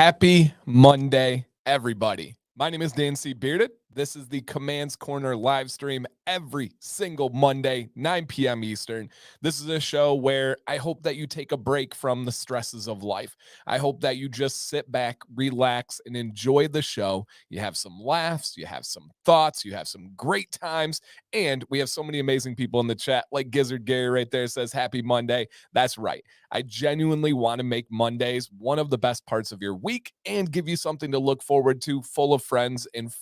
Happy Monday, everybody. My name is Dan C. Bearded. This is the Commands Corner live stream every single Monday, 9 p.m. Eastern. This is a show where I hope that you take a break from the stresses of life. I hope that you just sit back, relax, and enjoy the show. You have some laughs, you have some thoughts, you have some great times, and we have so many amazing people in the chat, like Gizzard Gary right there says, Happy Monday. That's right. I genuinely want to make Mondays one of the best parts of your week and give you something to look forward to, full of friends and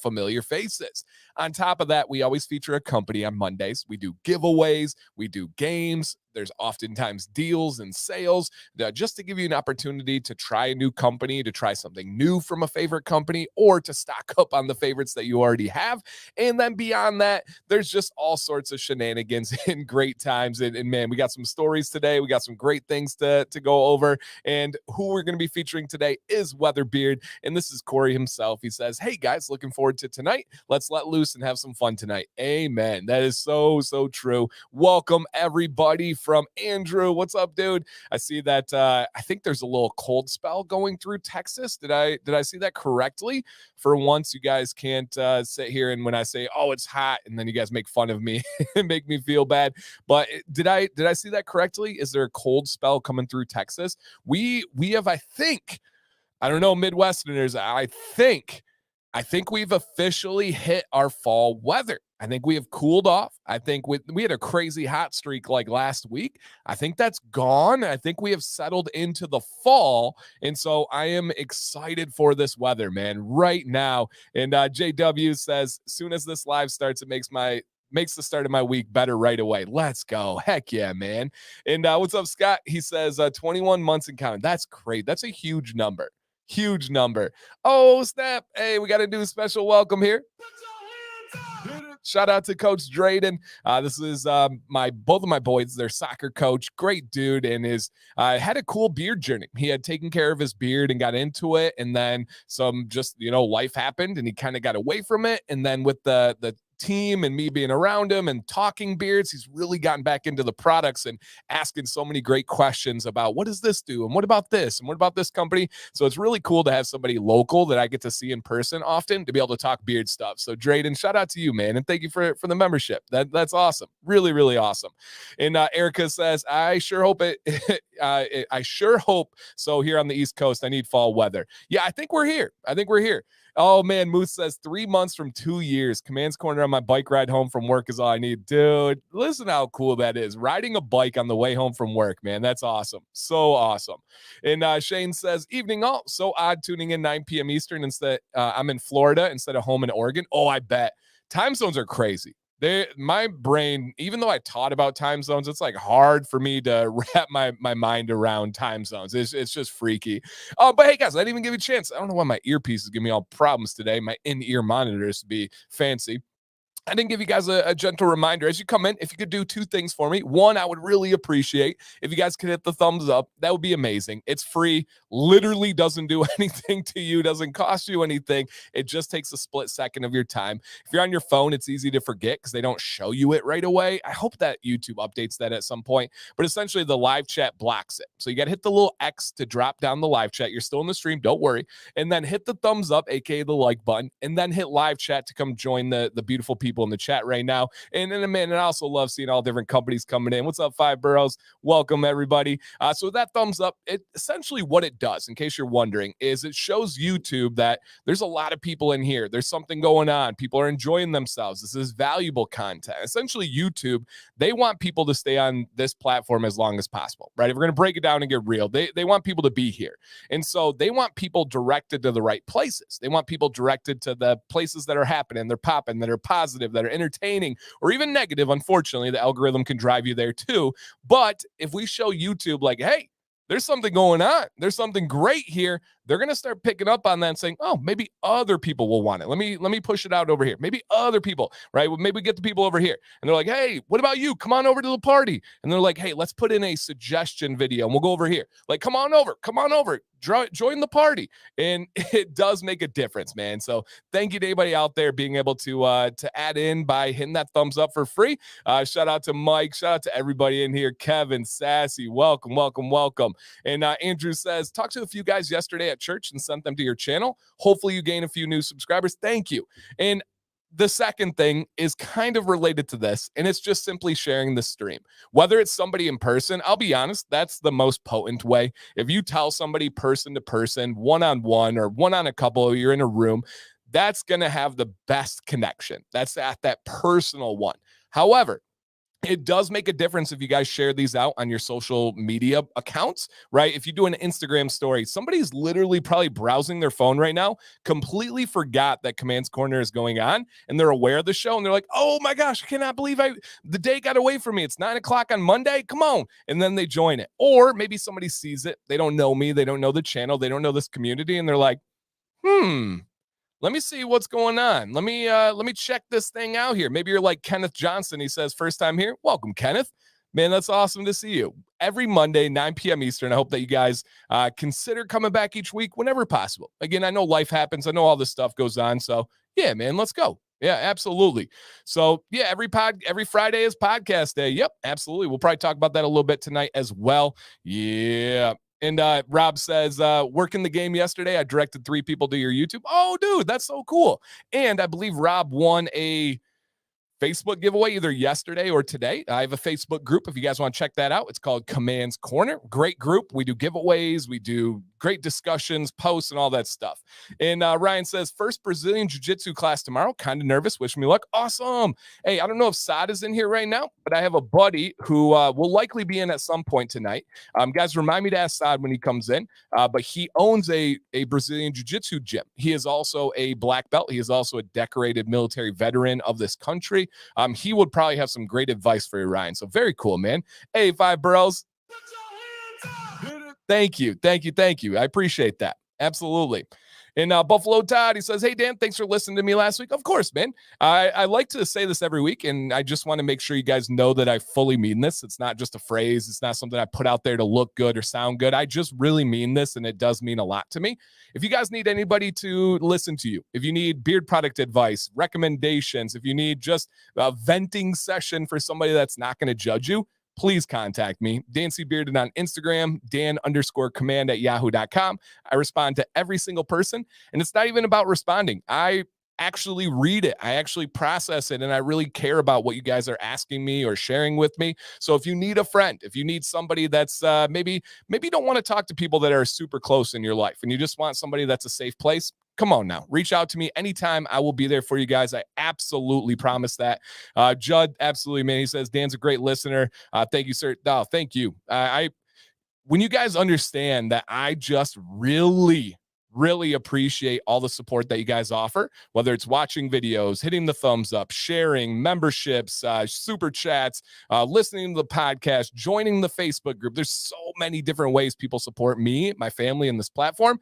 familiar faces. On top of that, we always feature a company on Mondays. We do giveaways, we do games. There's oftentimes deals and sales just to give you an opportunity to try a new company, to try something new from a favorite company, or to stock up on the favorites that you already have. And then beyond that, there's just all sorts of shenanigans and great times. And man, we got some stories today. We got some great things to go over. And who we're going to be featuring today is WeatherBeard. And this is Corey himself. He says, hey guys, looking forward to tonight. Let's let loose and have some fun tonight. Amen. That is so true. Welcome everybody from Andrew. What's up, dude? I see that I think there's a little cold spell going through Texas. Did I see that correctly? For once, you guys can't sit here and when I say, oh, it's hot, and then you guys make fun of me and make me feel bad. But did I see that correctly? Is there a cold spell coming through Texas? We have, I think, I don't know, Midwesterners, I think we've officially hit our fall weather. I think we have cooled off. I think we had a crazy hot streak like last week. I think that's gone. I think we have settled into the fall. And so I am excited for this weather, man, right now. And JW says, soon as this live starts, it makes the start of my week better right away. Let's go. Heck yeah, man. And what's up, Scott? He says 21 months and counting. That's great. That's a huge number. Huge number. Oh, snap. Hey, we got to do a special welcome here. Shout out to Coach Drayden. This is both of my boys, their soccer coach. Great dude, and had a cool beard journey. He had taken care of his beard and got into it, and then some life happened, and he kind of got away from it. And then with the team and me being around him and talking beards, he's really gotten back into the products and asking so many great questions about what does this do and what about this and what about this company. So it's really cool to have somebody local that I get to see in person often to be able to talk beard stuff. So Drayden, shout out to you, man, and thank you for the membership. That's awesome. Really awesome. And Erica says, I sure hope I sure hope so. Here on the East Coast, I need fall weather. Yeah, I think we're here. Oh, man, Moose says 3 months from 2 years. Commands Corner on my bike ride home from work is all I need. Dude, listen how cool that is. Riding a bike on the way home from work, man. That's awesome. So awesome. And Shane says, evening all. So odd tuning in 9 p.m. Eastern instead. I'm in Florida instead of home in Oregon. Oh, I bet. Time zones are crazy. My brain, even though I taught about time zones, it's like hard for me to wrap my mind around time zones. It's just freaky. But hey, guys, I didn't even give you a chance. I don't know why my earpiece is giving me all problems today. My in-ear monitors to be fancy. I didn't give you guys a gentle reminder as you come in. If you could do two things for me. One, I would really appreciate if you guys could hit the thumbs up. That would be amazing. It's free, literally doesn't do anything to you, doesn't cost you anything. It just takes a split second of your time. If you're on your phone, it's easy to forget because they don't show you it right away. I hope that YouTube updates that at some point, but essentially the live chat blocks it. So you got to hit the little X to drop down the live chat. You're still in the stream, don't worry. And then hit the thumbs up, aka the like button, and then hit live chat to come join the beautiful people in the chat right now. And then, man, I also love seeing all different companies coming in. What's up, Five Boroughs? Welcome, everybody. So with that thumbs up, it essentially what it does, in case you're wondering, is it shows YouTube that there's a lot of people in here. There's something going on. People are enjoying themselves. This is valuable content. Essentially, YouTube, they want people to stay on this platform as long as possible, right? If we're going to break it down and get real, they want people to be here. And so they want people directed to the right places. They want people directed to the places that are happening, they're popping, that are positive, that are entertaining, or even negative. Unfortunately, the algorithm can drive you there too. But if we show YouTube like, hey, there's something going on, there's something great here, they're going to start picking up on that and saying, oh, maybe other people will want it. Let me push it out over here. Maybe other people, right? Well, maybe get the people over here. And they're like, hey, what about you? Come on over to the party. And they're like, hey, let's put in a suggestion video and we'll go over here. Like, come on over. Join the party. And it does make a difference, man. So thank you to anybody out there being able to add in by hitting that thumbs up for free. Shout out to Mike. Shout out to everybody in here. Kevin, Sassy, welcome. And Andrew says, talked to a few guys yesterday at at church and sent them to your channel. Hopefully you gain a few new subscribers. Thank you. And the second thing is kind of related to this, and it's just simply sharing the stream. Whether it's somebody in person, I'll be honest, that's the most potent way. If you tell somebody person to person, one-on-one, or one on a couple, you're in a room, that's going to have the best connection. That's at that personal one. However, it does make a difference if you guys share these out on your social media accounts, right? If you do an Instagram story, somebody's literally probably browsing their phone right now, completely forgot that Command's Corner is going on, and they're aware of the show, and they're like, oh my gosh, I cannot believe the day got away from me. It's 9:00 on Monday. Come on. And then they join it. Or maybe somebody sees it. They don't know me. They don't know the channel. They don't know this community. And they're like, let me see what's going on. Let me check this thing out here. Maybe you're like Kenneth Johnson. He says, first time here. Welcome, Kenneth. Man, that's awesome to see you. Every Monday, 9 p.m. Eastern. I hope that you guys consider coming back each week whenever possible. Again, I know life happens. I know all this stuff goes on. So, yeah, man, let's go. Yeah, absolutely. So, yeah, every Friday is podcast day. Yep, absolutely. We'll probably talk about that a little bit tonight as well. Yeah. And Rob says, working the game yesterday, I directed 3 people to your YouTube. Oh, dude, that's so cool. And I believe Rob won a Facebook giveaway either yesterday or today. I have a Facebook group if you guys want to check that out. It's called Command's Corner. Great group. We do giveaways. We do great discussions, posts, and all that stuff. And Ryan says, first Brazilian Jiu-Jitsu class tomorrow. Kind of nervous. Wish me luck. Awesome. Hey, I don't know if Saad is in here right now, but I have a buddy who will likely be in at some point tonight. Guys, remind me to ask Saad when he comes in. But he owns a Brazilian Jiu-Jitsu gym. He is also a black belt. He is also a decorated military veteran of this country. He would probably have some great advice for you, Ryan. So very cool, man. Hey, 5 Bros. Thank you. I appreciate that. Absolutely. And Buffalo Todd, he says, hey, Dan, thanks for listening to me last week. Of course, man. I like to say this every week, and I just want to make sure you guys know that I fully mean this. It's not just a phrase. It's not something I put out there to look good or sound good. I just really mean this, and it does mean a lot to me. If you guys need anybody to listen to you, if you need beard product advice, recommendations, if you need just a venting session for somebody that's not going to judge you, please contact me. Dan C. Bearded on Instagram, Dan_command@yahoo.com. I respond to every single person, and it's not even about responding. I actually read it. I actually process it, and I really care about what you guys are asking me or sharing with me. So if you need a friend, if you need somebody that's maybe you don't want to talk to people that are super close in your life, and you just want somebody that's a safe place, come on now. Reach out to me anytime. I will be there for you guys. I absolutely promise that. Judd, absolutely, man. He says, Dan's a great listener. Thank you, sir. Oh, thank you. When you guys understand that I just really appreciate all the support that you guys offer, whether it's watching videos, hitting the thumbs up, sharing, memberships, super chats, listening to the podcast, joining the Facebook group. There's so many different ways people support me, my family, and this platform.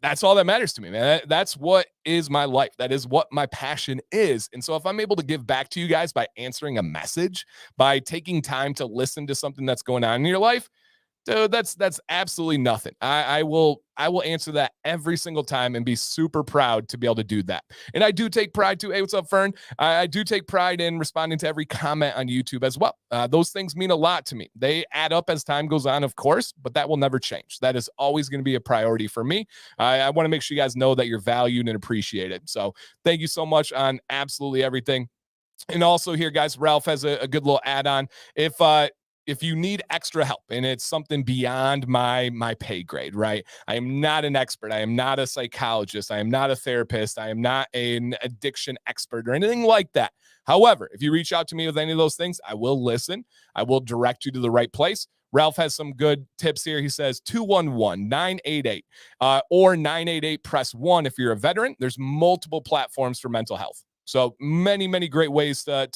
That's all that matters to me, man. That's what is my life. That is what my passion is. And so if I'm able to give back to you guys by answering a message, by taking time to listen to something that's going on in your life, dude, that's absolutely nothing. I will answer that every single time and be super proud to be able to do that. And I do take pride too. Hey, what's up, Fern? I do take pride in responding to every comment on YouTube as well. Those things mean a lot to me. They add up as time goes on, of course, but that will never change. That is always going to be a priority for me. I want to make sure you guys know that you're valued and appreciated. So thank you so much on absolutely everything. And also here, guys, Ralph has a good little add-on. If you need extra help and it's something beyond my pay grade, right? I am not an expert. I am not a psychologist. I am not a therapist. I am not an addiction expert or anything like that. However, if you reach out to me with any of those things, I will listen. I will direct you to the right place. Ralph has some good tips here. He says 211-988 or 988 press 1 if you're a veteran. There's multiple platforms for mental health. So many great ways to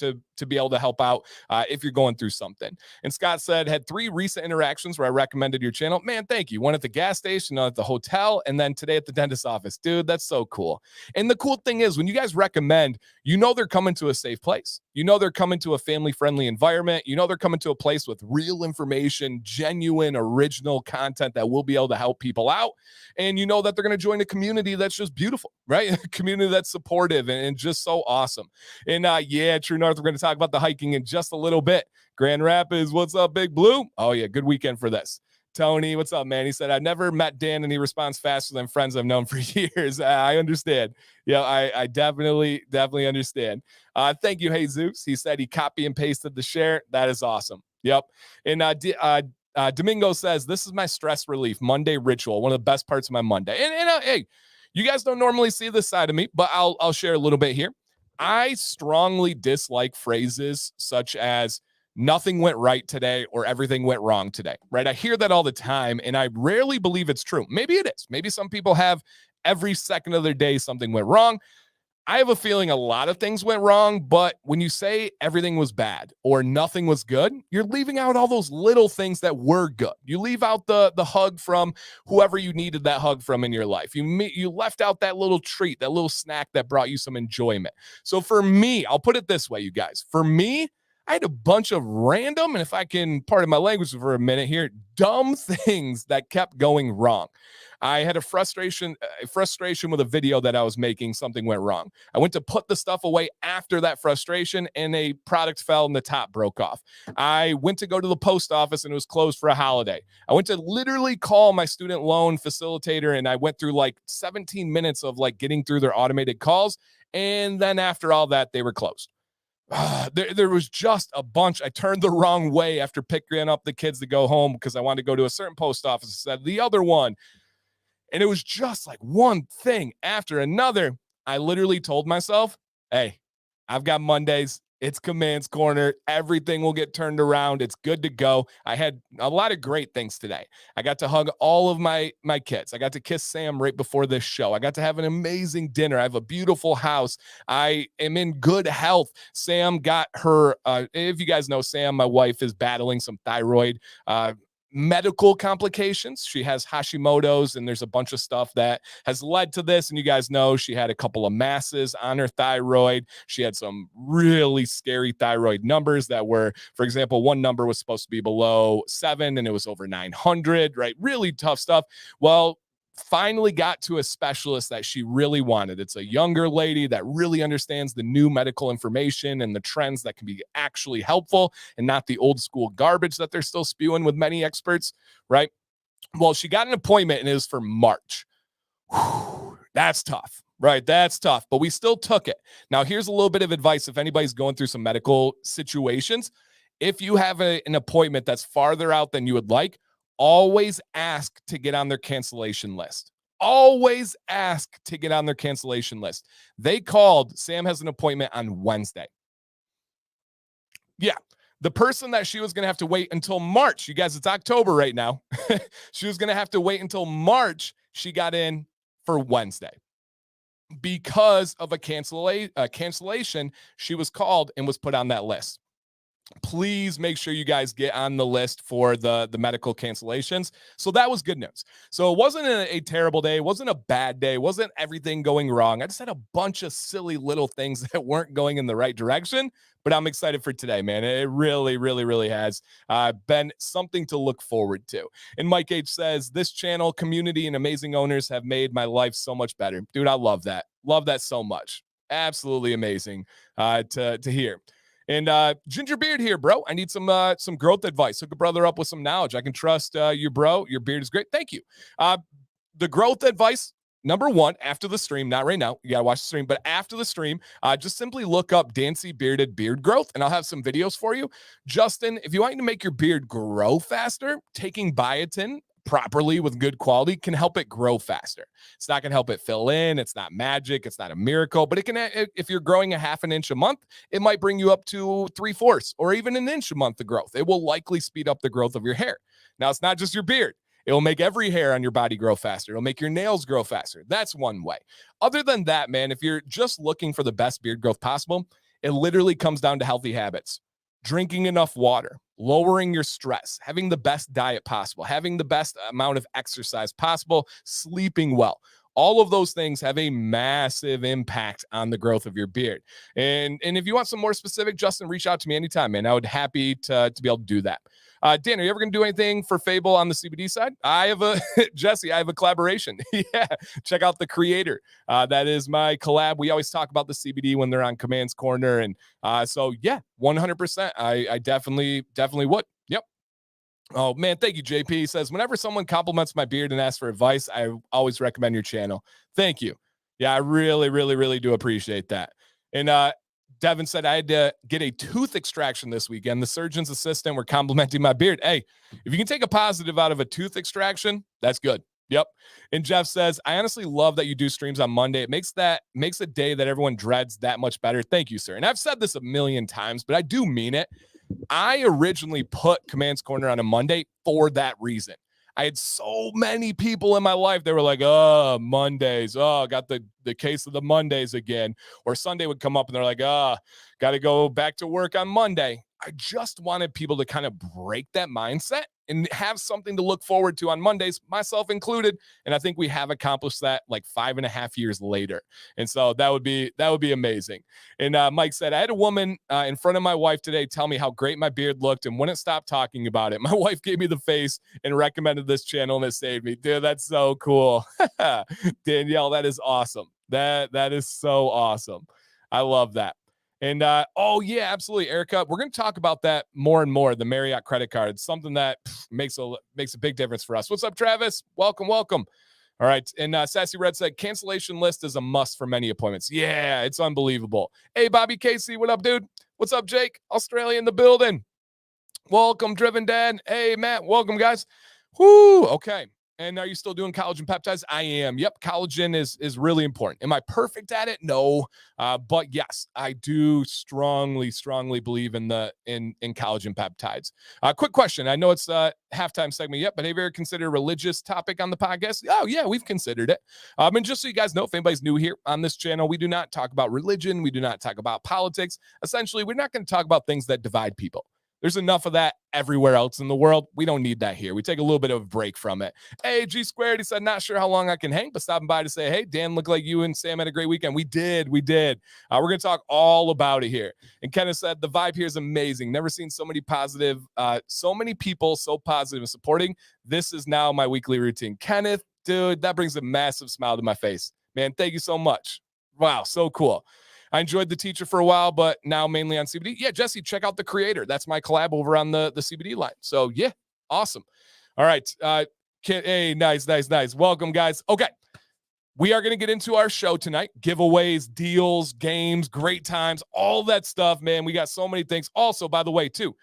be able to help out if you're going through something. And Scott said, had 3 recent interactions where I recommended your channel. Man, thank you. One at the gas station, one at the hotel, and then today at the dentist's office. Dude, that's so cool. And the cool thing is when you guys recommend, you know they're coming to a safe place. You know they're coming to a family-friendly environment. You know they're coming to a place with real information, genuine, original content that will be able to help people out. And you know that they're going to join a community that's just beautiful, right? A community that's supportive and just so awesome. And yeah, True North, we're going to talk about the hiking in just a little bit. Grand Rapids, what's up, Big Blue? Oh yeah, good weekend for this. Tony, what's up, man? He said, I've never met Dan and he responds faster than friends I've known for years. I understand. Yeah, I definitely understand. Thank you, Jesus. He said he copy and pasted the share. That is awesome. Yep. And Domingo says, this is my stress relief Monday ritual, one of the best parts of my Monday. And hey, you guys don't normally see this side of me, but I'll share a little bit here. I strongly dislike phrases such as nothing went right today or everything went wrong today, right? I hear that all the time and I rarely believe it's true. Maybe it is. Maybe some people have every second of their day something went wrong. I have a feeling a lot of things went wrong, but when you say everything was bad or nothing was good, you're leaving out all those little things that were good. You leave out the hug from whoever you needed that hug from in your life. You left out that little treat, that little snack that brought you some enjoyment. So for me, I'll put it this way, you guys. For me, I had a bunch of random, and if I can pardon my language for a minute here, dumb things that kept going wrong. I had a frustration with a video that I was making. Something went wrong. I went to put the stuff away after that frustration and a product fell and the top broke off. I went to go to the post office and it was closed for a holiday. I went to literally call my student loan facilitator and I went through like 17 minutes of like getting through their automated calls. And then after all that, they were closed. There was just a bunch. I turned the wrong way after picking up the kids to go home because I wanted to go to a certain post office instead of the other one. And it was just like one thing after another. I literally told myself, hey, I've got Mondays. It's Command's Corner. Everything will get turned around. It's good to go. I had a lot of great things today. I got to hug all of my kids. I got to kiss Sam right before this show. I got to have an amazing dinner. I have a beautiful house. I am in good health. Sam got her, if you guys know Sam, my wife is battling some thyroid medical complications. She has Hashimoto's and there's a bunch of stuff that has led to this. And you guys know she had a couple of masses on her thyroid. She had some really scary thyroid numbers that were, for example, one number was supposed to be below 7 and it was over 900, right? Really tough stuff. Well, finally got to a specialist that she really wanted. It's a younger lady that really understands the new medical information and the trends that can be actually helpful and not the old school garbage that they're still spewing with many experts, right? Well, she got an appointment and it was for March. Whew, that's tough, right? That's tough, but we still took it. Now, here's a little bit of advice if anybody's going through some medical situations. If you have an appointment that's farther out than you would like, always ask to get on their cancellation list. Always ask to get on their cancellation list. They called. Sam has an appointment on Wednesday. Yeah. The person that she was going to have to wait until March. You guys, it's October right now. She was going to have to wait until March. She got in for Wednesday. Because of a cancellation, she was called and was put on that list. Please make sure you guys get on the list for the medical cancellations. So that was good news. So it wasn't a terrible day. It wasn't a bad day. It wasn't everything going wrong. I just had a bunch of silly little things that weren't going in the right direction, but I'm excited for today, man. It really, really, really has been something to look forward to. And Mike H says, this channel, community, and amazing owners have made my life so much better. Dude, I love that. Love that so much. Absolutely amazing to hear. And Ginger Beard here, bro. I need some growth advice. Hook a brother up with some knowledge. I can trust you, bro. Your beard is great. Thank you. The growth advice, number one, after the stream, not right now. You got to watch the stream. But after the stream, just simply look up Dancy Bearded Beard Growth, and I'll have some videos for you. Justin, if you want to make your beard grow faster, taking biotin properly with good quality can help it grow faster. It's not going to help it fill in. It's not magic. It's not a miracle, but it can, if you're growing a half an inch a month, it might bring you up to 3/4 or even an inch a month of growth. It will likely speed up the growth of your hair. Now, it's not just your beard. It will make every hair on your body grow faster. It'll make your nails grow faster. That's one way. Other than that, man, if you're just looking for the best beard growth possible, it literally comes down to healthy habits. Drinking enough water, lowering your stress, having the best diet possible, having the best amount of exercise possible, sleeping well. All of those things have a massive impact on the growth of your beard. And if you want some more specific, Justin, reach out to me anytime, man. I would happy to be able to do that. Dan, are you ever going to do anything for Fable on the CBD side? Jesse, I have a collaboration. Yeah, check out The Creator. That is my collab. We always talk about the CBD when they're on Command's Corner. And so, yeah, 100%. I definitely would. Yep. Oh, man, thank you, JP. He says, whenever someone compliments my beard and asks for advice, I always recommend your channel. Thank you. Yeah, I really, really, really do appreciate that. And Devin said I had to get a tooth extraction this weekend. The surgeon's assistant were complimenting my beard. Hey, if you can take a positive out of a tooth extraction, that's good. Yep. And Jeff says, I honestly love that you do streams on Monday. It makes a day that everyone dreads that much better. Thank you, sir. And I've said this a million times, but I do mean it. I originally put Command's Corner on a Monday for that reason. I had so many people in my life that were like, oh, Mondays. Oh, got the case of the Mondays again. Or Sunday would come up and they're like, got to go back to work on Monday. I just wanted people to kind of break that mindset and have something to look forward to on Mondays, myself included. And I think we have accomplished that like 5.5 years later. And so that would be amazing. And Mike said, I had a woman in front of my wife today tell me how great my beard looked and wouldn't stop talking about it. My wife gave me the face and recommended this channel and it saved me. Dude, that's so cool. Danielle, that is awesome. That is so awesome. I love that. And oh yeah, absolutely, Erica. We're going to talk about that more and more. The Marriott credit card, something that makes a big difference for us. What's up, Travis? Welcome. All right. And Sassy Red said cancellation list is a must for many appointments. Yeah, it's unbelievable. Hey, Bobby Casey, what up, dude? What's up, Jake? Australia in the building. Welcome, Driven Dad. Hey, Matt. Welcome, guys. Whoo. Okay. And are you still doing collagen peptides? I am. Yep. Collagen is really important. Am I perfect at it? No. But yes, I do strongly believe in collagen peptides. Quick question. I know it's a halftime segment yet, but have you ever considered a religious topic on the podcast? Oh yeah, we've considered it. And just so you guys know, if anybody's new here on this channel, we do not talk about religion. We do not talk about politics. Essentially, we're not going to talk about things that divide people. There's enough of that everywhere else in the world. We don't need that here. We take a little bit of a break from it. Hey, G Squared, he said, not sure how long I can hang, but stopping by to say, hey, Dan, looked like you and Sam had a great weekend. We did. We're going to talk all about it here. And Kenneth said, the vibe here is amazing. Never seen so many people so positive and supporting. This is now my weekly routine. Kenneth, dude, that brings a massive smile to my face. Man, thank you so much. Wow, so cool. I enjoyed The Teacher for a while, but now mainly on CBD. Yeah, Jesse, check out The Creator. That's my collab over on the CBD line. So, yeah, awesome. All right. Hey, nice. Welcome, guys. Okay. We are going to get into our show tonight. Giveaways, deals, games, great times, all that stuff, man. We got so many things. Also, by the way, too,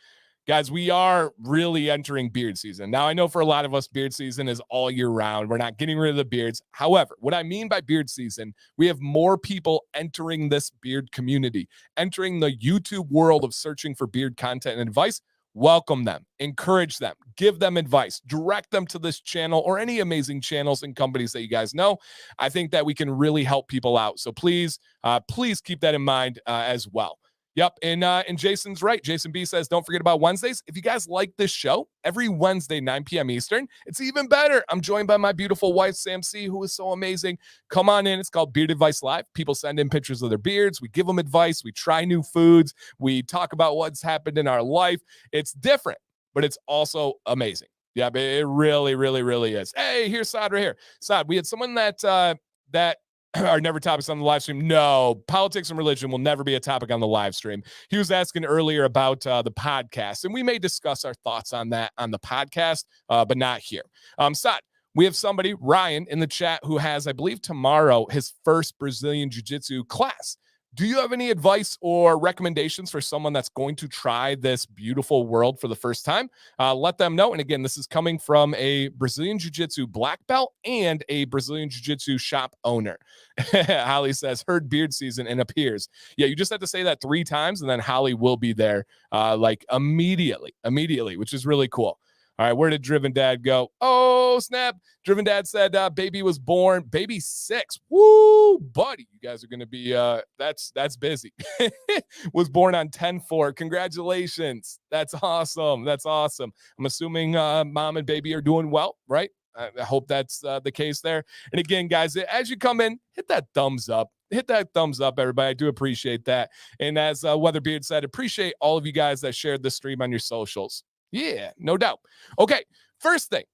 guys, we are really entering beard season. Now, I know for a lot of us, beard season is all year round. We're not getting rid of the beards. However, what I mean by beard season, we have more people entering this beard community, entering the YouTube world of searching for beard content and advice. Welcome them, encourage them, give them advice, direct them to this channel or any amazing channels and companies that you guys know. I think that we can really help people out. So please keep that in mind as well. Yep. And Jason's right. Jason B says, don't forget about Wednesdays. If you guys like this show, every Wednesday, 9 p.m. Eastern, it's even better. I'm joined by my beautiful wife, Sam C., who is so amazing. Come on in. It's called Beard Advice Live. People send in pictures of their beards. We give them advice. We try new foods. We talk about what's happened in our life. It's different, but it's also amazing. Yeah, but it really, really, really is. Hey, here's Saad right here. Saad, we had someone that are never topics on the live stream. No, politics and religion will never be a topic on the live stream. He was asking earlier about the podcast, and we may discuss our thoughts on that on the podcast, but not here. Saad, we have somebody, Ryan, in the chat who has, I believe, tomorrow his first Brazilian Jiu-Jitsu class. Do you have any advice or recommendations for someone that's going to try this beautiful world for the first time? Let them know. And again, this is coming from a Brazilian Jiu-Jitsu black belt and a Brazilian Jiu-Jitsu shop owner. Holly says, heard beard season and appears. Yeah, you just have to say that 3 times and then Holly will be there like immediately, which is really cool. All right, where did Driven Dad go? Oh, snap. Driven Dad said baby was born. Baby 6. Woo, buddy. You guys are going to be, that's busy. Was born on 10/4. Congratulations. That's awesome. I'm assuming mom and baby are doing well, right? I hope that's the case there. And again, guys, as you come in, hit that thumbs up. Hit that thumbs up, everybody. I do appreciate that. And as WeatherBeard said, appreciate all of you guys that shared the stream on your socials. Yeah, no doubt. Okay, first thing,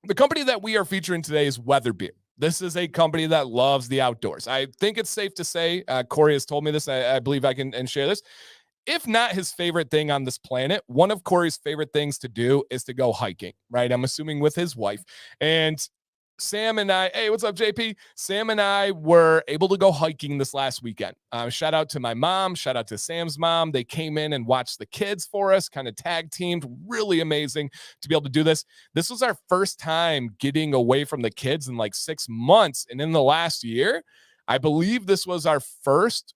the company that we are featuring today is WeatherBeard. This is a company that loves the outdoors. I think it's safe to say, Corey has told me this, I believe I can share this. if not his favorite thing on this planet, one of Corey's favorite things to do is to go hiking, right? I'm assuming with his wife. And Sam and I, hey, what's up, JP? Sam and I were able to go hiking this last weekend. Shout out to my mom. Shout out to Sam's mom. They came in and watched the kids for us, kind of tag teamed. Really amazing to be able to do this. This was our first time getting away from the kids in like 6 months. And in the last year, I believe this was our first,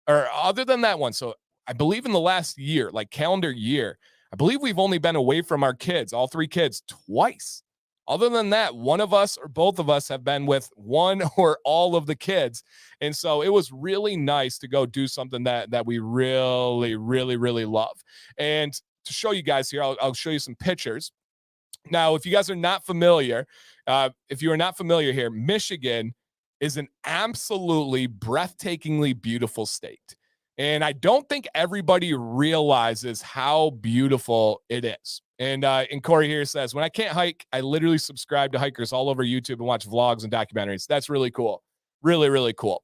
or other than that one. So I believe in the last year, like calendar year, I believe we've only been away from our kids, all 3 kids, twice. Other than that, one of us or both of us have been with one or all of the kids. And so it was really nice to go do something that we really, really, really love. And to show you guys here, I'll show you some pictures. Now, if you guys are not familiar, if you are not familiar here, Michigan is an absolutely breathtakingly beautiful state. And I don't think everybody realizes how beautiful it is. And Corey here says, when I can't hike, I literally subscribe to hikers all over YouTube and watch vlogs and documentaries. That's really cool. Really, really cool.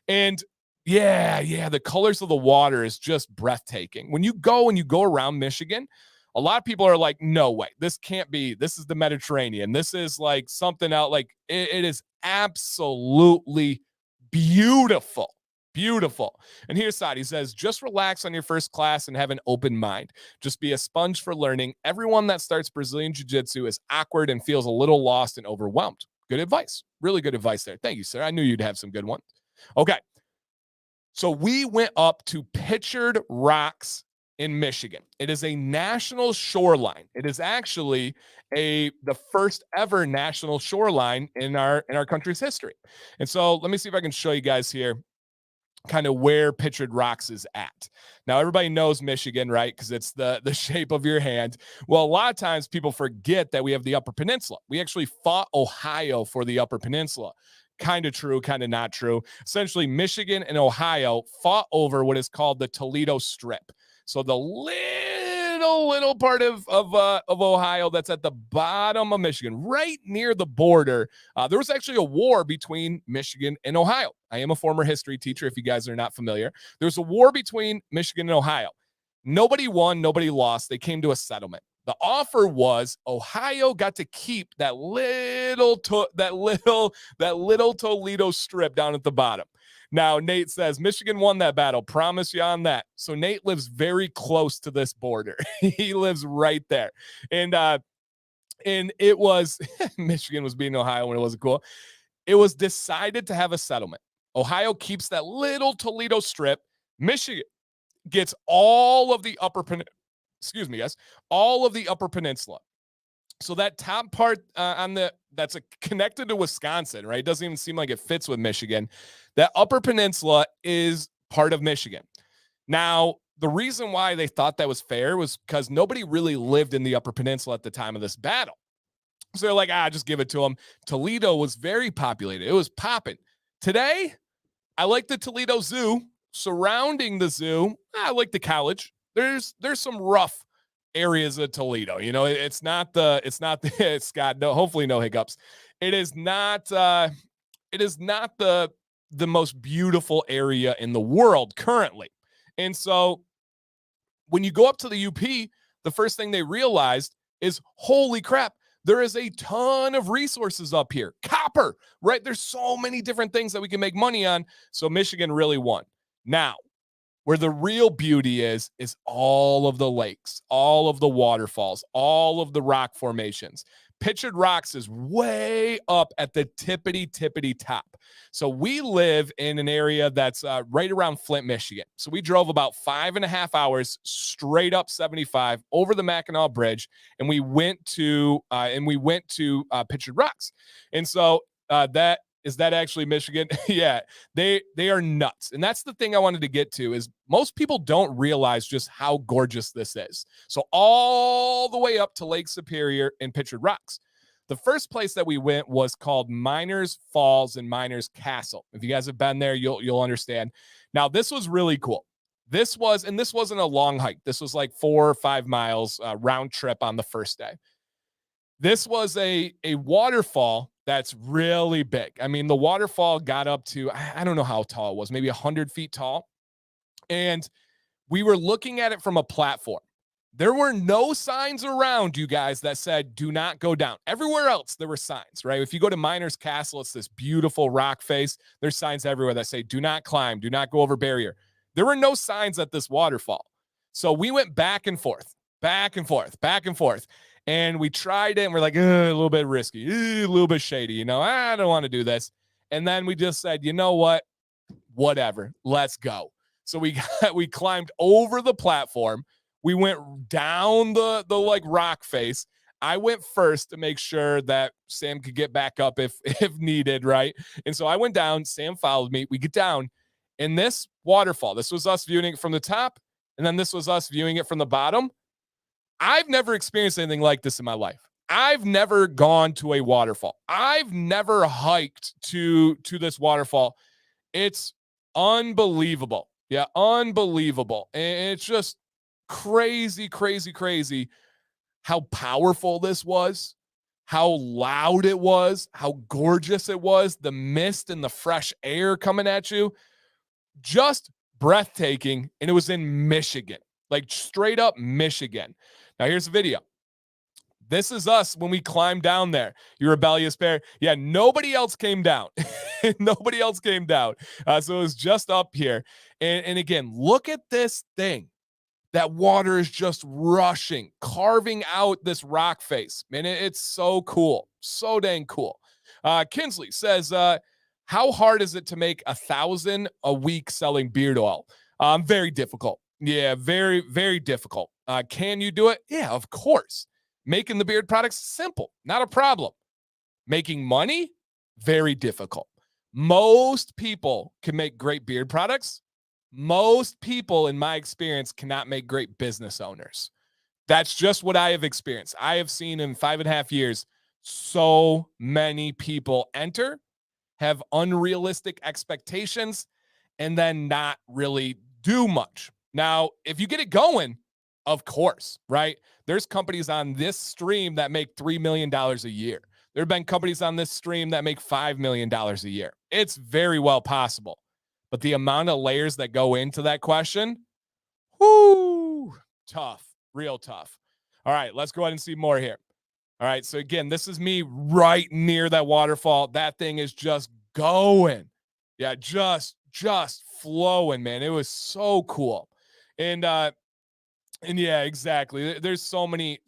And yeah, the colors of the water is just breathtaking. When you go around Michigan, a lot of people are like, no way, this can't be. This is the Mediterranean. This is like something out. Like it is absolutely beautiful. Beautiful. And here's Saad. He says, just relax on your first class and have an open mind. Just be a sponge for learning. Everyone that starts Brazilian Jiu-Jitsu is awkward and feels a little lost and overwhelmed. Good advice. Really good advice there. Thank you, sir. I knew you'd have some good ones. Okay. So we went up to Pictured Rocks in Michigan. It is a national shoreline. It is actually the first ever national shoreline in our country's history. And so let me see if I can show you guys here kind of where Pictured Rocks is at. Now, everybody knows Michigan, right? Because it's the shape of your hand. Well, a lot of times people forget that we have the Upper Peninsula. We actually fought Ohio for the Upper Peninsula. Kind of true, kind of not true. Essentially, Michigan and Ohio fought over what is called the Toledo Strip. So the little part of Ohio that's at the bottom of Michigan, right near the border. There was actually a war between Michigan and Ohio. I am a former history teacher, if you guys are not familiar. There's a war between Michigan and Ohio. Nobody won, nobody lost. They came to a settlement. The offer was Ohio got to keep that little Toledo Strip down at the bottom. Now, Nate says, Michigan won that battle. Promise you on that. So Nate lives very close to this border. He lives right there. And it was, Michigan was beating Ohio when it wasn't cool. It was decided to have a settlement. Ohio keeps that little Toledo Strip. Michigan gets all of the upper peninsula. So that top part that's connected to Wisconsin, right? It doesn't even seem like it fits with Michigan. That upper peninsula is part of Michigan. Now, the reason why they thought that was fair was because nobody really lived in the upper peninsula at the time of this battle. So they're like, just give it to them. Toledo was very populated. It was popping. Today, I like the Toledo Zoo. Surrounding the zoo, I like the college. There's some rough areas of Toledo. You know, it's not Scott, no, hopefully no hiccups. It is not the most beautiful area in the world currently. And so when you go up to the UP, the first thing they realized is, holy crap, there is a ton of resources up here. Copper, right? There's so many different things that we can make money on. So Michigan really won. Now, where the real beauty is all of the lakes, all of the waterfalls, all of the rock formations. Pictured Rocks is way up at the tippity top. So we live in an area that's right around Flint, Michigan. So we drove about 5.5 hours straight up 75 over the Mackinac Bridge, and we went to Pictured Rocks. And so is that actually Michigan? Yeah, they are nuts. And that's the thing I wanted to get to is most people don't realize just how gorgeous this is. So all the way up to Lake Superior and Pictured Rocks. The first place that we went was called Miners Falls and Miners Castle. If you guys have been there, you'll understand. Now, this was really cool. This wasn't a long hike. This was like 4 or 5 miles round trip on the first day. This was a waterfall that's really big. I mean, the waterfall got up to, I don't know how tall it was, maybe 100 feet tall. And We were looking at it from a platform. There were no signs around, you guys, that said, do not go down. Everywhere else, there were signs, right? If you go to Miner's Castle, it's this beautiful rock face. There's signs everywhere that say, do not climb, do not go over barrier. There were no signs at this waterfall. So we went back and forth, back and forth, back and forth. And we tried it, and we're like, a little bit risky, a little bit shady. You know, I don't want to do this. And then we just said, you know what? Whatever, let's go. So we climbed over the platform. We went down the like rock face. I went first to make sure that Sam could get back up if needed, right? And so I went down. Sam followed me. We get down, and this waterfall. This was us viewing it from the top, and then this was us viewing it from the bottom. I've never experienced anything like this in my life. I've never gone to a waterfall. I've never hiked to this waterfall. It's unbelievable. Yeah, unbelievable. And it's just crazy, crazy, crazy how powerful this was, how loud it was, how gorgeous it was, the mist and the fresh air coming at you. Just breathtaking. And it was in Michigan, like straight up Michigan. Now, here's the video. This is us when we climbed down there. You rebellious bear. Yeah, nobody else came down. Nobody else came down. So it was just up here. And again, look at this thing. That water is just rushing, carving out this rock face. Man, it's so cool. So dang cool. Kinsley says, how hard is it to make 1,000 a week selling beard oil? Very difficult. Yeah, very, very difficult. Can you do it? Yeah, of course. Making the beard products, simple, not a problem. Making money, very difficult. Most people can make great beard products. Most people, in my experience, cannot make great business owners. That's just what I have experienced. I have seen in 5.5 years, so many people enter, have unrealistic expectations, and then not really do much. Now, if you get it going, of course, right? There's companies on this stream that make $3 million a year. There have been companies on this stream that make $5 million a year. It's very well possible. But the amount of layers that go into that question, whoo, tough, real tough. All right, let's go ahead and see more here. All right, so again, this is me right near that waterfall. That thing is just going. Yeah, just flowing, man. It was so cool. And yeah, exactly. There's so many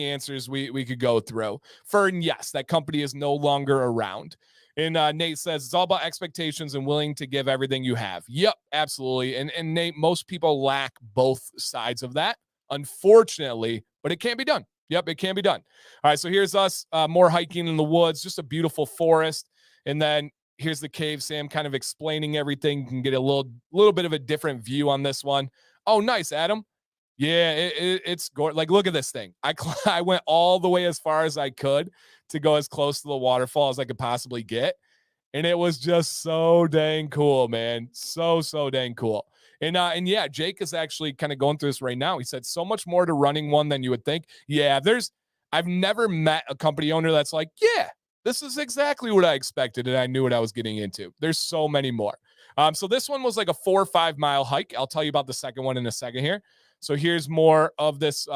answers we could go through. Fern, yes, that company is no longer around. And Nate says, it's all about expectations and willing to give everything you have. Yep, absolutely. And Nate, most people lack both sides of that, unfortunately, but it can be done. Yep, it can be done. All right, so here's us, more hiking in the woods, just a beautiful forest. And then here's the cave, Sam kind of explaining everything. You can get a little bit of a different view on this one. Oh, nice, Adam. Yeah, it's gorgeous. Like, look at this thing. I went all the way as far as I could to go as close to the waterfall as I could possibly get. And it was just so dang cool, man. So dang cool. And yeah, Jake is actually kind of going through this right now. He said so much more to running one than you would think. Yeah, I've never met a company owner that's like, yeah, this is exactly what I expected. And I knew what I was getting into. There's so many more. So this one was like a 4 or 5 mile hike. I'll tell you about the second one in a second here. So here's more of this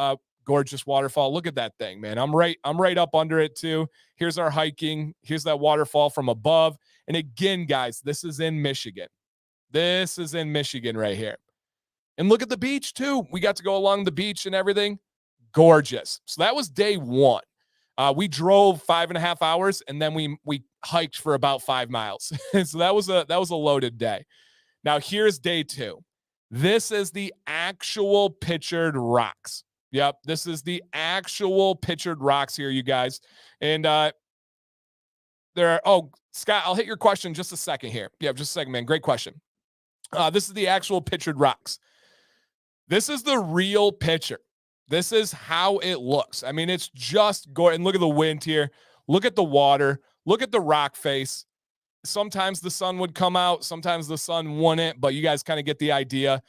gorgeous waterfall. Look at that thing, man. I'm right up under it too. Here's our hiking. Here's that waterfall from above. And again, guys, this is in Michigan. This is in Michigan right here. And look at the beach too. We got to go along the beach and everything. Gorgeous. So that was day one. We drove 5.5 hours and then we hiked for about 5 miles. So that was a loaded day. Now here's day two. This is the actual pictured rocks. Yep, this is the actual pictured rocks here, you guys. And Scott, I'll hit your question in just a second here. Yeah, just a second, man. Great question. This is the actual pictured rocks. This is the real picture. This is how it looks. I mean, it's just gorgeous. And look at the wind here. Look at the water. Look at the rock face. Sometimes the sun would come out. Sometimes the sun wouldn't, but you guys kind of get the idea.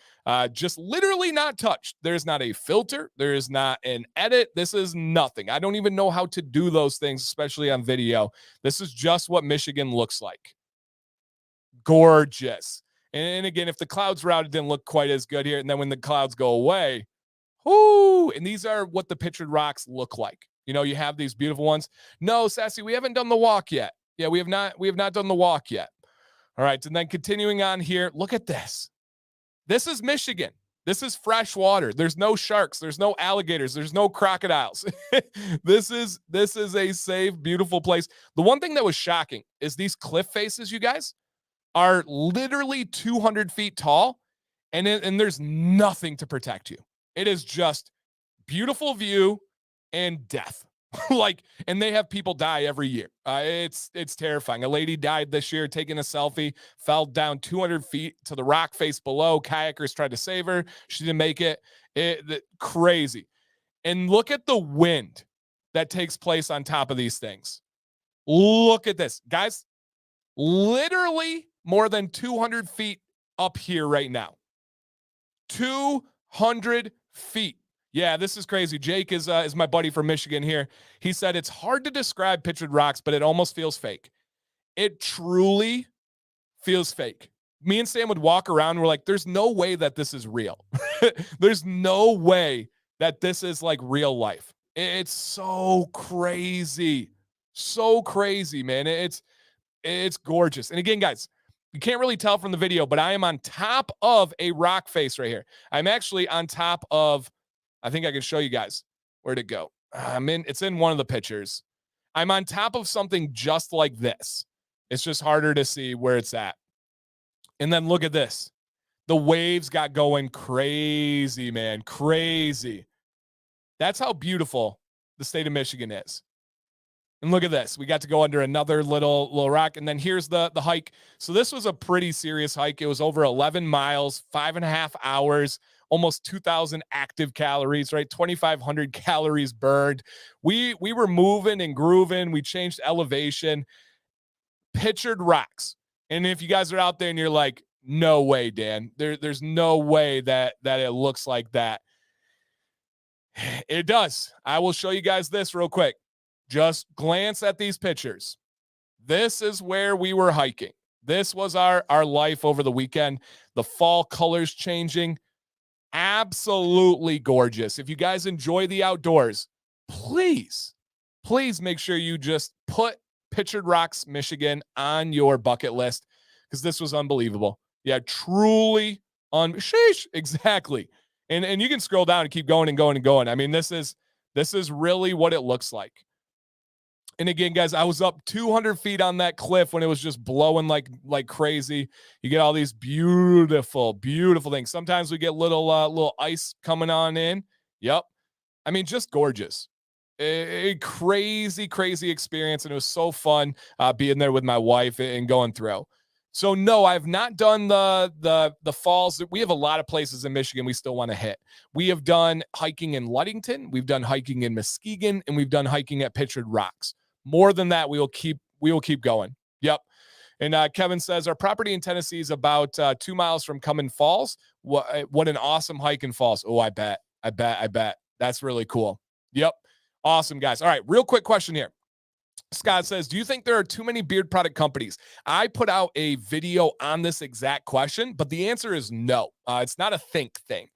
Just literally not touched. There's not a filter. There is not an edit. This is nothing. I don't even know how to do those things, especially on video. This is just what Michigan looks like. Gorgeous. And again, if the clouds were out, it didn't look quite as good here. And then when the clouds go away, whoo, and these are what the pictured rocks look like. You know, you have these beautiful ones. No, Sassy, we haven't done the walk yet. Yeah, we have not done the walk yet. All right, and then continuing on here, look at this. This is Michigan. This is fresh water. There's no sharks. There's no alligators. There's no crocodiles. This is a safe, beautiful place. The one thing that was shocking is these cliff faces, you guys, are literally 200 feet tall, and there's nothing to protect you. It is just beautiful view and death. And they have people die every year. It's terrifying. A lady died this year taking a selfie, fell down 200 feet to the rock face below. Kayakers tried to save her. She didn't make it. Crazy. And look at the wind that takes place on top of these things. Look at this, guys. Literally more than 200 feet up here right now. 200 feet. Yeah, this is crazy. Jake is my buddy from Michigan here. He said it's hard to describe pictured rocks, but it almost feels fake. It truly feels fake. Me and Sam would walk around and we're like, there's no way that this is real. There's no way that this is like real life. It's so crazy. So crazy, man. It's gorgeous. And again, guys, you can't really tell from the video, but I am on top of a rock face right here. I'm actually on top of, I think I can show you guys. Where'd it go? It's in one of the pictures. I'm on top of something just like this. It's just harder to see where it's at. And then look at this. The waves got going crazy, man. Crazy. That's how beautiful the state of Michigan is. And look at this. We got to go under another little rock. And then here's the hike. So this was a pretty serious hike. It was over 11 miles, 5.5 hours, almost 2,000 active calories, right? 2,500 calories burned. We were moving and grooving. We changed elevation. Pictured rocks. And if you guys are out there and you're like, no way, Dan, there's no way that it looks like that. It does. I will show you guys this real quick. Just glance at these pictures. This is where we were hiking. This was our life over the weekend. The fall colors changing. Absolutely gorgeous. If you guys enjoy the outdoors, please make sure you just put Pictured Rocks, Michigan on your bucket list because this was unbelievable. Yeah, truly exactly. And you can scroll down and keep going and going and going. I mean, this is really what it looks like. And again, guys, I was up 200 feet on that cliff when it was just blowing like crazy. You get all these beautiful, beautiful things. Sometimes we get little ice coming on in. Yep. I mean, just gorgeous. A crazy, crazy experience. And it was so fun being there with my wife and going through. So no, I've not done the falls. We have a lot of places in Michigan we still want to hit. We have done hiking in Ludington. We've done hiking in Muskegon, and we've done hiking at Pictured Rocks. More than that, we will keep going. Yep. And Kevin says our property in Tennessee is about 2 miles from Cumming Falls. What an awesome hike in Falls. Oh, I bet. That's really cool. Yep. Awesome, guys. All right. Real quick question here. Scott says, do you think there are too many beard product companies? I put out a video on this exact question, but the answer is no. It's not a think thing.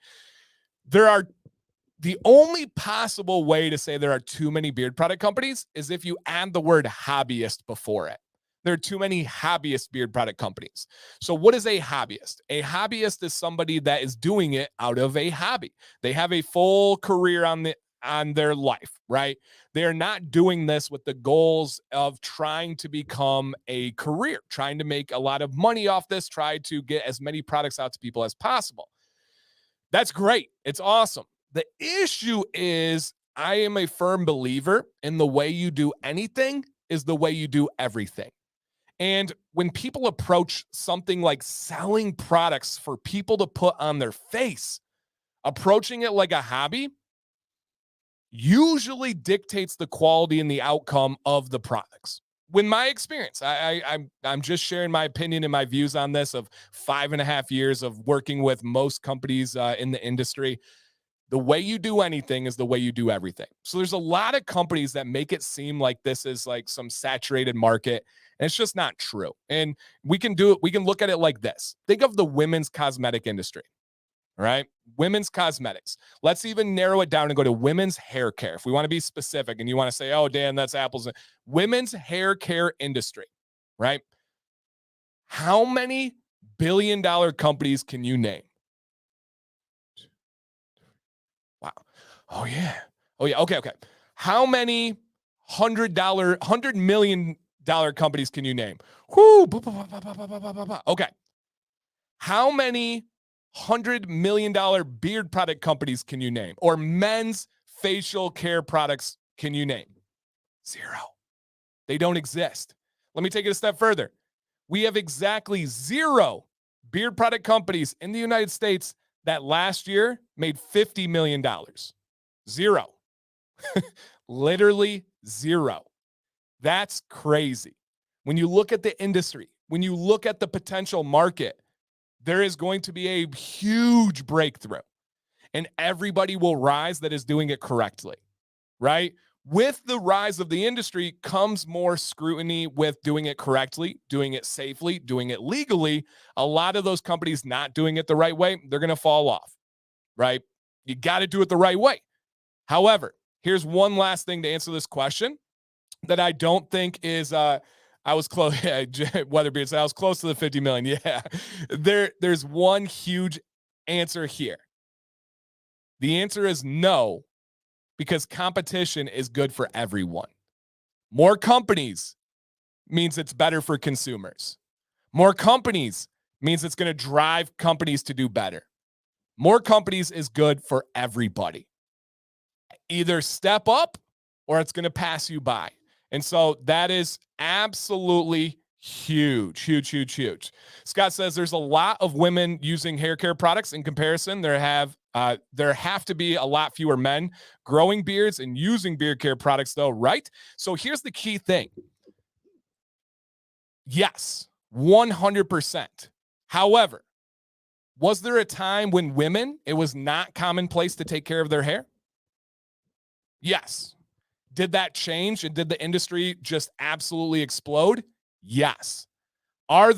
The only possible way to say there are too many beard product companies is if you add the word hobbyist before it. There are too many hobbyist beard product companies. So what is a hobbyist? A hobbyist is somebody that is doing it out of a hobby. They have a full career on their life, right? They are not doing this with the goals of trying to become a career, trying to make a lot of money off this, try to get as many products out to people as possible. That's great. It's awesome. The issue is I am a firm believer in the way you do anything is the way you do everything. And when people approach something like selling products for people to put on their face, approaching it like a hobby usually dictates the quality and the outcome of the products. With my experience, I'm just sharing my opinion and my views on this of 5.5 years of working with most companies in the industry. The way you do anything is the way you do everything. So there's a lot of companies that make it seem like this is like some saturated market, and it's just not true. And we can do it. We can look at it like this. Think of the women's cosmetic industry. All right. Women's cosmetics. Let's even narrow it down and go to women's hair care. If we want to be specific and you want to say, oh, Dan, that's apples. Women's hair care industry, right? How many billion-dollar companies can you name? Wow. Oh, yeah. Oh, yeah. Okay. How many $100 million companies can you name? Whoo. Okay. How many $100 million beard product companies can you name? Or men's facial care products can you name? 0. They don't exist. Let me take it a step further. We have exactly 0 beard product companies in the United States that last year made $50 million. 0. Literally 0. That's crazy. When you look at the industry, when you look at the potential market, there is going to be a huge breakthrough, and everybody will rise that is doing it correctly, right? With the rise of the industry comes more scrutiny with doing it correctly, doing it safely, doing it legally. A lot of those companies not doing it the right way, they're going to fall off, right? You got to do it the right way. However, here's one last thing to answer this question that I don't think is I was close. Yeah, WeatherBeard said I was close to the 50 million. Yeah, there's one huge answer here. The answer is no, because competition is good for everyone. More companies means it's better for consumers. More companies means it's going to drive companies to do better. More companies is good for everybody. Either step up or it's going to pass you by. And so that is absolutely huge. Scott says there's a lot of women using hair care products in comparison. There have to be a lot fewer men growing beards and using beard care products though, right? So here's the key thing. Yes, 100%. However, was there a time when women, it was not commonplace to take care of their hair? Yes. Did that change and did the industry just absolutely explode? Yes. Is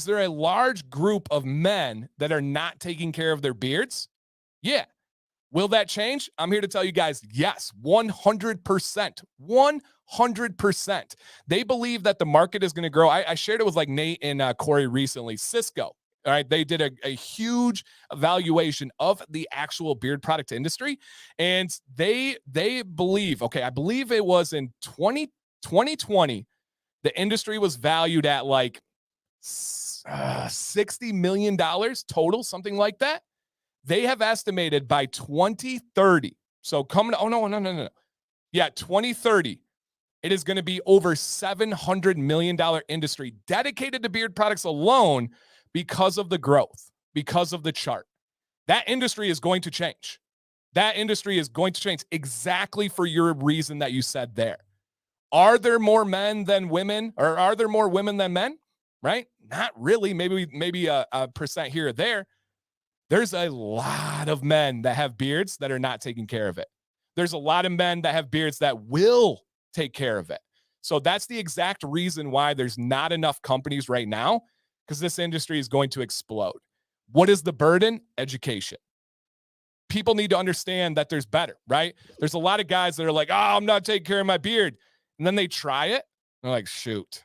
there a large group of men that are not taking care of their beards? Yeah. Will that change? I'm here to tell you guys, yes, 100%. 100%. They believe that the market is going to grow. I shared it with like Nate and Corey recently. Cisco. All right, they did a huge evaluation of the actual beard product industry, and they believe, I believe it was in 2020, the industry was valued at like $60 million total, something like that. They have estimated by 2030, so coming, no. Yeah, 2030, it is going to be over $700 million industry dedicated to beard products alone, because of the growth, because of the chart. That industry is going to change. That industry is going to change exactly for your reason that you said there. Are there more men than women, or are there more women than men? Right? Not really. Maybe a percent here or there. There's a lot of men that have beards that are not taking care of it. There's a lot of men that have beards that will take care of it. So that's the exact reason why there's not enough companies right now, because this industry is going to explode. What is the burden? Education. People need to understand that there's better, right? There's a lot of guys that are like, oh, I'm not taking care of my beard. And then they try it. They're like, shoot.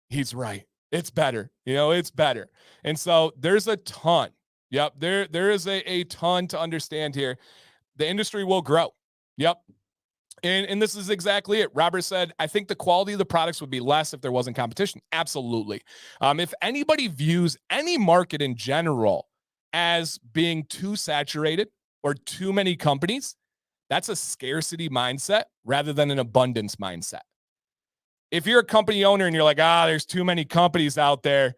He's right. It's better. It's better. And so there's a ton. Yep. There is a ton to understand here. The industry will grow. Yep. And this is exactly it. Robert said, I think the quality of the products would be less if there wasn't competition. Absolutely. If anybody views any market in general as being too saturated or too many companies, that's a scarcity mindset rather than an abundance mindset. If you're a company owner and you're like, there's too many companies out there,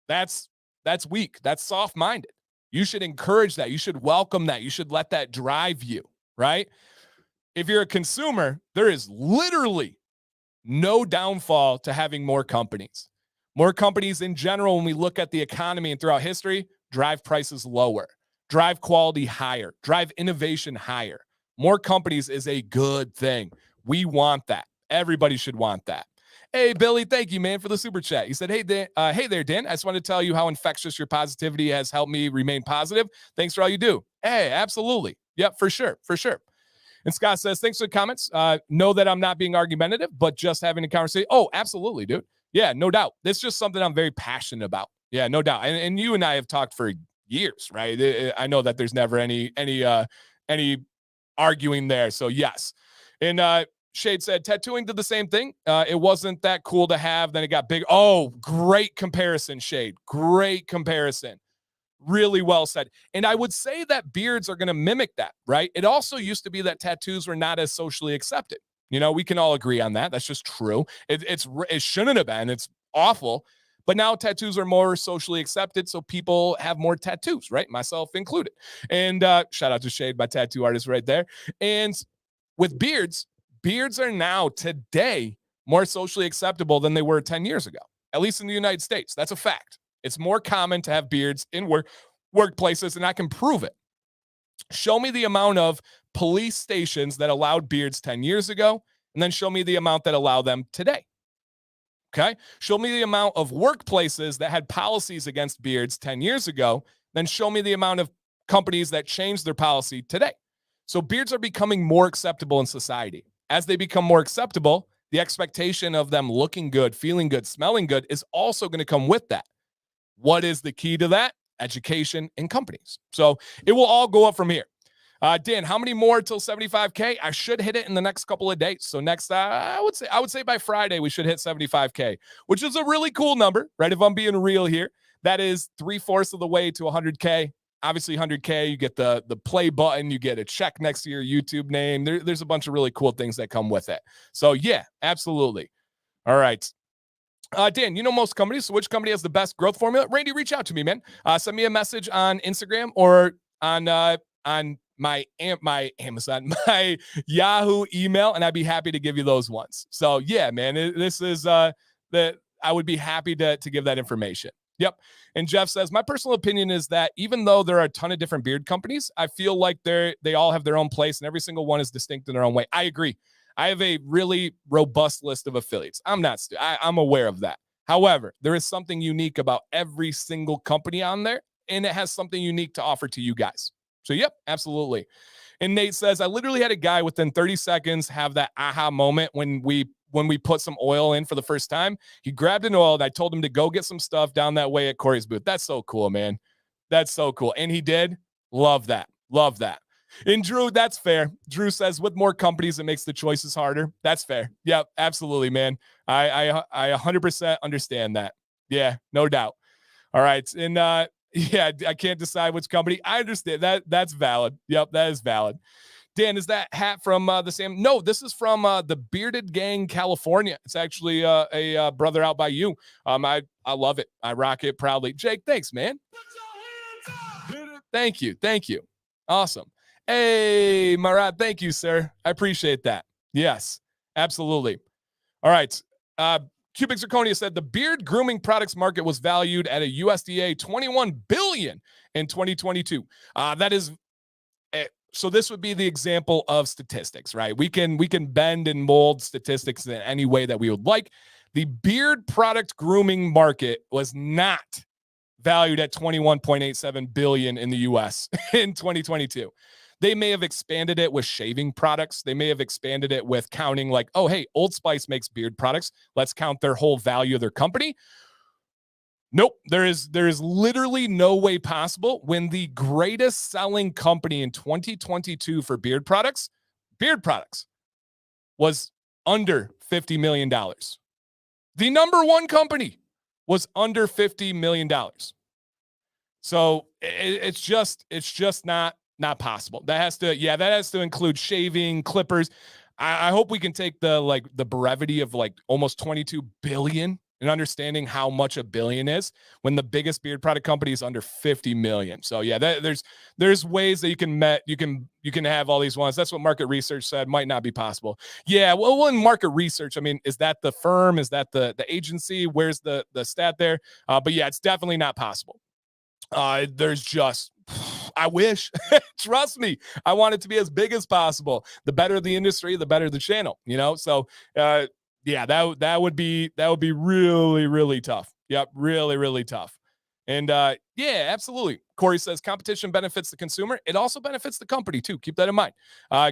that's weak. That's soft-minded. You should encourage that. You should welcome that. You should let that drive you, right? If you're a consumer, there is literally no downfall to having more companies. More companies in general, when we look at the economy and throughout history, drive prices lower, drive quality higher, drive innovation higher. More companies is a good thing. We want that. Everybody should want that. Hey, Billy, thank you, man, for the super chat. He said, hey, Dan, hey there, Dan. I just want to tell you how infectious your positivity has helped me remain positive. Thanks for all you do. Hey, absolutely. Yep, for sure. For sure. And Scott says, thanks for the comments. Know that I'm not being argumentative, but just having a conversation. Oh, absolutely, dude. Yeah, no doubt. It's just something I'm very passionate about. Yeah, no doubt. And you and I have talked for years, right? I know that there's never any arguing there. So yes. And Shade said tattooing did the same thing. It wasn't that cool to have. Then it got big. Oh, great comparison, Shade. Great comparison. Really well said. And I would say that beards are going to mimic that, right? It also used to be that tattoos were not as socially accepted. You know, we can all agree on that. That's just true. It shouldn't have been. It's awful. But now tattoos are more socially accepted, so people have more tattoos, right? Myself included. And shout out to Shade, my tattoo artist right there. And with beards are now today more socially acceptable than they were 10 years ago, at least in the United States. That's a fact. It's more common to have beards in workplaces, and I can prove it. Show me the amount of police stations that allowed beards 10 years ago, and then show me the amount that allow them today. Okay? Show me the amount of workplaces that had policies against beards 10 years ago, then show me the amount of companies that changed their policy today. So beards are becoming more acceptable in society. As they become more acceptable, the expectation of them looking good, feeling good, smelling good is also going to come with that. What is the key to that? Education and companies. So it will all go up from here. Dan, how many more till 75K? I should hit it in the next couple of days. So next, I would say by Friday, we should hit 75K, which is a really cool number, right? If I'm being real here, that is 3/4 of the way to 100K. Obviously 100K, you get the play button, you get a check next to your YouTube name. There's a bunch of really cool things that come with it. So yeah, absolutely. All right. Dan, you know most companies, so which company has the best growth formula? Randy, reach out to me, man. Send me a message on Instagram or on my Amazon, my Yahoo email, and I'd be happy to give you those ones. So yeah, man, this is I would be happy to give that information. Yep. And Jeff says, my personal opinion is that even though there are a ton of different beard companies, I feel like they all have their own place and every single one is distinct in their own way. I agree. I have a really robust list of affiliates. I'm aware of that. However, there is something unique about every single company on there, and it has something unique to offer to you guys. So, yep, absolutely. And Nate says, I literally had a guy within 30 seconds have that aha moment when we put some oil in for the first time. He grabbed an oil, and I told him to go get some stuff down that way at Corey's booth. That's so cool, man. That's so cool. And he did. Love that. Love that. And Drew, that's fair. Drew says, with more companies, it makes the choices harder. That's fair. Yep, absolutely, man. I 100% understand that. Yeah, no doubt. All right. And yeah, I can't decide which company. I understand that. That's valid. Yep, that is valid. Dan, is that hat from the same? No, this is from the Bearded Gang, California. It's actually a brother out by you. I love it. I rock it proudly. Jake, thanks, man. Thank you. Thank you. Awesome. Hey, Marat, thank you, sir. I appreciate that. Yes, absolutely. All right. Cubic Zirconia said the beard grooming products market was valued at a USDA $21 billion in 2022. That is, so this would be the example of statistics, right? We can bend and mold statistics in any way that we would like. The beard product grooming market was not valued at $21.87 billion in the US in 2022. They may have expanded it with shaving products. They may have expanded it with counting like, oh, hey, Old Spice makes beard products. Let's count their whole value of their company. Nope. There is literally no way possible when the greatest selling company in 2022 for beard products was under $50 million. The number one company was under $50 million. So it's just not possible. That has to include shaving, clippers. I hope we can take the brevity of like almost 22 billion and understanding how much a billion is when the biggest beard product company is under 50 million. So yeah, there's ways that you can have all these ones. That's what market research said might not be possible. Yeah, well, in market research, I mean, is that the firm? Is that the agency? Where's the stat there? But yeah, it's definitely not possible. There's just, I wish, trust me, I want it to be as big as possible. The better the industry, the better the channel, So, yeah, that would be really, really tough. Yep, really, really tough. And yeah, absolutely. Corey says competition benefits the consumer. It also benefits the company too. Keep that in mind.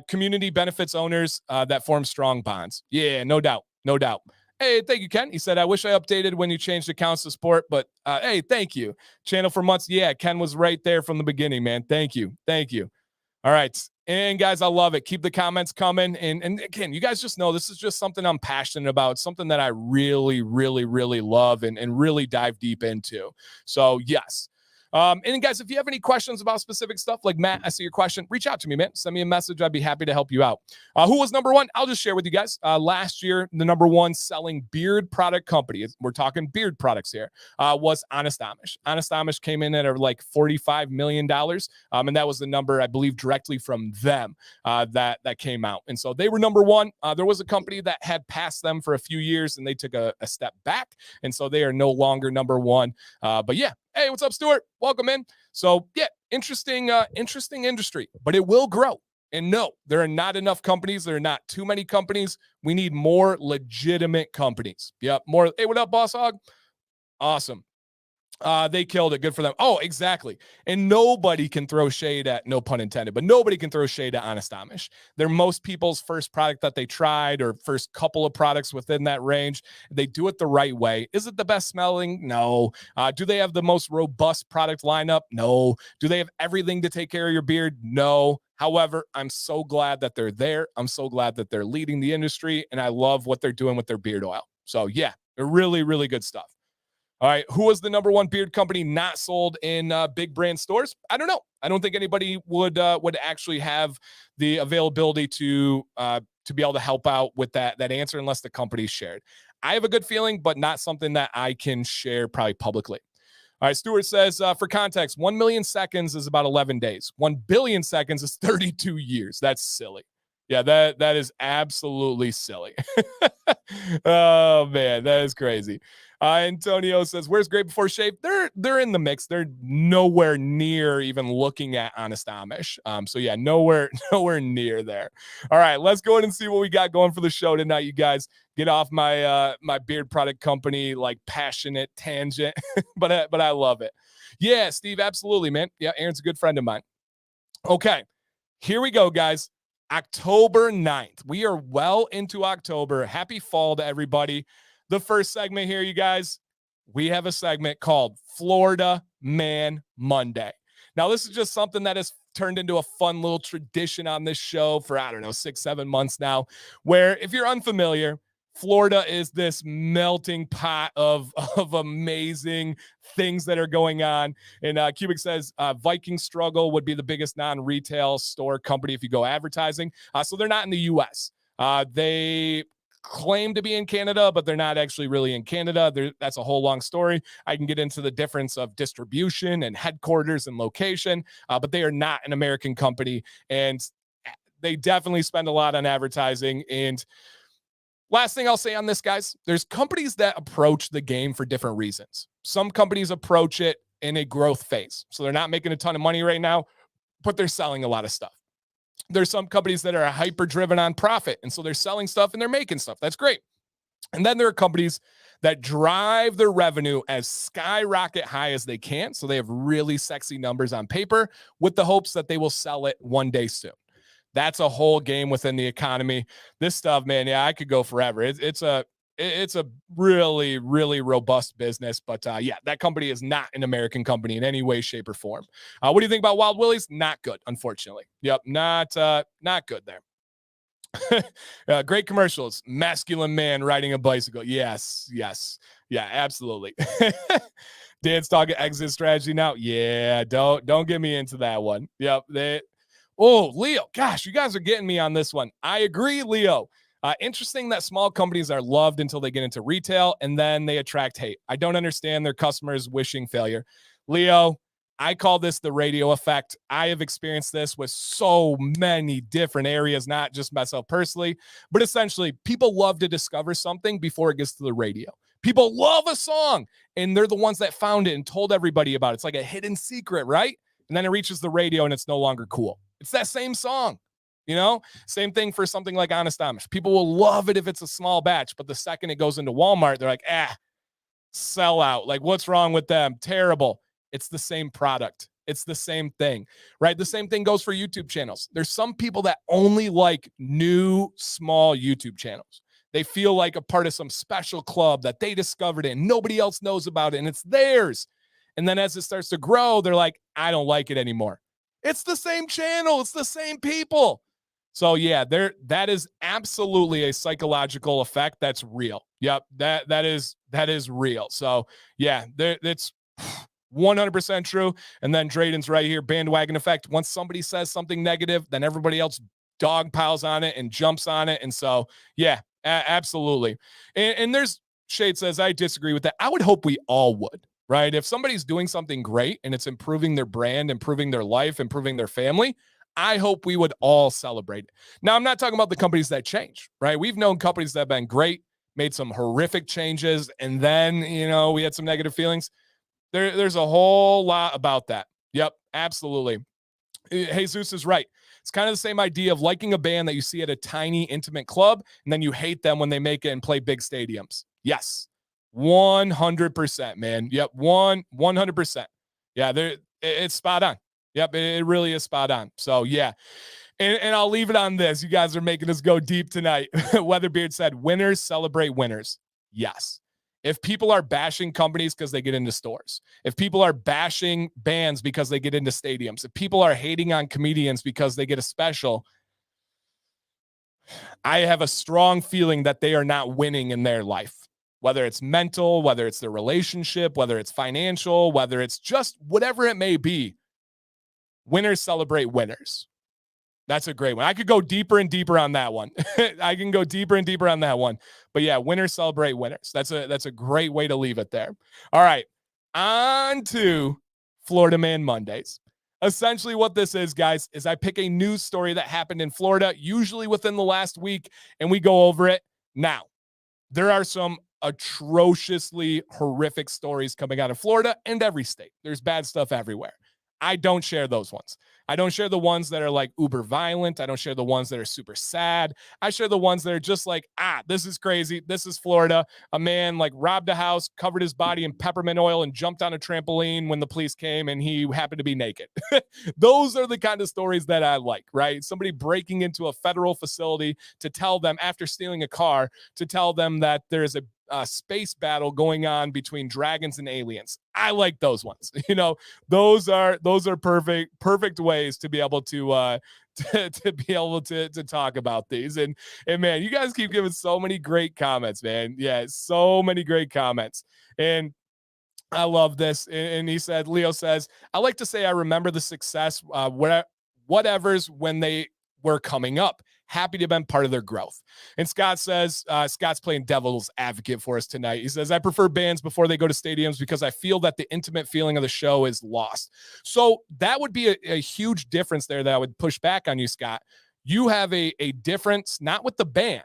Community benefits owners that form strong bonds. Yeah, no doubt, no doubt. Hey, thank you, Ken. He said, I wish I updated when you changed accounts to sport, but hey, thank you. Channel for months. Yeah, Ken was right there from the beginning, man. Thank you. Thank you. All right. And guys, I love it. Keep the comments coming. And again, you guys just know this is just something I'm passionate about, something that I really, really, really love and really dive deep into. So yes. And guys, if you have any questions about specific stuff, like Matt, I see your question, reach out to me, man. Send me a message. I'd be happy to help you out. Who was number one? I'll just share with you guys. Last year, the number one selling beard product company, we're talking beard products here, was Honest Amish. Honest Amish came in at like $45 million. And that was the number, I believe, directly from them that came out. And so they were number one. There was a company that had passed them for a few years and they took a step back. And so they are no longer number one. But yeah. Hey, what's up, Stuart? Welcome in. So yeah, interesting industry, but it will grow. And no, there are not enough companies. There are not too many companies. We need more legitimate companies. Yep. More. Hey, what up, Boss Hog? Awesome. They killed it. Good for them. Oh, exactly. And nobody can throw shade at, no pun intended, but nobody can throw shade at Honest Amish. They're most people's first product that they tried or first couple of products within that range. They do it the right way. Is it the best smelling? No. Do they have the most robust product lineup? No. Do they have everything to take care of your beard? No. However, I'm so glad that they're there. I'm so glad that they're leading the industry, and I love what they're doing with their beard oil. So yeah, they're really, really good stuff. All right, who was the number one beard company not sold in big brand stores? I don't know. I don't think anybody would actually have the availability to be able to help out with that answer unless the company's shared. I have a good feeling, but not something that I can share probably publicly. All right, Stuart says, for context, 1 million seconds is about 11 days. 1 billion seconds is 32 years. That's silly. Yeah, that is absolutely silly. Oh, man, that is crazy. Antonio says, where's Great Before Shave? They're in the mix. They're nowhere near even looking at Honest Amish. So yeah, nowhere near there. All right, let's go ahead and see what we got going for the show tonight, you guys. Get off my my beard product company like passionate tangent, but I love it. Yeah, Steve, absolutely, man. Yeah, Aaron's a good friend of mine. Okay, here we go, guys. October 9th. We are well into October. Happy fall to everybody. The first segment here, you guys, we have a segment called Florida Man Monday. Now, this is just something that has turned into a fun little tradition on this show for, 6-7 months now, where if you're unfamiliar, Florida is this melting pot of amazing things that are going on. And Cubic says Viking Struggle would be the biggest non-retail store company if you go advertising. So they're not in the U.S. They claim to be in Canada, but they're not actually really in Canada. That's a whole long story. I can get into the difference of distribution and headquarters and location, but they are not an American company. And they definitely spend a lot on advertising. And last thing I'll say on this, guys, there's companies that approach the game for different reasons. Some companies approach it in a growth phase. So they're not making a ton of money right now, but they're selling a lot of stuff. There's some companies that are hyper driven on profit. And so they're selling stuff and they're making stuff. That's great. And then there are companies that drive their revenue as skyrocket high as they can. So they have really sexy numbers on paper with the hopes that they will sell it one day soon. That's a whole game within the economy. This stuff, man, yeah, I could go forever. It's a really, really robust business. But yeah, that company is not an American company in any way, shape, or form. What do you think about Wild Willie's? Not good, unfortunately. Yep, not good there. Great commercials. Masculine man riding a bicycle. Yes. Yeah, absolutely. Dan's talking exit strategy now. Yeah, don't get me into that one. Yep. Oh, Leo. Gosh, you guys are getting me on this one. I agree, Leo. Interesting that small companies are loved until they get into retail and then they attract hate. I don't understand their customers wishing failure. Leo, I call this the radio effect. I have experienced this with so many different areas, not just myself personally, but essentially people love to discover something before it gets to the radio. People love a song and they're the ones that found it and told everybody about it. It's like a hidden secret, right? And then it reaches the radio and it's no longer cool. It's that same song, Same thing for something like Honest Amish. People will love it if it's a small batch, but the second it goes into Walmart, they're like, sell out. Like, what's wrong with them? Terrible. It's the same product. It's the same thing, right? The same thing goes for YouTube channels. There's some people that only like new, small YouTube channels. They feel like a part of some special club that they discovered it and nobody else knows about it and it's theirs. And then as it starts to grow, they're like, I don't like it anymore. It's the same channel. It's the same people. So yeah, that is absolutely a psychological effect that's real. Yep, that is real. So yeah, it's 100% true. And then Drayden's right here, bandwagon effect. Once somebody says something negative, then everybody else dog piles on it and jumps on it. And so yeah, absolutely. And there's Shade says, I disagree with that. I would hope we all would, right? If somebody's doing something great and it's improving their brand, improving their life, improving their family, I hope we would all celebrate it. Now, I'm not talking about the companies that change, right? We've known companies that have been great, made some horrific changes, and then, we had some negative feelings. There's a whole lot about that. Yep, absolutely. Jesus is right. It's kind of the same idea of liking a band that you see at a tiny, intimate club, and then you hate them when they make it and play big stadiums. Yes, 100%, man. Yep, 100%. Yeah, it's spot on. Yep, it really is spot on. So, yeah. And I'll leave it on this. You guys are making us go deep tonight. WeatherBeard said, winners celebrate winners. Yes. If people are bashing companies because they get into stores, if people are bashing bands because they get into stadiums, if people are hating on comedians because they get a special, I have a strong feeling that they are not winning in their life. Whether it's mental, whether it's their relationship, whether it's financial, whether it's just whatever it may be, winners celebrate winners. That's a great one. I could go deeper and deeper on that one. I can go deeper and deeper on that one. But yeah, winners celebrate winners. That's a great way to leave it there. All right. On to Florida Man Mondays. Essentially what this is, guys, is I pick a news story that happened in Florida, usually within the last week, and we go over it. Now, there are some atrociously horrific stories coming out of Florida and every state. There's bad stuff everywhere. I don't share those ones. I don't share the ones that are like uber violent. I don't share the ones that are super sad. I share the ones that are just like, this is crazy. This is Florida. A man like robbed a house, covered his body in peppermint oil and jumped on a trampoline when the police came and he happened to be naked. Those are the kind of stories that I like, right? Somebody breaking into a federal facility to tell them after stealing a car, to tell them that there's a space battle going on between dragons and aliens. I like those ones. Those are perfect ways to be able to talk about these. And man, you guys keep giving so many great comments, man. Yeah, so many great comments. And I love this. And he said, Leo says, I like to say I remember the success, whatever's when they were coming up. Happy to have been part of their growth. And Scott says, Scott's playing devil's advocate for us tonight. He says, I prefer bands before they go to stadiums because I feel that the intimate feeling of the show is lost. So that would be a huge difference there that I would push back on you, Scott. You have a difference, not with the band.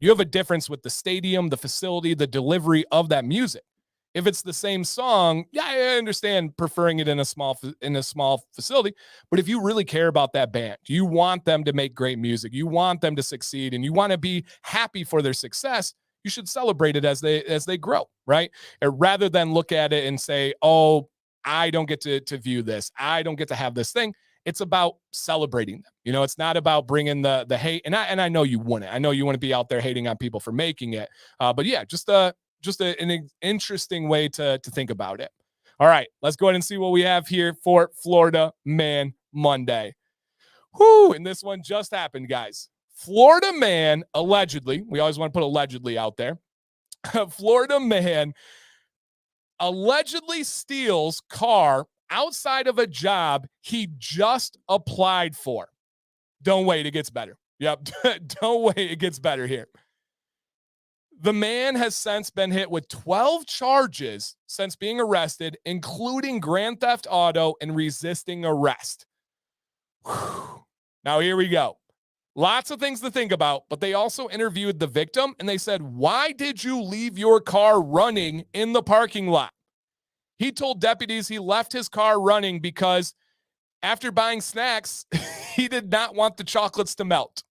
You have a difference with the stadium, the facility, the delivery of that music. If it's the same song, yeah, I understand preferring it in a small facility. But if you really care about that band, you want them to make great music, you want them to succeed, and you want to be happy for their success, you should celebrate it as they grow, right? And rather than look at it and say, oh, I don't get to view this, I don't get to have this thing. It's about celebrating them. It's not about bringing the hate. And I know you wouldn't. I know you want to be out there hating on people for making it. But yeah, just an interesting way to think about it. All right, let's go ahead and see what we have here for Florida Man Monday. Whoo, and this one just happened, guys. Florida man, allegedly, we always want to put allegedly out there. Florida man allegedly steals car outside of a job he just applied for. Don't wait, it gets better. Yep. Don't wait. It gets better here. The man has since been hit with 12 charges since being arrested, including grand theft auto and resisting arrest. Whew. Now, here we go. Lots of things to think about, but they also interviewed the victim and they said, "Why did you leave your car running in the parking lot?" He told deputies he left his car running because after buying snacks, he did not want the chocolates to melt.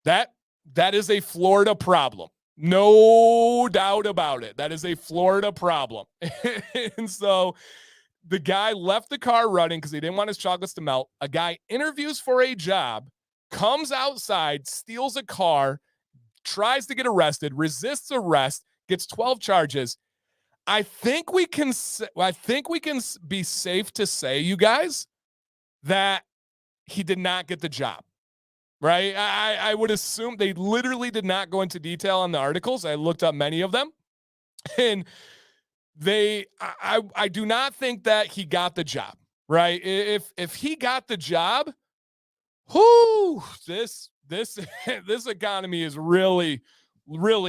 That is a Florida problem. No doubt about it. That is a Florida problem. And so the guy left the car running because he didn't want his chocolates to melt. A guy interviews for a job, comes outside, steals a car, tries to get arrested, resists arrest, gets 12 charges. I think we can be safe to say, you guys, that he did not get the job. Right? I would assume they literally did not go into detail on the articles. I looked up many of them, and I do not think that he got the job. Right? If he got the job, this this economy is really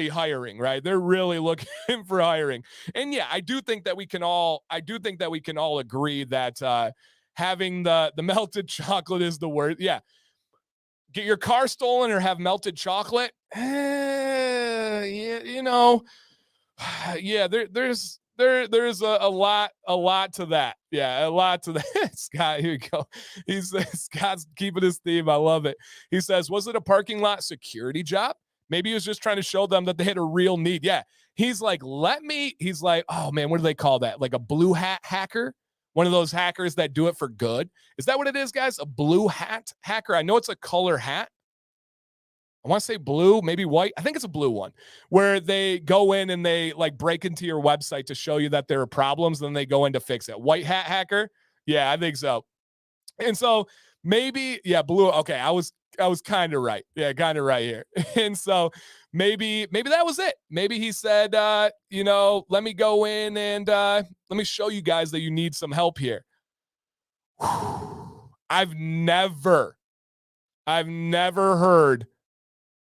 hiring, right? They're really looking for hiring. And yeah, I do think that we can all agree that having the melted chocolate is the worst. Yeah. Get your car stolen or have melted chocolate. Yeah, yeah, there's a lot to that. Yeah, a lot to that. Scott, here we go. Scott's keeping his theme. I love it. He says, "Was it a parking lot security job? Maybe he was just trying to show them that they had a real need." Yeah. He's like, oh man, what do they call that? Like a blue hat hacker? One of those hackers that do it for good. Is that what it is, guys? A blue hat hacker? I know it's a color hat. I want to say blue, maybe white. I think it's a blue one where they go in and they like break into your website to show you that there are problems. Then they go in to fix it. White hat hacker. Yeah, I think so. And so maybe, yeah, blue. Okay. I was kind of right. Yeah, kind of right here. And so maybe that was it. Maybe he said, let me go in and let me show you guys that you need some help here. I've never heard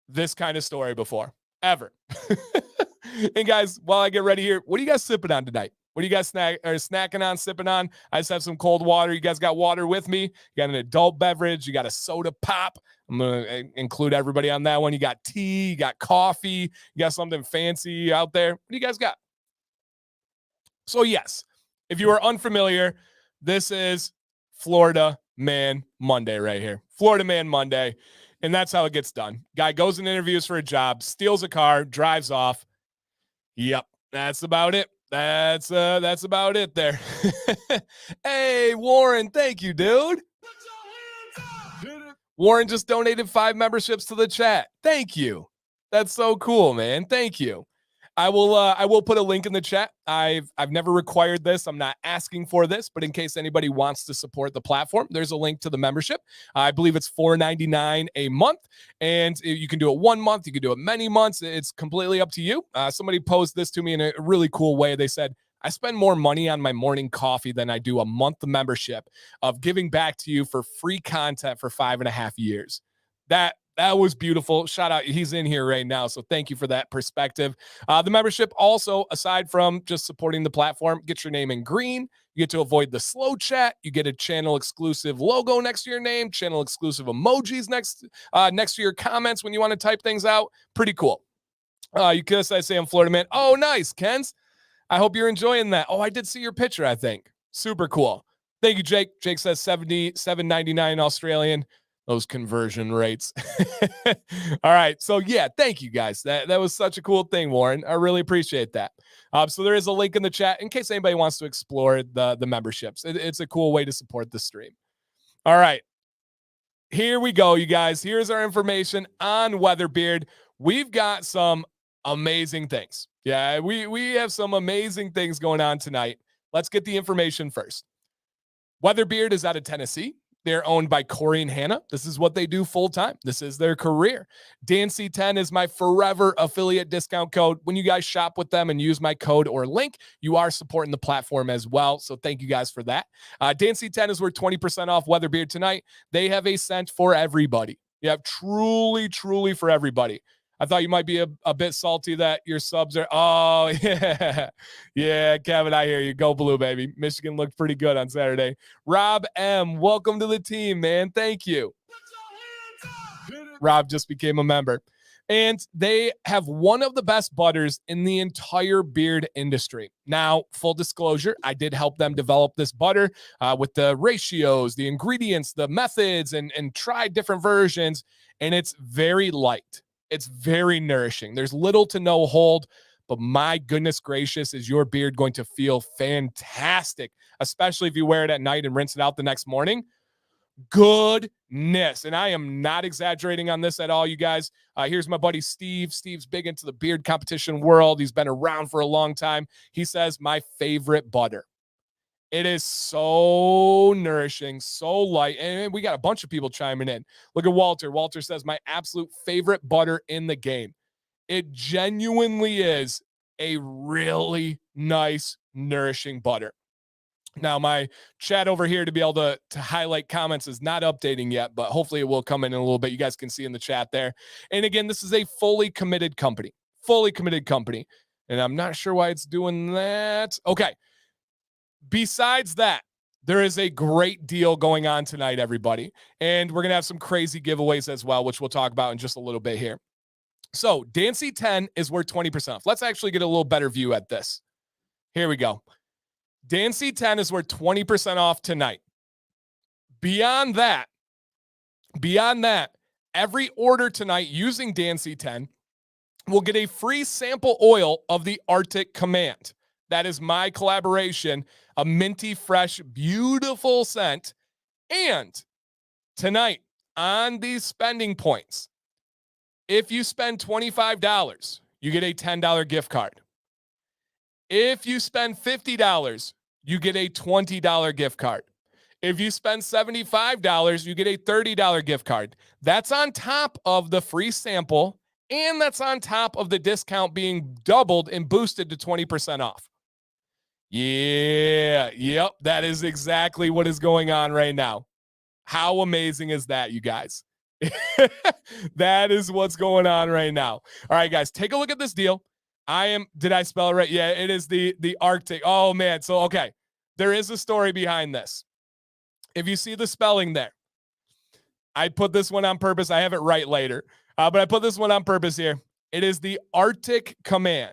this kind of story before, ever. And guys, while I get ready here, what are you guys sipping on tonight? What are you guys snacking on, sipping on? I just have some cold water. You guys got water with me? You got an adult beverage. You got a soda pop. I'm going to include everybody on that one. You got tea. You got coffee. You got something fancy out there. What do you guys got? So yes, if you are unfamiliar, this is Florida Man Monday right here. Florida Man Monday. And that's how it gets done. Guy goes and interviews for a job, steals a car, drives off. Yep, that's about it. That's about it there. Hey, Warren, thank you, dude. Warren just donated 5 memberships to the chat. Thank you. That's so cool, man. Thank you. I will put a link in the chat. I've never required this. I'm not asking for this, but in case anybody wants to support the platform, there's a link to the membership. I believe it's $4.99 a month, and you can do it 1 month. You can do it many months. It's completely up to you. Somebody posed this to me in a really cool way. They said, "I spend more money on my morning coffee than I do a month membership of giving back to you for free content for 5.5 years." That was beautiful. Shout out. He's in here right now. So thank you for that perspective. The membership also, aside from just supporting the platform, get your name in green. You get to avoid the slow chat. You get a channel exclusive logo next to your name, channel exclusive emojis next to your comments when you want to type things out. Pretty cool. You can say I'm Florida Man. Oh, nice, Kens. I hope you're enjoying that. Oh, I did see your picture, I think. Super cool. Thank you, Jake. Jake says 77.99 Australian. Those conversion rates. All right. So yeah, thank you guys. That was such a cool thing, Warren. I really appreciate that. So there is a link in the chat in case anybody wants to explore the memberships. It's a cool way to support the stream. All right. Here we go, you guys. Here's our information on WeatherBeard. We've got some amazing things. Yeah, we have some amazing things going on tonight. Let's get the information first. WeatherBeard is out of Tennessee. They're owned by Corey and Hannah. This is what they do full time. This is their career. DanC10 is my forever affiliate discount code. When you guys shop with them and use my code or link, you are supporting the platform as well. So thank you guys for that. DanC10 is worth 20% off WeatherBeard tonight. They have a scent for everybody. Yeah, truly, truly for everybody. I thought you might be a bit salty that your subs are. Oh, yeah. Yeah, Kevin, I hear you. Go blue, baby. Michigan looked pretty good on Saturday. Rob M., welcome to the team, man. Thank you. Rob just became a member. And they have one of the best butters in the entire beard industry. Now, full disclosure, I did help them develop this butter with the ratios, the ingredients, the methods, and tried different versions. And it's very light. It's very nourishing. There's little to no hold, but my goodness gracious, is your beard going to feel fantastic, especially if you wear it at night and rinse it out the next morning. Goodness. And I am not exaggerating on this at all, you guys. Here's my buddy Steve. Steve's big into the beard competition world. He's been around for a long time. He says, my favorite butter. It is so nourishing, so light. And we got a bunch of people chiming in. Look at Walter. Walter says, my absolute favorite butter in the game. It genuinely is a really nice, nourishing butter. Now, my chat over here to be able to highlight comments is not updating yet, but hopefully it will come in a little bit. You guys can see in the chat there. And again, this is a fully committed company. And I'm not sure why it's doing that. Okay. Besides that, there is a great deal going on tonight, everybody. And we're going to have some crazy giveaways as well, which we'll talk about in just a little bit here. So DanC10 is worth 20% off. Let's actually get a little better view at this. Here we go. DanC10 is worth 20% off tonight. Beyond that, every order tonight using DanC10 will get a free sample oil of the Arctic Command. That is my collaboration, a minty, fresh, beautiful scent. And tonight, on these spending points, if you spend $25, you get a $10 gift card. If you spend $50, you get a $20 gift card. If you spend $75, you get a $30 gift card. That's on top of the free sample, and that's on top of the discount being doubled and boosted to 20% off. Yeah, yep, that is exactly what is going on right now. How amazing is that, you guys? That is what's going on right now. All right, guys, take a look at this deal. Did I spell it right? Yeah, it is the Arctic. Oh, man. So, okay, there is a story behind this. If you see the spelling there, I put this one on purpose. I have it right later, but I put this one on purpose here. It is the Arctic Command.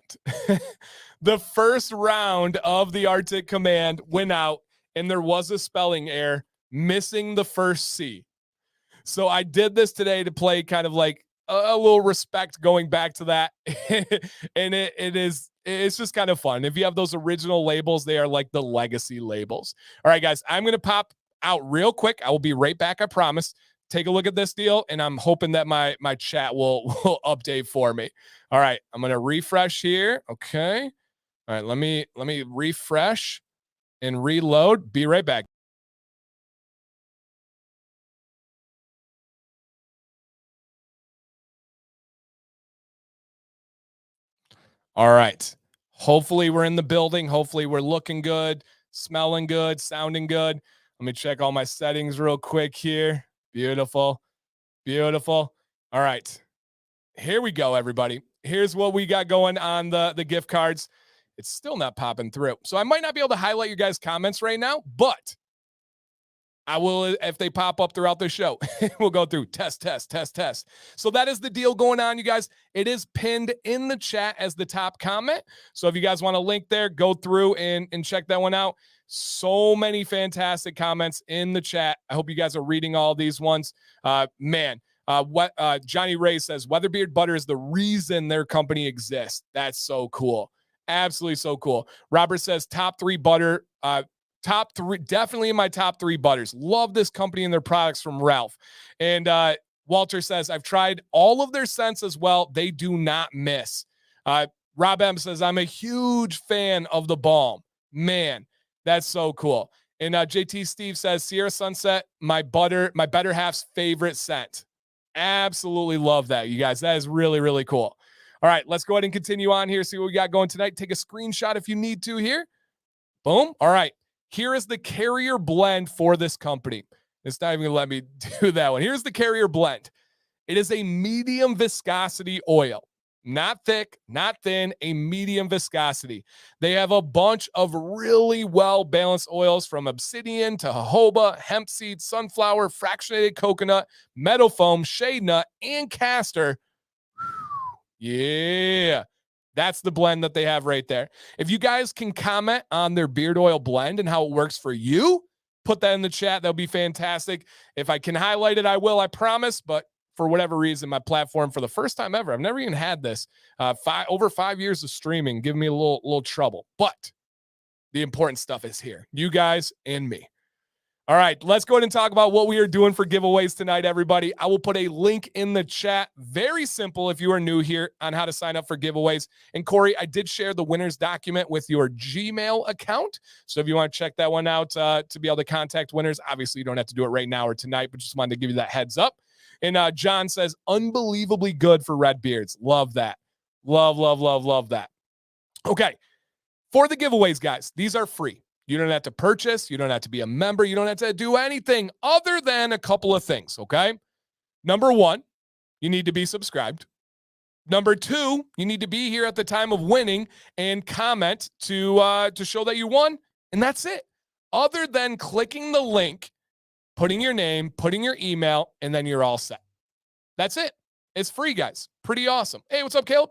The first round of the Arctic Command went out, and there was a spelling error, missing the first C. So I did this today to play kind of like a little respect going back to that. And it's just kind of fun. If you have those original labels, they are like the legacy labels. All right, guys, I'm going to pop out real quick. I will be right back. I promise. Take a look at this deal, and I'm hoping that my chat will update for me. All right, I'm going to refresh here. Okay. All right, let me refresh and reload. Be right back. All right. Hopefully we're in the building. Hopefully we're looking good, smelling good, sounding good. Let me check all my settings real quick here. Beautiful. Beautiful. All right. Here we go, everybody. Here's what we got going on the gift cards. It's still not popping through. So I might not be able to highlight your guys' comments right now, but I will if they pop up throughout the show. We'll go through test. So that is the deal going on, you guys. It is pinned in the chat as the top comment. So if you guys want a link there, go through and check that one out. So many fantastic comments in the chat. I hope you guys are reading all these ones. Johnny Ray says, WeatherBeard butter is the reason their company exists. That's so cool. Absolutely so cool. Robert says, top three butter, top three, definitely in my top three butters. Love this company and their products from Ralph. And Walter says, I've tried all of their scents as well. They do not miss. Rob M says, I'm a huge fan of the balm. Man, that's so cool. And JT Steve says, Sierra Sunset, my better half's favorite scent. Absolutely love that, you guys. That is really, really cool. All right, let's go ahead and continue on here, see what we got going tonight. Take a screenshot if you need to here. Boom. All right, here is the carrier blend for this company. It's not even going to let me do that one. Here's the carrier blend. It is a medium viscosity oil. Not thick, not thin, a medium viscosity. They have a bunch of really well-balanced oils from obsidian to jojoba, hemp seed, sunflower, fractionated coconut, meadow foam, shade nut, and castor. Yeah, that's the blend that they have right there. If you guys can comment on their beard oil blend and how it works for you, put that in the chat. That'll be fantastic. If I can highlight it, I will, I promise, but for whatever reason, my platform for the first time ever, I've never even had this, over 5 years of streaming, giving me a little trouble. But the important stuff is here, you guys and me. All right, let's go ahead and talk about what we are doing for giveaways tonight, everybody. I will put a link in the chat. Very simple if you are new here on how to sign up for giveaways. And Corey, I did share the winner's document with your Gmail account. So if you want to check that one out to be able to contact winners, obviously you don't have to do it right now or tonight, but just wanted to give you that heads up. And John says, unbelievably good for red beards. Love that. Love, love, love, love that. Okay. For the giveaways, guys, these are free. You don't have to purchase. You don't have to be a member. You don't have to do anything other than a couple of things, okay? Number one, you need to be subscribed. Number two, you need to be here at the time of winning and comment to show that you won, and that's it. Other than clicking the link, putting your name, putting your email, and then you're all set. That's it. It's free, guys. Pretty awesome. Hey, what's up, Caleb?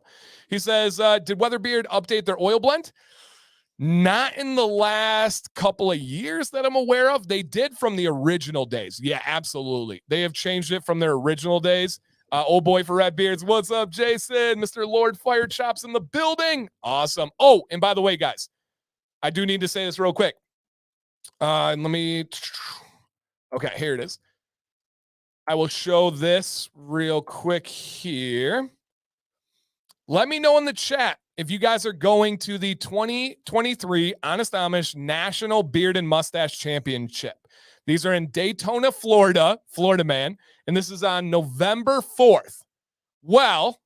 He says, did WeatherBeard update their oil blend? Not in the last couple of years that I'm aware of. They did from the original days. Yeah, absolutely. They have changed it from their original days. Oh boy, for red beards. What's up, Jason? Mr. Lord Fire Chops in the building. Awesome. Oh, and by the way, guys, I do need to say this real quick. Let me... Okay, here it is. I will show this real quick here. Let me know in the chat if you guys are going to the 2023 Honest Amish National Beard and Mustache Championship. These are in Daytona, Florida, Florida man, and this is on November 4th. Well,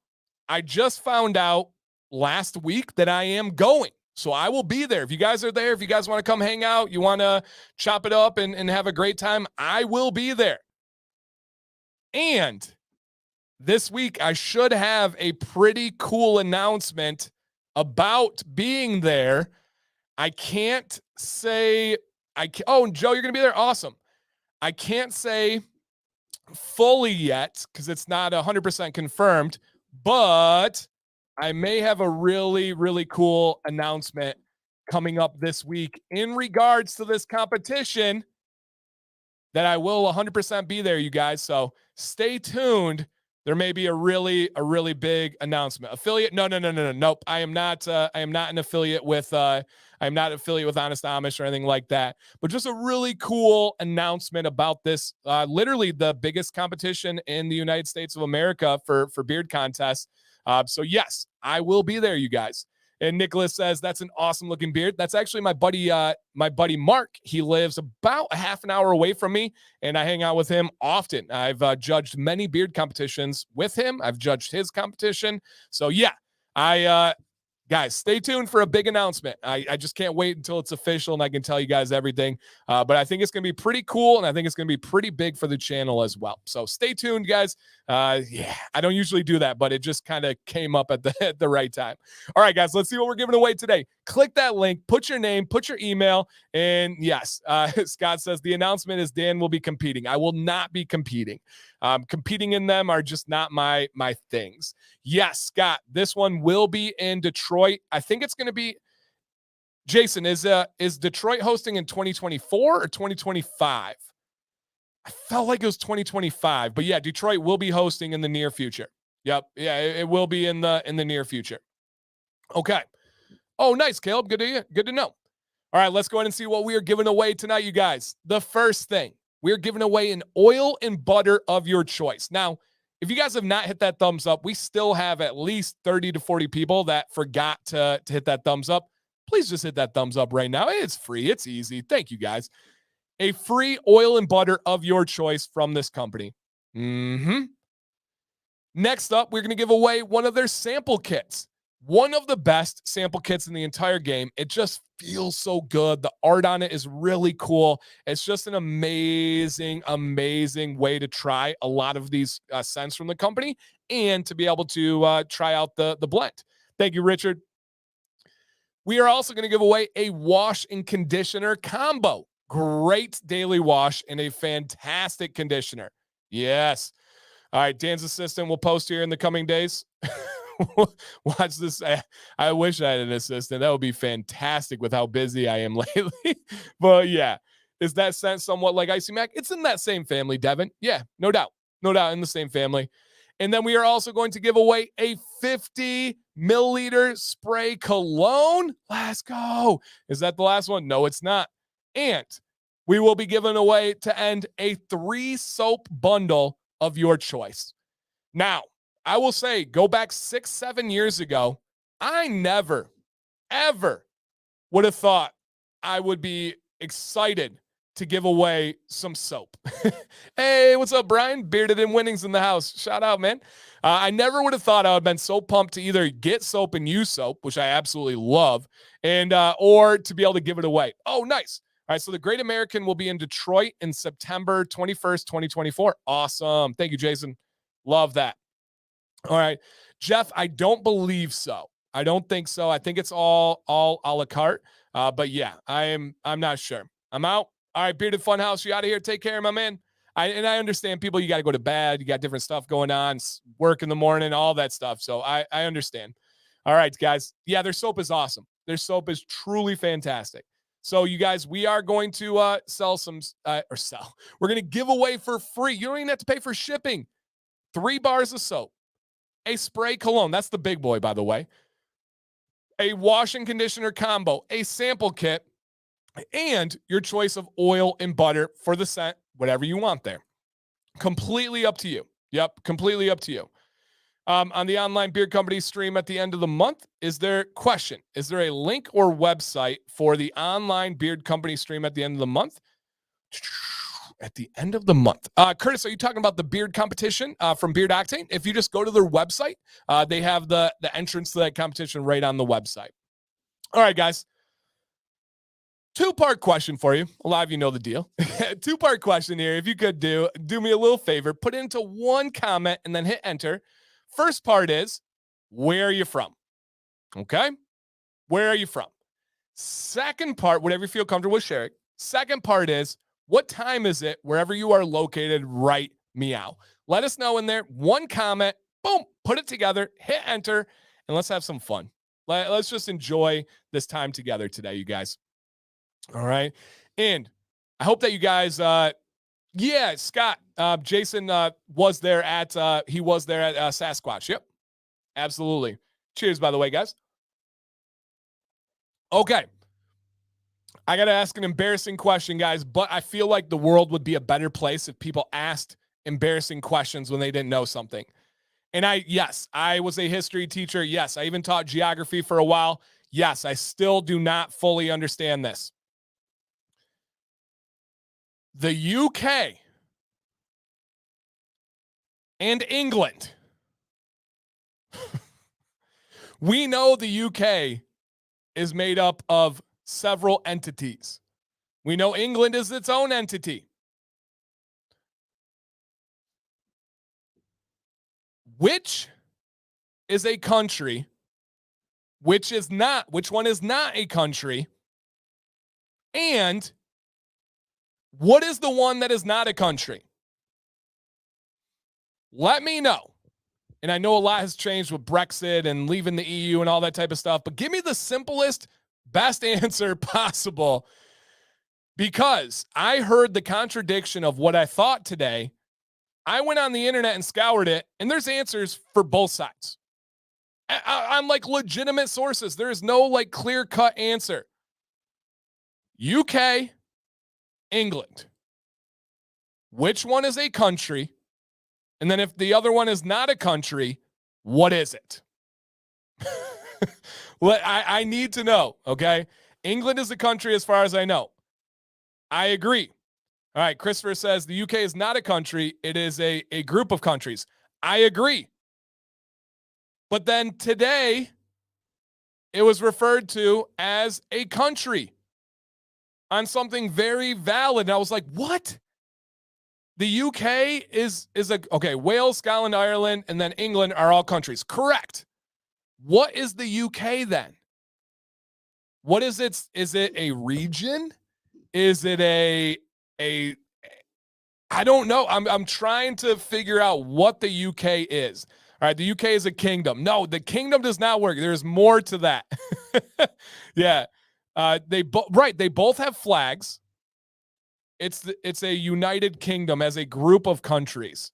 I just found out last week that I am going. So I will be there. If you guys are there, if you guys want to come hang out, you want to chop it up and have a great time, I will be there. And this week, I should have a pretty cool announcement about being there. I can't say, oh, Joe, you're going to be there? Awesome. I can't say fully yet because it's not 100% confirmed, but I may have a really, really cool announcement coming up this week in regards to this competition that I will 100% be there, you guys. So stay tuned. There may be a really big announcement. Affiliate? No. Nope. I am not an affiliate with I'm not affiliate with Honest Amish or anything like that. But just a really cool announcement about this. Literally the biggest competition in the United States of America for beard contests. So yes, I will be there, you guys. And Nicholas says, that's an awesome looking beard. That's actually my buddy Mark. He lives about a half an hour away from me, and I hang out with him often. I've judged many beard competitions with him. I've judged his competition. So yeah, guys, stay tuned for a big announcement. I just can't wait until it's official and I can tell you guys everything. But I think it's going to be pretty cool, and I think it's going to be pretty big for the channel as well. So stay tuned, guys. Yeah, I don't usually do that, but it just kind of came up at the right time. All right, guys, let's see what we're giving away today. Click that link, put your name, put your email, and yes, Scott says the announcement is Dan will be competing. I will not be competing. Competing in them are just not my things. Yes, Scott, this one will be in Detroit. I think it's going to be, Jason, is Detroit hosting in 2024 or 2025? I felt like it was 2025, but yeah, Detroit will be hosting in the near future. Yep. Yeah, it will be in the near future. Okay. Oh, nice, Caleb. Good to know. All right, let's go ahead and see what we are giving away tonight, you guys. The first thing, we're giving away an oil and butter of your choice. Now, if you guys have not hit that thumbs up, we still have at least 30 to 40 people that forgot to hit that thumbs up. please just hit that thumbs up right now. It's free. It's easy. Thank you, guys. A free oil and butter of your choice from this company. Next up, we're going to give away one of their sample kits. One of the best sample kits in the entire game. It just feels so good. The art on it is really cool. It's just an amazing, amazing way to try a lot of these scents from the company and to be able to try out the blend. Thank you, Richard. We are also going to give away a wash and conditioner combo. Great daily wash and a fantastic conditioner. Yes. All right, Dan's assistant will post here in the coming days. Watch this. I wish I had an assistant. That would be fantastic with how busy I am lately. But yeah, is that scent somewhat like Icy Mac? It's in that same family, Devin. Yeah, no doubt. No doubt in the same family. And then we are also going to give away a 50 milliliter spray cologne. Let's go. Is that the last one? No, it's not. And we will be giving away to end a 3 soap bundle of your choice. Now, I will say, go back 6-7 years ago, I never, ever would have thought I would be excited to give away some soap. Hey, what's up, Brian? Bearded and Winnings in the house. Shout out, man. I never would have thought I would have been so pumped to either get soap and use soap, which I absolutely love, and or to be able to give it away. Oh, nice. All right, so the Great American will be in Detroit in September 21st, 2024. Awesome. Thank you, Jason. Love that. All right, Jeff, I don't believe so. I don't think so. I think it's all a la carte. But yeah, I'm not sure. I'm out. All right, Bearded Funhouse, you out of here. Take care, my man. I understand people, you got to go to bed. You got different stuff going on, work in the morning, all that stuff. So I understand. All right, guys. Yeah, their soap is awesome. Their soap is truly fantastic. So you guys, we are going to sell. We're going to give away for free. You don't even have to pay for shipping. 3 bars of soap, a spray cologne. That's the big boy, by the way. A wash and conditioner combo, a sample kit, and your choice of oil and butter for the scent, whatever you want there. Completely up to you. Yep, completely up to you. On the online beer company stream at the end of the month, is there a link or website for the online beard company stream at the end of the month? At the end of the month. Curtis, are you talking about the beard competition from Beard Octane? If you just go to their website, they have the entrance to that competition right on the website. All right, guys. 2-part question for you. A lot of you know the deal. 2-part question here. If you could do me a little favor, put it into one comment and then hit enter. First part is, where are you from? Okay? Where are you from? Second part, whatever you feel comfortable with sharing. Second part is, what time is it wherever you are located right meow? Let us know in there. One comment, boom, put it together, hit enter, and let's have some fun. Let's just enjoy this time together today, you guys. All right. And I hope that you guys, Scott, Jason was there at Sasquatch. Yep. Absolutely. Cheers, by the way, guys. Okay. I got to ask an embarrassing question, guys, but I feel like the world would be a better place if people asked embarrassing questions when they didn't know something. And I was a history teacher. Yes, I even taught geography for a while. Yes, I still do not fully understand this. The UK and England. We know the UK is made up of several entities. We know England is its own entity. Which is a country? Which one is not a country? And what is the one that is not a country? Let me know. And I know a lot has changed with Brexit and leaving the EU and all that type of stuff, but give me the simplest, best answer possible, because I heard the contradiction of what I thought today. I went on the internet and scoured it, and there's answers for both sides. I'm like legitimate sources. There is no like clear-cut answer. UK, England. Which one is a country? And then if the other one is not a country, what is it? I need to know, okay? England is a country as far as I know. I agree. All right, Christopher says the UK is not a country. It is a group of countries. I agree. But then today, it was referred to as a country on something very valid. And I was like, what? The UK is okay, Wales, Scotland, Ireland, and then England are all countries. Correct. What is the UK then? What is it? Is it a region? Is it a I don't know. I'm trying to figure out what the UK is. All right, the UK is a kingdom. No, the kingdom does not work. There's more to that. Yeah. They both have flags. It's a united kingdom as a group of countries.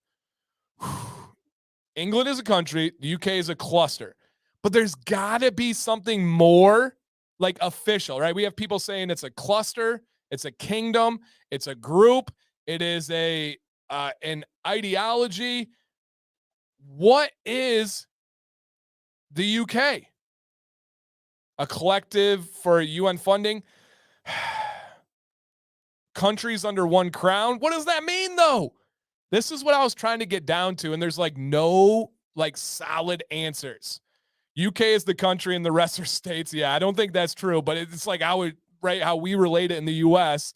England is a country, the UK is a cluster. But there's got to be something more like official, right? We have people saying it's a cluster, it's a kingdom, it's a group, it is a an ideology. What is the UK? A collective for UN funding? Countries under one crown? What does that mean though? This is what I was trying to get down to, and there's like no like solid answers. UK is the country and the rest are states. Yeah, I don't think that's true, but it's like how we relate it in the US.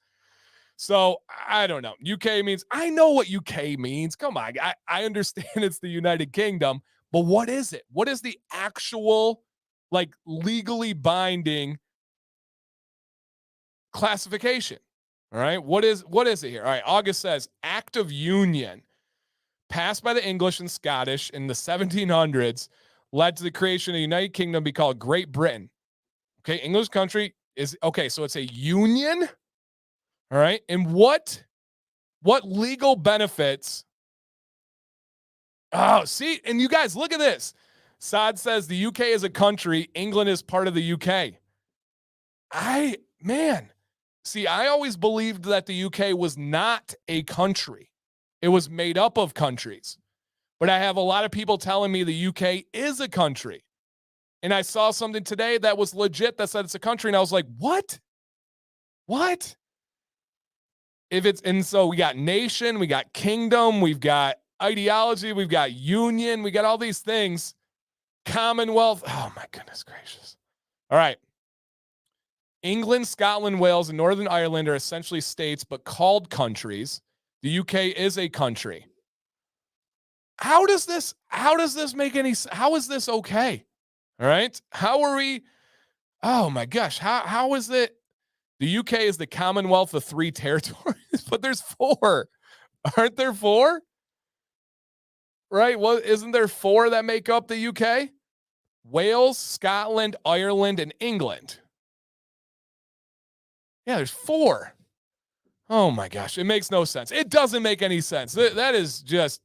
So I don't know. UK means, I know what UK means. Come on. I understand it's the United Kingdom, but what is it? What is the actual like legally binding classification? All right. What is it here? All right. August says Act of Union passed by the English and Scottish in the 1700s led to the creation of the United Kingdom be called Great Britain. Okay. English country is okay. So it's a union. All right. And what legal benefits? Oh, see, and you guys look at this. Saad says the UK is a country. England is part of the UK. I always believed that the UK was not a country. It was made up of countries. But I have a lot of people telling me the UK is a country. And I saw something today that was legit that said it's a country. And I was like, what? What? And so we got nation, we got kingdom, we've got ideology, we've got union, we got all these things. Commonwealth. Oh my goodness gracious. All right. England, Scotland, Wales, and Northern Ireland are essentially states, but called countries. The UK is a country. How does this make any sense? How is this okay? All right. How are we? Oh my gosh. How is it? The UK is the Commonwealth of 3 territories, but there's 4. Aren't there 4? Right? Well, isn't there 4 that make up the UK? Wales, Scotland, Ireland, and England. Yeah, there's 4. Oh my gosh. It makes no sense. It doesn't make any sense. That is just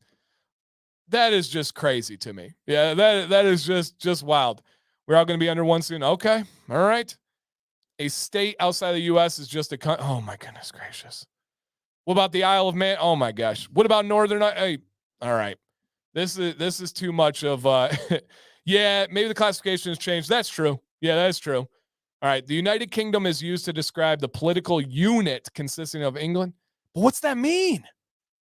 crazy to me. Yeah, that is just wild. We're all going to be under one soon. Okay. All right. A state outside the U.S. is just oh my goodness gracious. What about the Isle of Man? Oh my gosh. What about Northern? Hey, all right. This is too much of yeah, maybe the classification has changed. That's true. Yeah, that's true. All right. The United Kingdom is used to describe the political unit consisting of England. But what's that mean?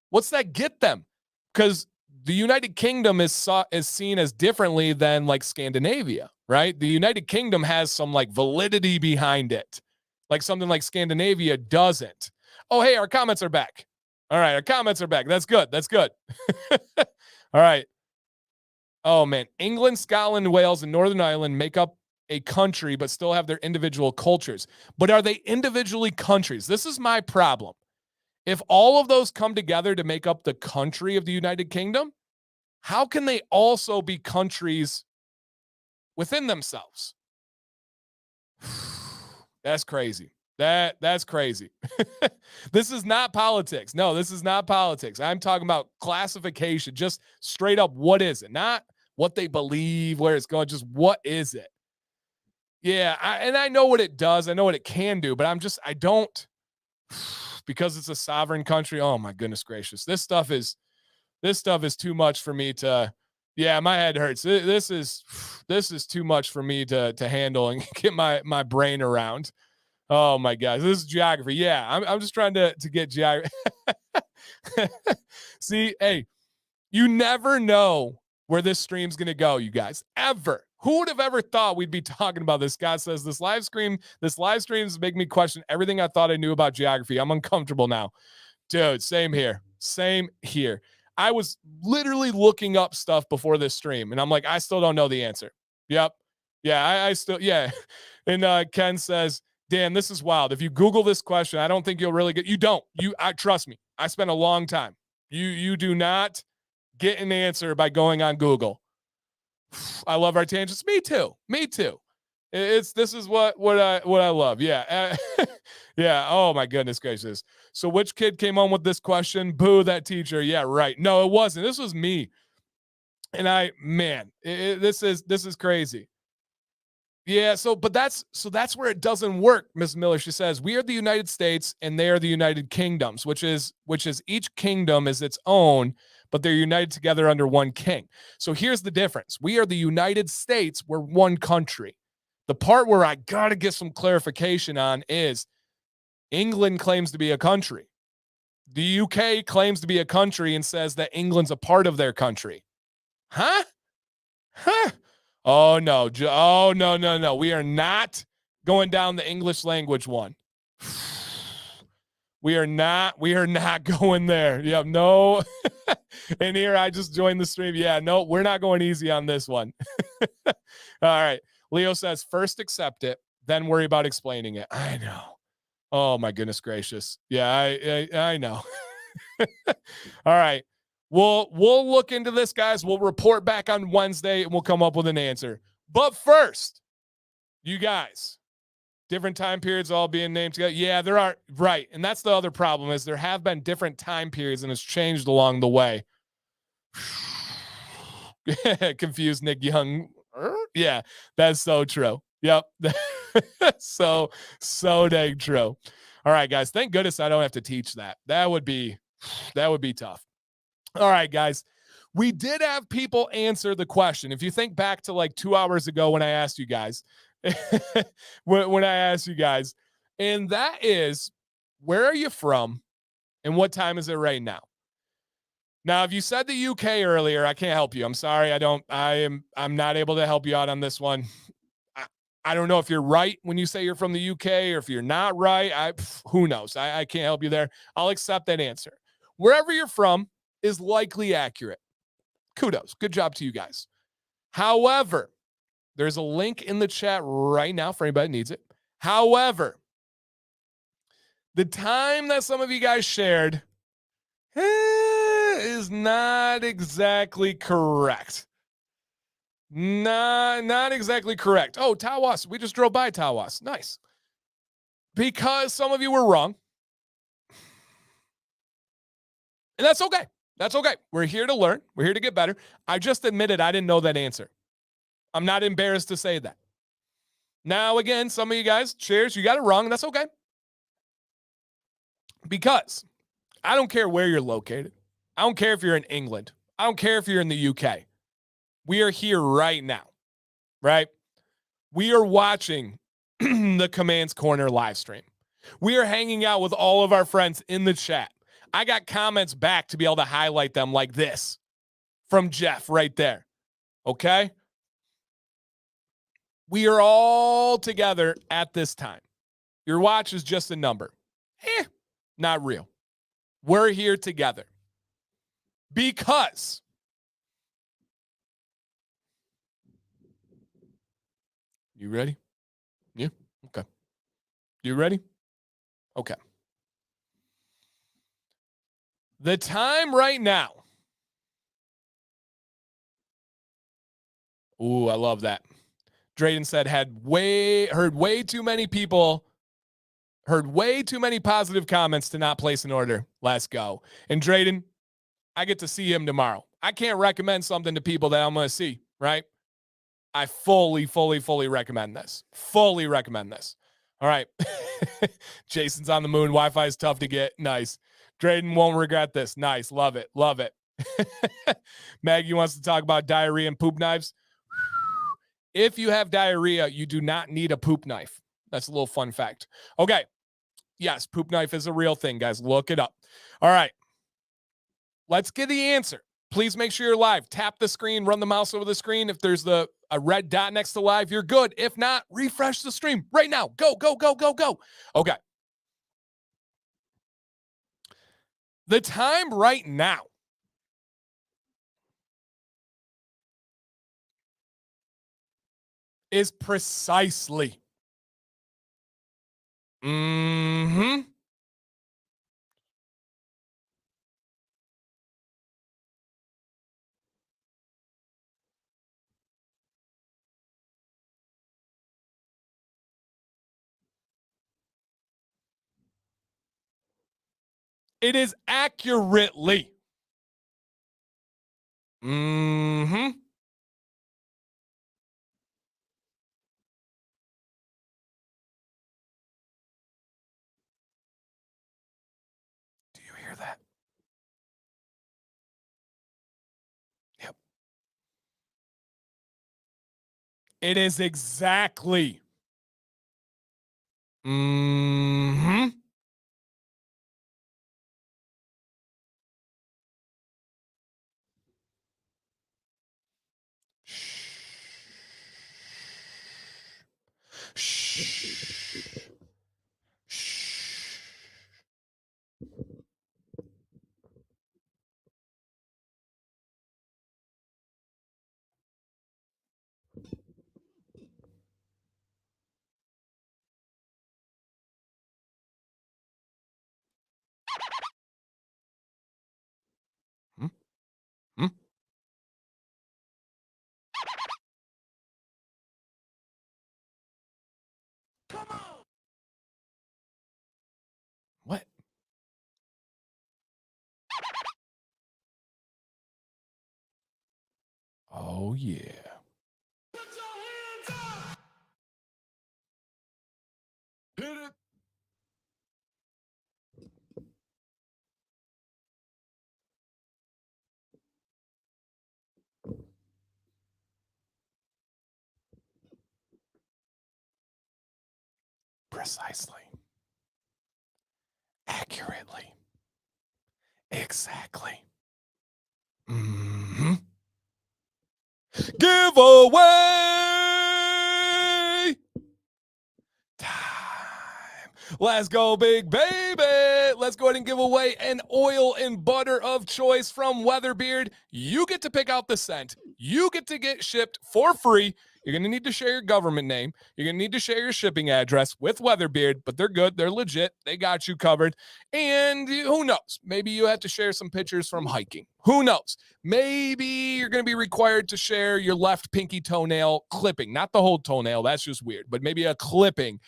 What's that get them? Because the United Kingdom is seen as differently than like Scandinavia, right? The United Kingdom has some like validity behind it, like something like Scandinavia doesn't. Oh, hey, our comments are back. All right, our comments are back. That's good. That's good. All right. Oh man, England, Scotland, Wales, and Northern Ireland make up a country, but still have their individual cultures. But are they individually countries? This is my problem. If all of those come together to make up the country of the United Kingdom, how can they also be countries within themselves? That's crazy. That's crazy. This is not politics. No, this is not politics. I'm talking about classification, just straight up what is it? Not what they believe, where it's going, just what is it? Yeah, I know what it does. I know what it can do, but I don't, because it's a sovereign country. Oh my goodness gracious. This stuff is too much for me to Yeah, my head hurts. This is too much for me to handle and get my brain around. Oh my gosh, this is geography. Yeah, I'm just trying to get geography. See, hey, you never know where this stream's gonna go, you guys. Ever. Who would have ever thought we'd be talking about this? Scott says this live stream is making me question everything I thought I knew about geography. I'm uncomfortable now. Dude, same here. Same here. I was literally looking up stuff before this stream, and I'm like, I still don't know the answer. Yep. Yeah, I still, yeah. And Ken says, Dan, this is wild. If you Google this question, I don't think you'll really get, you don't. I trust me. I spent a long time. You do not get an answer by going on Google. I love our tangents. Me too. Me too. This is what I love. Yeah. Yeah. Oh my goodness gracious. So which kid came on with this question? Boo, that teacher. Yeah, right. No, it wasn't. This was me. And this is crazy. Yeah, but that's where it doesn't work, Miss Miller. She says, we are the United States and they are the United Kingdoms, which is each kingdom is its own, but they're united together under one king. So here's the difference. We are the United States, we're one country. The part where I gotta get some clarification on is England claims to be a country. The UK claims to be a country and says that England's a part of their country. Huh? Oh no. Oh no. We are not going down the English language one. We are not going there. Yeah, no. And here I just joined the stream. Yeah, no, we're not going easy on this one. All right. Leo says, first accept it, then worry about explaining it. I know. Oh my goodness gracious. Yeah, I know. All right. We'll look into this, guys. We'll report back on Wednesday and we'll come up with an answer. But first, you guys, different time periods all being named together. Yeah, there are. Right. And that's the other problem is there have been different time periods and it's changed along the way. Confused Nick Young. Yeah, that's so true. Yep. so dang true. All right, guys. Thank goodness I don't have to teach that. That would be tough. All right, guys. We did have people answer the question. If you think back to like 2 hours ago when I asked you guys, and that is, where are you from and what time is it right now? Now, if you said the UK earlier, I can't help you. I'm sorry. I'm not able to help you out on this one. I don't know if you're right when you say you're from the UK or if you're not right. Who knows? I can't help you there. I'll accept that answer. Wherever you're from is likely accurate. Kudos. Good job to you guys. However, there's a link in the chat right now for anybody that needs it. However, the time that some of you guys shared is not exactly correct. Not exactly correct. Oh, Tawas. We just drove by Tawas. Nice. Because some of you were wrong. And that's okay. That's okay. We're here to learn. We're here to get better. I just admitted I didn't know that answer. I'm not embarrassed to say that. Now, again, some of you guys, cheers, you got it wrong. That's okay. Because I don't care where you're located. I don't care if you're in England. I don't care if you're in the UK. We are here right now, right? We are watching the Commands Corner live stream. We are hanging out with all of our friends in the chat. I got comments back to be able to highlight them like this from Jeff right there. Okay? We are all together at this time. Your watch is just a number. Not real. We're here together. Because you ready? Yeah? Okay. You ready? Okay. The time right now. Ooh, I love that. Drayden said heard way too many positive comments to not place an order. Let's go. And Drayden, I get to see him tomorrow. I can't recommend something to people that I'm going to see, right? I fully recommend this. Fully recommend this. All right. Jason's on the moon. Wi-Fi is tough to get. Nice. Drayden won't regret this. Nice. Love it. Love it. Maggie wants to talk about diarrhea and poop knives. If you have diarrhea, you do not need a poop knife. That's a little fun fact. Okay. Yes, poop knife is a real thing, guys. Look it up. All right. Let's get the answer. Please make sure you're live. Tap the screen, run the mouse over the screen. If there's a red dot next to live, you're good. If not, refresh the stream right now. Go, go, go, go, go. Okay. The time right now is precisely. It is accurately. Do you hear that? Yep. It is exactly. Shh. Shh. Hmm? Hmm? Come on. What? Oh, yeah. Put your hands up. Hit it. Precisely. Accurately. Exactly. Giveaway time. Let's go, big baby. Let's go ahead and give away an oil and butter of choice from WeatherBeard. You get to pick out the scent. You get to get shipped for free. You're going to need to share your government name. You're going to need to share your shipping address with WeatherBeard, but they're good. They're legit. They got you covered. And who knows? Maybe you have to share some pictures from hiking. Who knows? Maybe you're going to be required to share your left pinky toenail clipping, not the whole toenail. That's just weird, but maybe a clipping.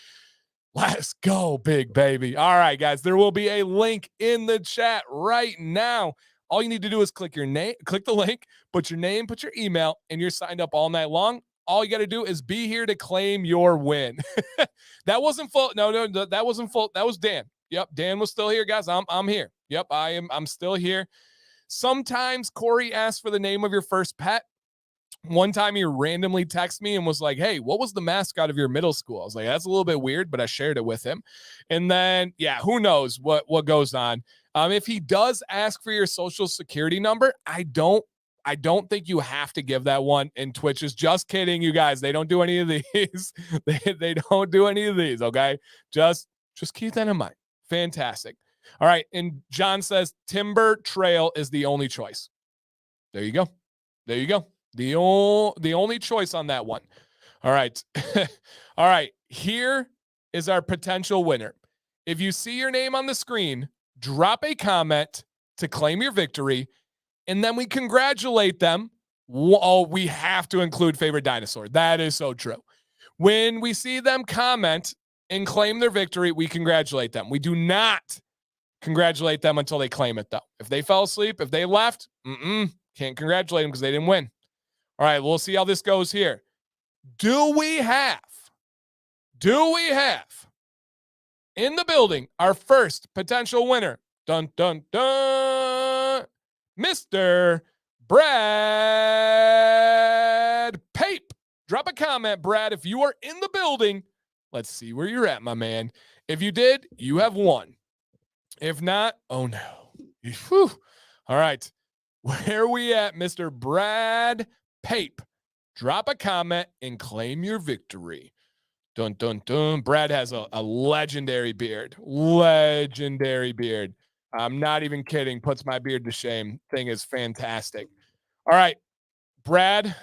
Let's go, big baby. All right, guys, there will be a link in the chat right now. All you need to do is click your name, click the link, put your name, put your email, and you're signed up all night long. All you got to do is be here to claim your win. That wasn't full. No, that wasn't full. That was Dan. Yep, Dan was still here, guys. I'm here. Yep, I'm still here. Sometimes Corey asks for the name of your first pet. One time he randomly texted me and was like, hey, what was the mascot of your middle school? I was like, that's a little bit weird, but I shared it with him. And then, yeah, who knows what goes on. If he does ask for your social security number, I don't think you have to give that one in Twitches. Just kidding, you guys. They don't do any of these. they don't do any of these, okay? Just keep that in mind. Fantastic. All right, and John says Timber Trail is the only choice. There you go. There you go. The only choice on that one. All right. All right. Here is our potential winner. If you see your name on the screen, drop a comment to claim your victory, and then we congratulate them. Oh, we have to include favorite dinosaur. That is so true. When we see them comment and claim their victory, we congratulate them. We do not congratulate them until they claim it, though. If they fell asleep, if they left, can't congratulate them because they didn't win. All right, we'll see how this goes here. Do we have in the building our first potential winner? Dun, dun, dun. Mr. Brad Pape. Drop a comment, Brad, if you are in the building. Let's see where you're at, my man. If you did, you have won. If not, oh no. Whew. All right. Where are we at, Mr. Brad Pape? Drop a comment and claim your victory. Dun, dun, dun. Brad has a legendary beard. Legendary beard. I'm not even kidding. Puts my beard to shame. Thing is fantastic. All right, Brad.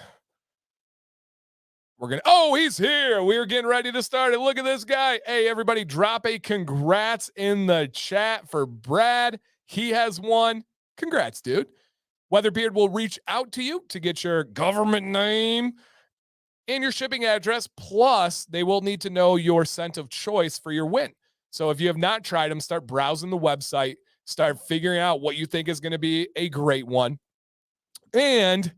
He's here. We're getting ready to start it. Look at this guy. Hey, everybody, drop a congrats in the chat for Brad. He has won. Congrats, dude. WeatherBeard will reach out to you to get your government name and your shipping address. Plus, they will need to know your scent of choice for your win. So if you have not tried them, start browsing the website, start figuring out what you think is going to be a great one. And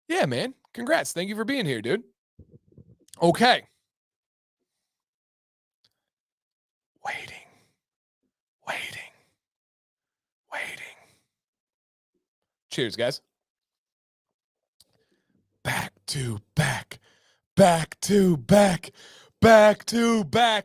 yeah, man, congrats. Thank you for being here, dude. Okay. Waiting. Cheers, guys. Back to back.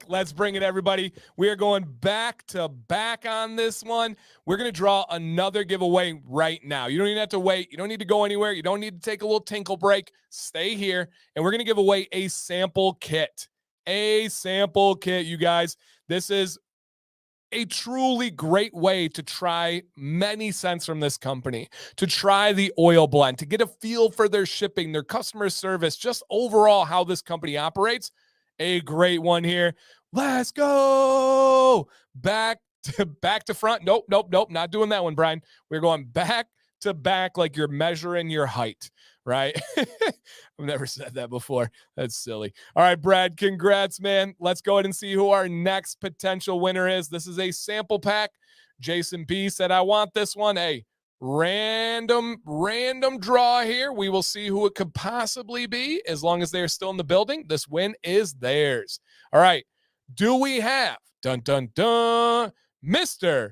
Let's bring it, everybody. We are going back to back on this one. We're going to draw another giveaway right now. You don't even have to wait. You don't need to go anywhere. You don't need to take a little tinkle break. Stay here, and we're going to give away a sample kit. You guys. This is a truly great way to try many scents from this company, to try the oil blend, to get a feel for their shipping, their customer service, just overall how this company operates. A great one here. Let's go. Back to front. Nope. Not doing that one, Brian. We're going back to back like you're measuring your height, right? I've never said that before. That's silly. All right, Brad, congrats, man. Let's go ahead and see who our next potential winner is. This is a sample pack. Jason B said, I want this one. Hey, random draw here. We will see who it could possibly be. As long as they're still in the building, this win is theirs. All right. Do we have, dun, dun, dun, Mr.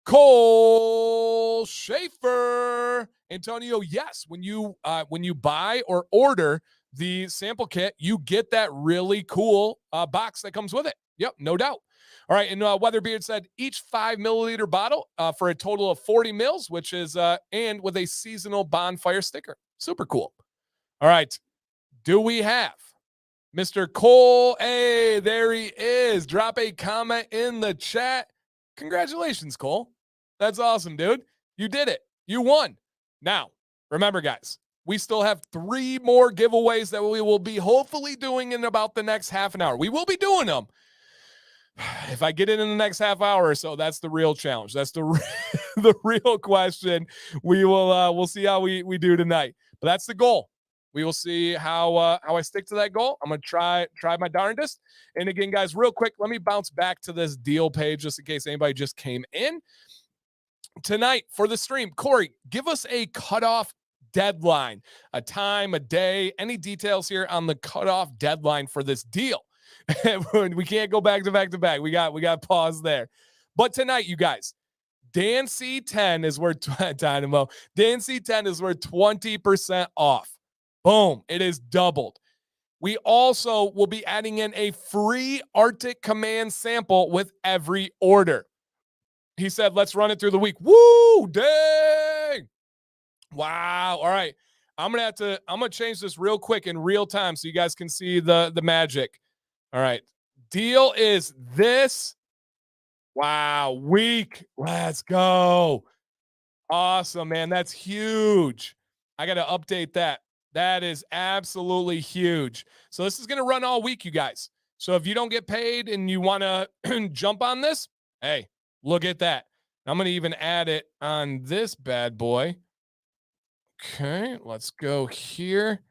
Cole Schaefer? Antonio, yes. When you buy or order the sample kit, you get that really cool box that comes with it. Yep, no doubt. All right, and WeatherBeard said each 5 milliliter bottle for a total of 40 mils, which is and with a seasonal bonfire sticker. Super cool. All right, do we have Mr. Cole? Hey, there he is. Drop a comment in the chat. Congratulations, Cole. That's awesome, dude. You did it. You won. Now, remember, guys, we still have 3 more giveaways that we will be hopefully doing in about the next half an hour. We will be doing them. If I get it in the next half hour or so, that's the real challenge. That's the real question. We'll see how we do tonight. But that's the goal. We will see how I stick to that goal. I'm going to try my darndest. And again, guys, real quick, let me bounce back to this deal page just in case anybody just came in. Tonight for the stream, Corey, give us a cutoff deadline, a time, a day, any details here on the cutoff deadline for this deal. We can't go back to back. We got pause there. But tonight, you guys, Dan C10 is worth Dynamo. Dan C10 is worth 20% off. Boom. It is doubled. We also will be adding in a free Arctic Command sample with every order. He said, let's run it through the week. Woo, dang. Wow. All right. I'm going to change this real quick in real time so you guys can see the magic. All right. Deal is this. Wow. Week. Let's go. Awesome, man. That's huge. I got to update that. That is absolutely huge. So this is going to run all week, you guys. So if you don't get paid and you want to jump on this, hey, look at that. I'm going to even add it on this bad boy. Okay, let's go here.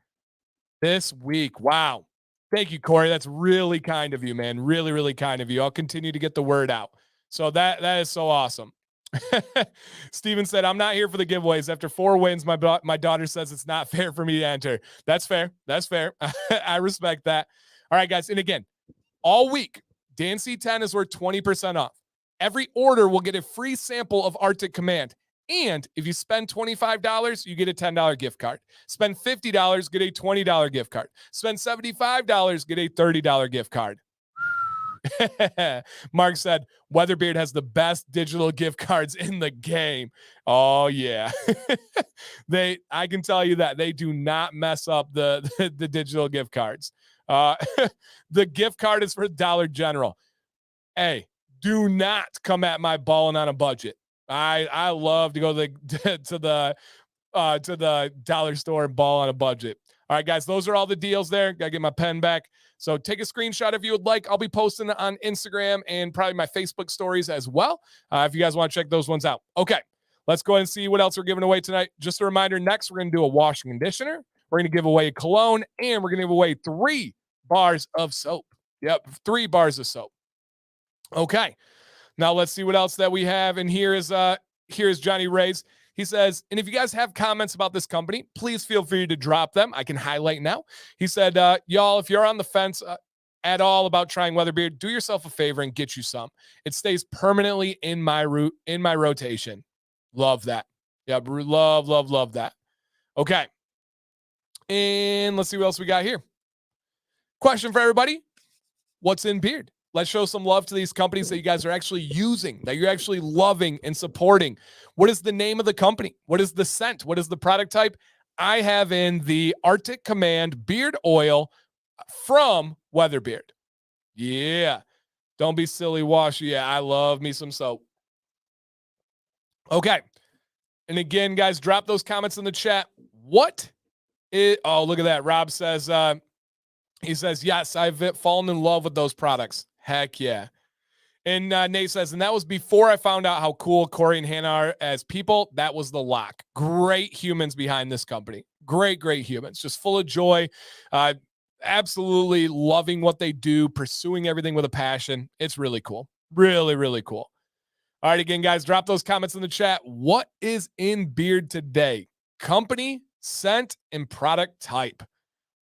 This week. Wow. Thank you, Corey. That's really kind of you, man. Really, really kind of you. I'll continue to get the word out. So that is so awesome. Steven said, I'm not here for the giveaways. After 4 wins, my daughter says it's not fair for me to enter. That's fair. I respect that. All right, guys. And again, all week, Dan C10 is worth 20% off. Every order will get a free sample of Arctic Command. And if you spend $25, you get a $10 gift card. Spend $50, get a $20 gift card. Spend $75, get a $30 gift card. Mark said, WeatherBeard has the best digital gift cards in the game. Oh, yeah. I can tell you that they do not mess up the digital gift cards. The gift card is for Dollar General. Hey, do not come at my balling on a budget. I love to go to the dollar store and ball on a budget. All right, guys, those are all the deals there. Got to get my pen back. So take a screenshot if you would like. I'll be posting it on Instagram and probably my Facebook stories as well, if you guys want to check those ones out. Okay, let's go ahead and see what else we're giving away tonight. Just a reminder, next we're going to do a washing conditioner. We're going to give away a cologne, and we're going to give away 3 bars of soap. Yep, 3 bars of soap. Okay, now let's see what else that we have. And here's Johnny Ray's. He says, and if you guys have comments about this company, please feel free to drop them. I can highlight now. He said, y'all, if you're on the fence at all about trying WeatherBeard, do yourself a favor and get you some. It stays permanently in my rotation. Love that. Yeah, love that. Okay. And let's see what else we got here. Question for everybody. What's in beard? Let's show some love to these companies that you guys are actually using, that you're actually loving and supporting. What is the name of the company? What is the scent? What is the product type? I have in the Arctic Command beard oil from WeatherBeard. Yeah. Don't be silly, wash. Yeah, I love me some soap. Okay. And again, guys, drop those comments in the chat. Oh, look at that. Rob says, he says, yes, I've fallen in love with those products. Heck yeah. And Nate says, and that was before I found out how cool Corey and Hannah are as people. That was the lock. Great humans behind this company. Great humans. Just full of joy. Absolutely loving what they do. Pursuing everything with a passion. It's really cool. Really cool. All right, again, guys, drop those comments in the chat. What is in beard today? Company, scent, and product type.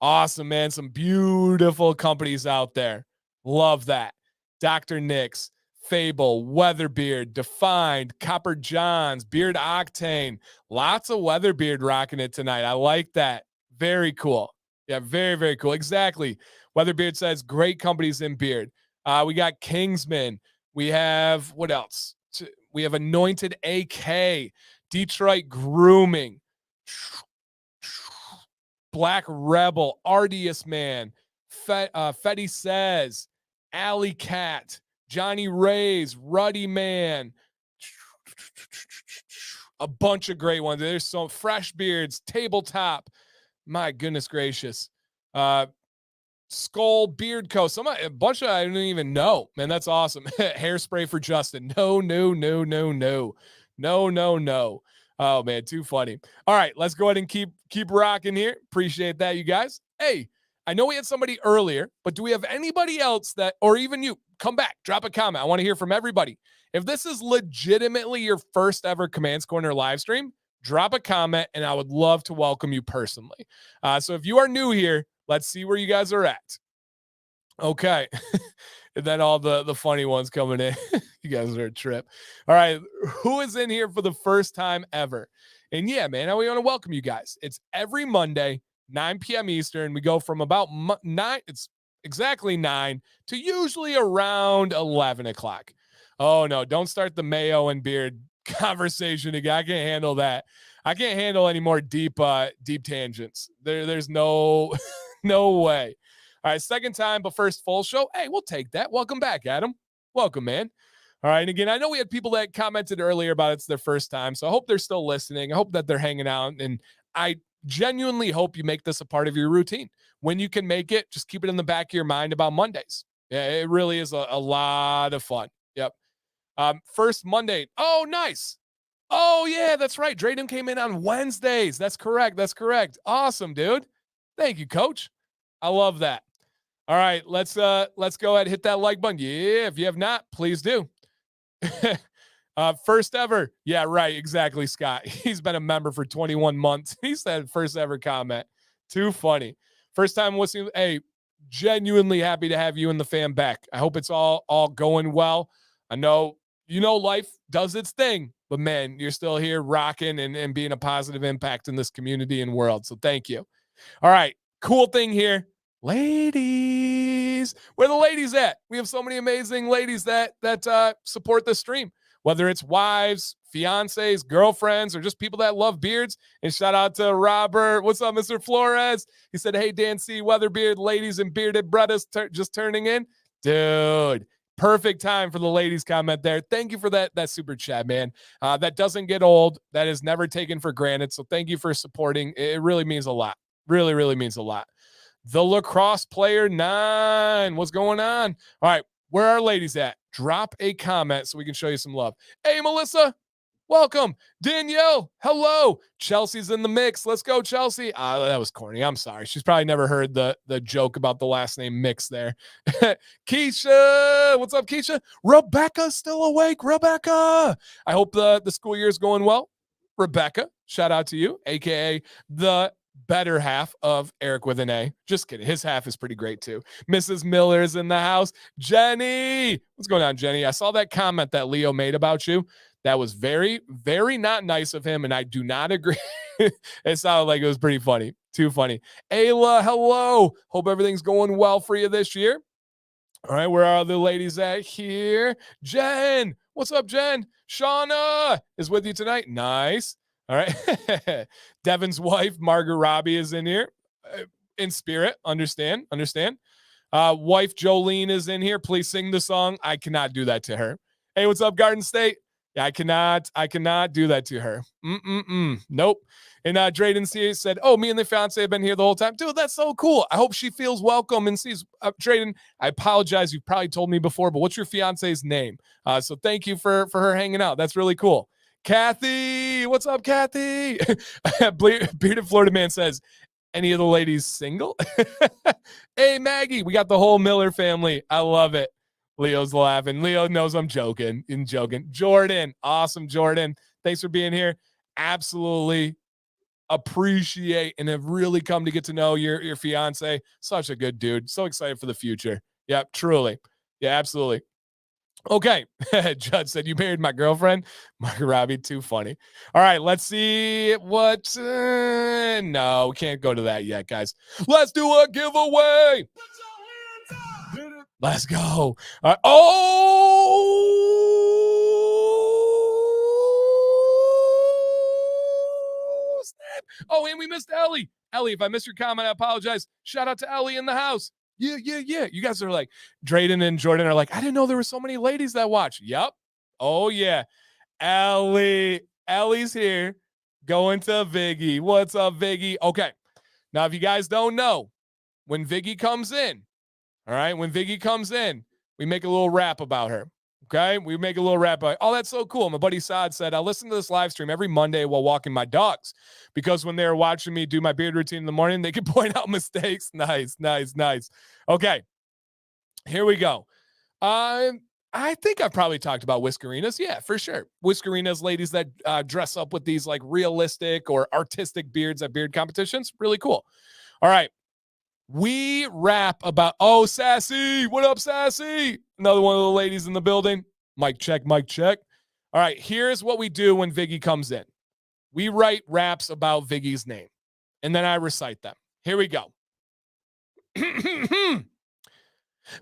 Awesome, man. Some beautiful companies out there. Love that. Dr. Nick's, Fable, WeatherBeard, Defined, Copper John's, Beard Octane. Lots of WeatherBeard rocking it tonight. I like that. Very cool. Yeah, very cool. Exactly. WeatherBeard says great companies in beard. We got Kingsman. We have, what else? We have Anointed AK, Detroit Grooming, Black Rebel, Ardius Man, Fetty Says, Alley Cat, Johnny Ray's, Ruddy Man, a bunch of great ones. There's some Fresh Beards, Tabletop. My goodness gracious. Skull Beard Co. A bunch of I don't even know. Man, that's awesome. Hairspray for Justin. No. Oh man, too funny. All right, let's go ahead and keep rocking here. Appreciate that, you guys. Hey, I know we had somebody earlier, but do we have anybody else that, or even you, come back, drop a comment. I want to hear from everybody. If this is legitimately your first ever Commands Corner live stream, drop a comment and I would love to welcome you personally. So if you are new here, let's see where you guys are at. Okay. And then all the funny ones coming in. You guys are a trip. All right. Who is in here for the first time ever? And yeah, man, we want to welcome you guys. It's every Monday, 9 p.m. Eastern. We go from about 9. It's exactly 9 to usually around 11 o'clock. Oh no, don't start the Mayo and Beard conversation again. I can't handle that. I can't handle any more deep tangents. There's no way. All right, second time, but first full show. Hey, we'll take that. Welcome back, Adam. Welcome, man. All right, and again, I know we had people that commented earlier about it's their first time, so I hope they're still listening. I hope that they're hanging out, and I genuinely hope you make this a part of your routine. When you can make it, just keep it in the back of your mind about Mondays. Yeah, it really is a lot of fun. Yep. First Monday. Oh, nice. Oh, yeah, that's right. Drayden came in on Wednesdays. That's correct. Awesome, dude. Thank you, Coach. I love that. All right, let's go ahead and hit that like button. Yeah, if you have not, please do. First ever. Yeah, right. Exactly, Scott. He's been a member for 21 months. He said first ever comment. Too funny. First time listening. Hey, genuinely happy to have you and the fam back. I hope it's all going well. I know life does its thing, but man, you're still here rocking and being a positive impact in this community and world. So thank you. All right. Cool thing here. Ladies, where the ladies at? We have so many amazing ladies that support the stream, whether it's wives, fiancés, girlfriends, or just people that love beards. And shout out to Robert. What's up, Mr. Flores? He said, hey, Dan C, WeatherBeard, ladies and bearded brothers just turning in. Dude, perfect time for the ladies comment there. Thank you for that super chat, man. That doesn't get old. That is never taken for granted. So thank you for supporting. It really means a lot. Really, really means a lot. The lacrosse player 9. What's going on? All right. Where are ladies at? Drop a comment so we can show you some love. Hey, Melissa. Welcome. Danielle. Hello. Chelsea's in the mix. Let's go, Chelsea. That was corny. I'm sorry. She's probably never heard the joke about the last name mix there. Keisha. What's up, Keisha? Rebecca's still awake. Rebecca. I hope the school year is going well. Rebecca, shout out to you, a.k.a. the better half of Eric with an A. Just kidding. His half is pretty great too. Mrs. Miller's in the house. Jenny. What's going on, Jenny? I saw that comment that Leo made about you. That was very, very not nice of him, and I do not agree. It sounded like it was pretty funny. Too funny. Ayla, hello. Hope everything's going well for you this year. All right, where are the ladies at here? Jen. What's up, Jen? Shauna is with you tonight. Nice. All right. Devin's wife, Margaret Robbie, is in here in spirit. Understand. Wife Jolene is in here. Please sing the song. I cannot do that to her. Hey, what's up, Garden State? Yeah, I cannot do that to her. Nope. And Drayden C said, oh, me and the fiance have been here the whole time. Dude, that's so cool. I hope she feels welcome and sees Drayden. I apologize. You've probably told me before, but what's your fiance's name? So thank you for her hanging out. That's really cool. Kathy, what's up, Kathy? Bearded Florida Man says, any of the ladies single? Hey, Maggie, we got the whole Miller family. I love it. Leo's laughing. Leo knows I'm joking. Jordan, awesome, Jordan. Thanks for being here. Absolutely appreciate and have really come to get to know your fiance. Such a good dude. So excited for the future. Yeah, truly. Yeah, absolutely. Okay. Judd said, you married my girlfriend? Margaret Robbie, too funny. All right, let's see what. No, we can't go to that yet, guys. Let's do a giveaway. Let's go. Snap. Oh, and we missed Ellie. Ellie, if I missed your comment, I apologize. Shout out to Ellie in the house. Yeah. You guys are like, Drayden and Jordan are like, I didn't know there were so many ladies that watch. Yep. Oh, yeah. Ellie's here. Going to Viggy. What's up, Viggy? Okay. Now, if you guys don't know, when Viggy comes in, all right, when Viggy comes in, we make a little rap about her. Okay, we make a little rap about, oh, that's so cool. My buddy Saad said, I listen to this live stream every Monday while walking my dogs because when they're watching me do my beard routine in the morning, they can point out mistakes. Nice. Okay, here we go. I think I've probably talked about Whiskerinas. Yeah, for sure. Whiskerinas, ladies that dress up with these like realistic or artistic beards at beard competitions. Really cool. All right. We rap about, oh, Sassy. What up, Sassy? Another one of the ladies in the building. Mic check. All right, here's what we do when Viggy comes in. We write raps about Viggy's name, and then I recite them. Here we go.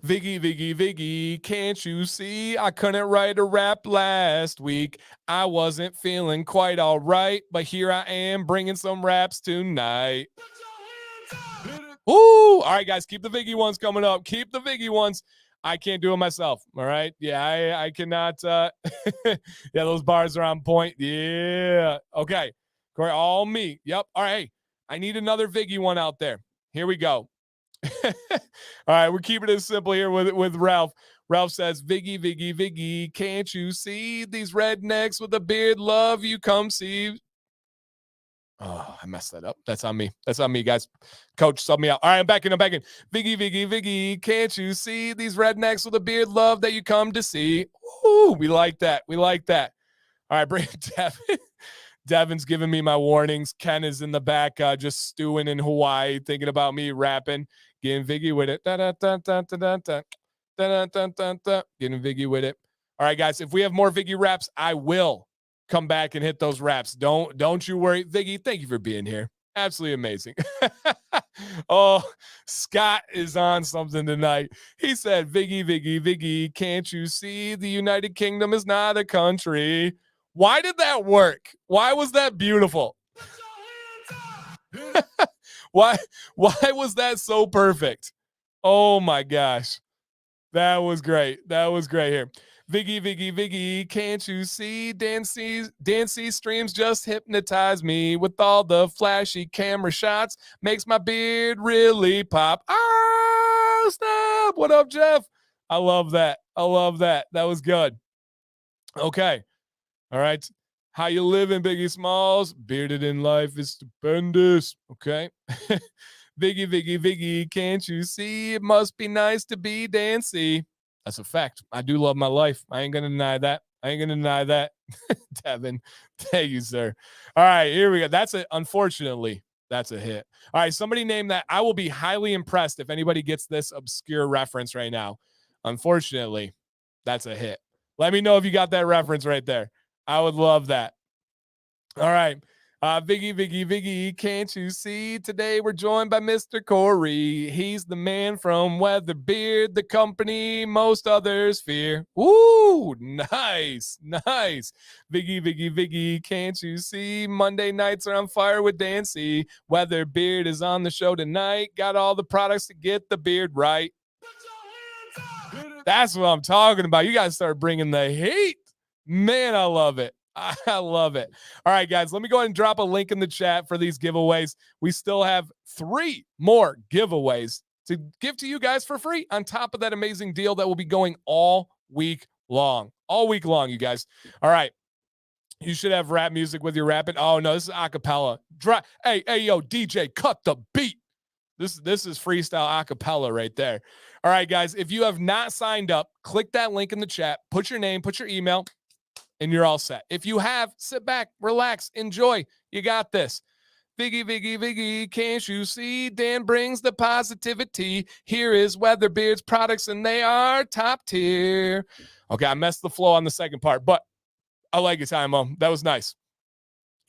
Viggy, can't you see? I couldn't write a rap last week. I wasn't feeling quite all right, but here I am bringing some raps tonight. Ooh, all right, guys, keep the Viggy ones coming up. Keep the Viggy ones. I can't do it myself, all right? Yeah, I cannot. Yeah, those bars are on point. Yeah, okay. All me. Yep, all right. I need another Viggy one out there. Here we go. All right, we're keeping it simple here with Ralph. Ralph says, Viggy, can't you see these rednecks with a beard love you come see? Oh, I messed that up. That's on me, guys. Coach, sub me out. All right, I'm back in. Viggy, can't you see these rednecks with a beard love that you come to see? Ooh, we like that. All right, bring it, Devin. Devin's giving me my warnings. Ken is in the back just stewing in Hawaii, thinking about me rapping. Getting Viggy with it. Getting Viggy with it. All right, guys, if we have more Viggy raps, I will come back and hit those raps. Don't you worry. Viggy, thank you for being here. Absolutely amazing. Oh, Scott is on something tonight. He said, Viggy, Viggy, Viggy, can't you see the United Kingdom is not a country? Why did that work? Why was that beautiful? why was that so perfect? Oh my gosh. That was great. That was great here. Viggy, Viggy, Viggy, can't you see? Dancy streams just hypnotize me with all the flashy camera shots. Makes my beard really pop. Oh, snap. What up, Jeff? I love that. I love that. That was good. Okay. All right. How you living, Biggie Smalls? Bearded in life is stupendous. Okay. Viggy, Viggy, Viggy, can't you see? It must be nice to be Dancy. That's a fact. I do love my life. I ain't going to deny that. I ain't going to deny that. Devin, thank you, sir. All right, here we go. Unfortunately, that's a hit. All right, somebody name that. I will be highly impressed if anybody gets this obscure reference right now. Unfortunately, that's a hit. Let me know if you got that reference right there. I would love that. All right. Viggy, Viggy, Viggy, can't you see? Today we're joined by Mr. Corey. He's the man from WeatherBeard, the company most others fear. Ooh, nice, nice. Viggy, Viggy, Viggy, can't you see? Monday nights are on fire with Dancy. WeatherBeard is on the show tonight. Got all the products to get the beard right. That's what I'm talking about. You guys start bringing the heat. Man, I love it. I love it. All right, guys, let me go ahead and drop a link in the chat for these giveaways. We still have 3 more giveaways to give to you guys for free on top of that amazing deal that will be going all week long. All week long, you guys. All right. You should have rap music with your rapping. Oh, no, this is acapella. Hey, yo, DJ, cut the beat. This is freestyle acapella right there. All right, guys, if you have not signed up, click that link in the chat, put your name, put your email, and you're all set. If you have, sit back, relax, enjoy. You got this. Viggy, Viggy, Viggy, can't you see? Dan brings the positivity. Here is WeatherBeard's products, and they are top tier. Okay, I messed the flow on the second part, but I like it, Timo. That was nice.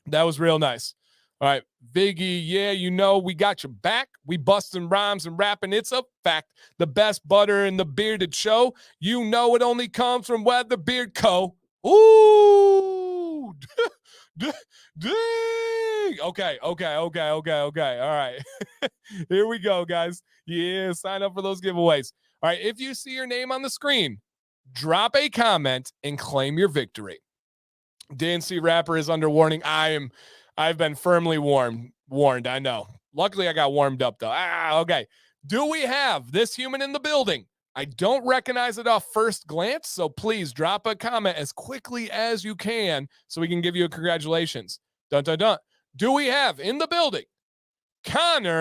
That was real nice. All right, Viggy, yeah, you know, we got your back. We busting rhymes and rapping. It's a fact. The best butter in the bearded show. You know it only comes from WeatherBeard Co. Ooh. Ding. Okay. All right. Here we go, guys. Yeah, sign up for those giveaways. All right, if you see your name on the screen, drop a comment and claim your victory. Dancy Rapper is under warning. I've been firmly warned. I know. Luckily, I got warmed up, though. Okay. Do we have this human in the building? I don't recognize it off first glance, so please drop a comment as quickly as you can so we can give you a congratulations. Dun, dun, dun. Do we have in the building Connor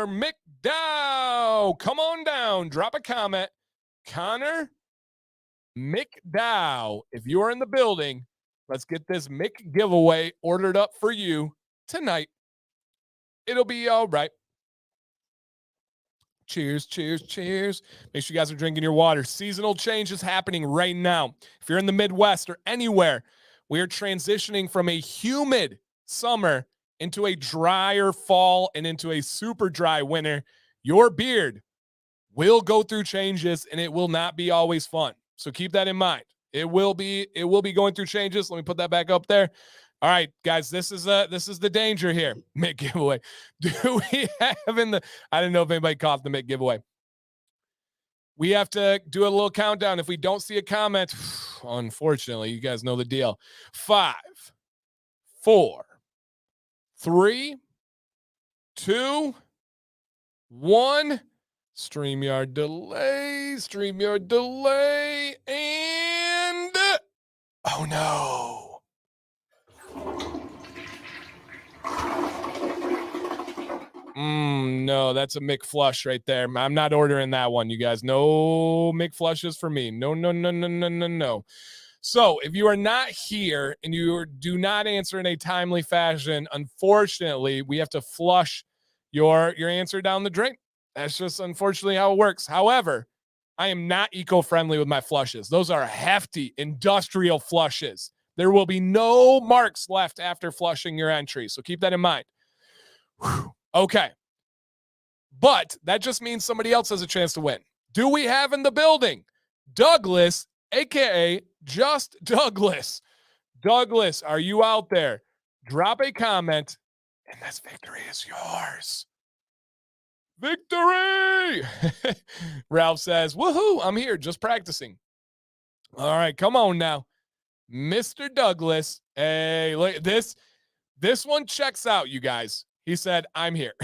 McDowell? Come on down. Drop a comment. Connor McDowell. If you are in the building, let's get this Mick giveaway ordered up for you tonight. It'll be all right. Cheers, cheers, cheers. Make sure you guys are drinking your water. Seasonal change is happening right now. If you're in the Midwest or anywhere, we are transitioning from a humid summer into a drier fall and into a super dry winter. Your beard will go through changes and it will not be always fun. So keep that in mind. It will be going through changes. Let me put that back up there. All right, guys, this is the danger here. Mick giveaway. Do we have I didn't know if anybody caught the Mick giveaway. We have to do a little countdown. If we don't see a comment, unfortunately, you guys know the deal. 5, 4, 3, 2, 1. StreamYard delay, and oh no. No, that's a McFlush right there. I'm not ordering that one, you guys. No McFlushes for me. No. So if you are not here and you do not answer in a timely fashion, unfortunately, we have to flush your answer down the drain. That's just unfortunately how it works. However, I am not eco-friendly with my flushes. Those are hefty industrial flushes. There will be no marks left after flushing your entry. So keep that in mind. Whew. Okay. But that just means somebody else has a chance to win. Do we have in the building Douglas, aka Just Douglas? Douglas, are you out there? Drop a comment, and this victory is yours. Victory! Ralph says, woohoo, I'm here, just practicing. All right, come on now. Mr. Douglas. Hey, look, this one checks out, you guys. He said, I'm here.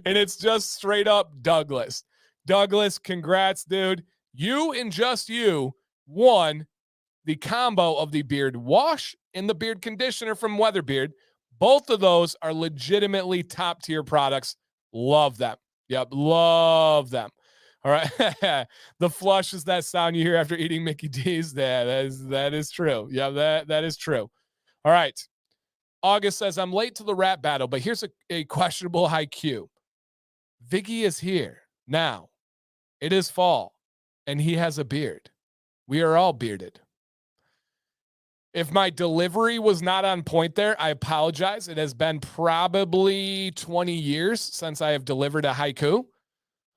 And it's just straight up Douglas. Douglas, congrats, dude. You and just you won the combo of the beard wash and the beard conditioner from WeatherBeard. Both of those are legitimately top tier products. Love them. Yep, love them. All right. The flush is that sound you hear after eating Mickey D's. That is true. Yeah, that is true. All right. August says, I'm late to the rap battle, but here's a questionable high Q. Viggy is here now. It is fall, and he has a beard. We are all bearded. If my delivery was not on point there, I apologize. It has been probably 20 years since I have delivered a haiku.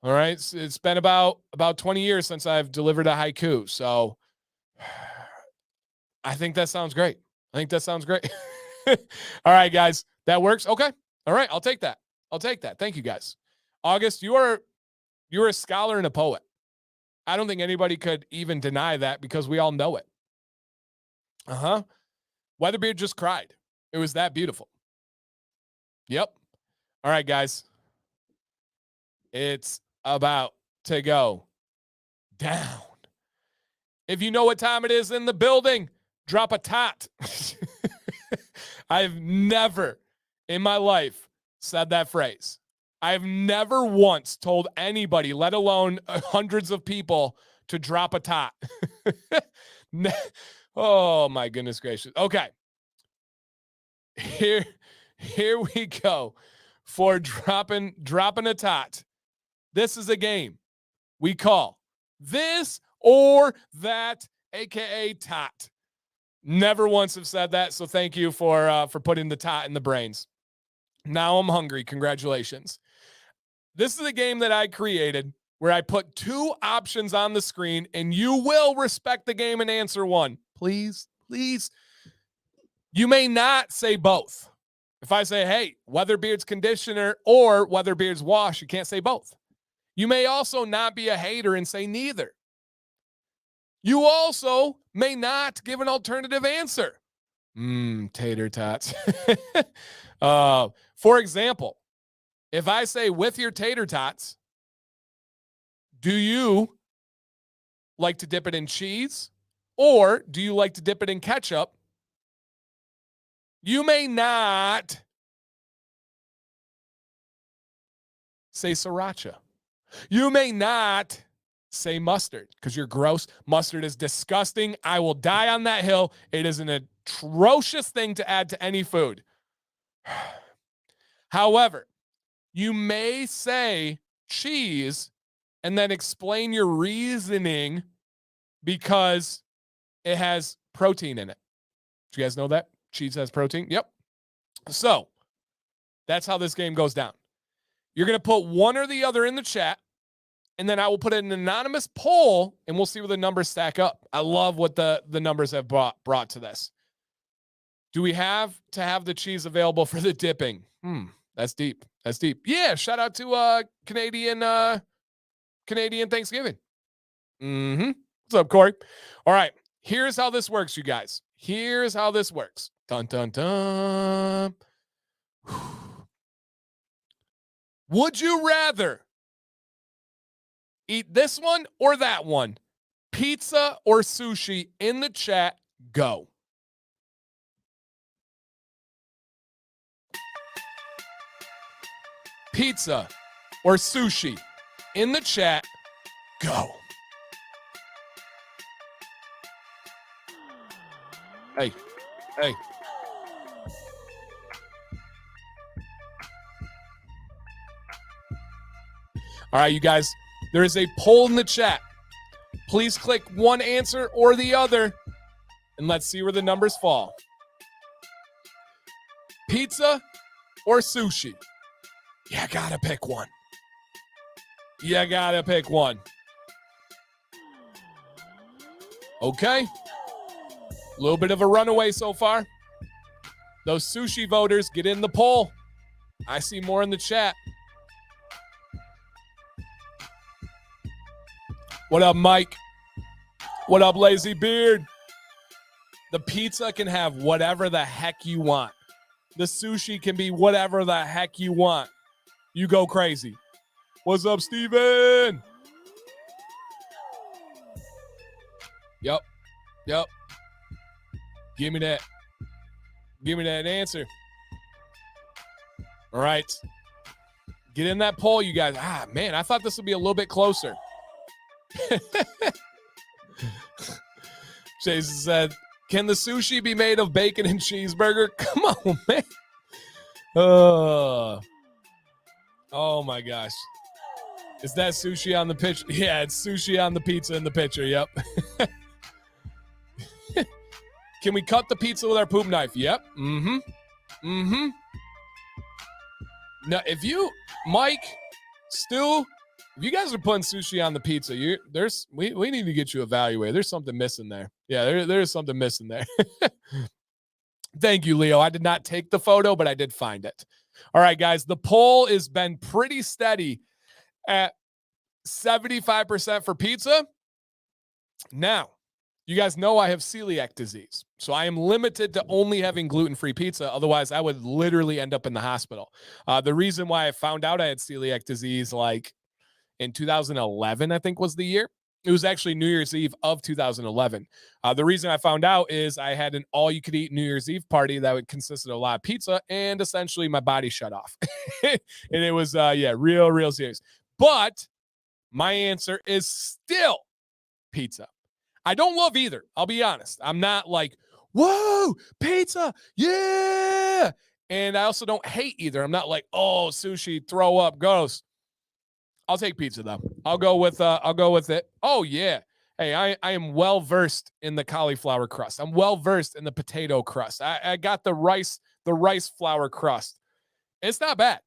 All right. It's been about 20 years since I've delivered a haiku. So I think that sounds great. All right, guys. That works. Okay. All right. I'll take that. Thank you, guys. August, you're a scholar and a poet. I don't think anybody could even deny that because we all know it. WeatherBeard just cried. It was that beautiful. Yep. All right, guys. It's about to go down. If you know what time it is in the building, drop a tot. I've never in my life said that phrase. I've never once told anybody, let alone hundreds of people, to drop a tot. Oh, my goodness gracious. Okay. Here we go for dropping a tot. This is a game we call this or that, aka tot. Never once have said that, so thank you for putting the tot in the brains. Now I'm hungry. Congratulations. This is a game that I created where I put two options on the screen, and you will respect the game and answer one. Please, please. You may not say both. If I say, hey, WeatherBeard's conditioner or WeatherBeard's wash, you can't say both. You may also not be a hater and say neither. You also may not give an alternative answer. Tater tots. For example, if I say with your tater tots, do you like to dip it in cheese or do you like to dip it in ketchup? You may not say sriracha. You may not say mustard because you're gross. Mustard is disgusting. I will die on that hill. It is an atrocious thing to add to any food. However, you may say cheese and then explain your reasoning because it has protein in it. Do you guys know that? Cheese has protein? Yep. So that's how this game goes down. You're going to put one or the other in the chat, and then I will put an anonymous poll, and we'll see where the numbers stack up. I love what the numbers have brought to this. Do we have to have the cheese available for the dipping? That's deep. Yeah, shout out to Canadian Thanksgiving. What's up, Corey? All right, here's how this works, you guys. Here's how this works. Dun, dun, dun. Would you rather eat this one or that one? Pizza or sushi? In the chat, go. Pizza or sushi? In the chat, go. Hey. All right, you guys, There is a poll in the chat. Please click one answer or the other, and let's see where the numbers fall. Pizza or sushi? You gotta pick one. You gotta pick one. Okay. A little bit of a runaway so far. Those sushi voters, get in the poll. I see more in the chat. What up, Mike? What up, Lazy Beard? The pizza can have whatever the heck you want. The sushi can be whatever the heck you want. You go crazy. What's up, Steven? Yep. Give me that. Give me that answer. All right. Get in that poll, you guys. Man, I thought this would be a little bit closer. Jason said, can the sushi be made of bacon and cheeseburger? Come on, man. Oh my gosh. Is that sushi on the picture? Yeah, it's sushi on the pizza in the picture. Yep. Can we cut the pizza with our poop knife? Yep. Mm-hmm. Now, if you, Mike, Stu, if you guys are putting sushi on the pizza, we need to get you evaluated. There's something missing there. Yeah, there's something missing there. Thank you, Leo. I did not take the photo, but I did find it. All right, guys, the poll has been pretty steady at 75% for pizza. Now, you guys know I have celiac disease, so I am limited to only having gluten-free pizza. Otherwise, I would literally end up in the hospital. The reason why I found out I had celiac disease, like in 2011, I think was the year. It was actually New Year's Eve of 2011. The reason I found out is I had an all-you-could-eat New Year's Eve party that would consist of a lot of pizza, and essentially my body shut off. And it was, real serious. But my answer is still pizza. I don't love either. I'll be honest. I'm not like, whoa, pizza, yeah. And I also don't hate either. I'm not like, oh, sushi, throw up, gross. I'll take pizza though. I'll go with it. Oh yeah. Hey, I am well versed in the cauliflower crust. I'm well versed in the potato crust. I got the rice flour crust. It's not bad.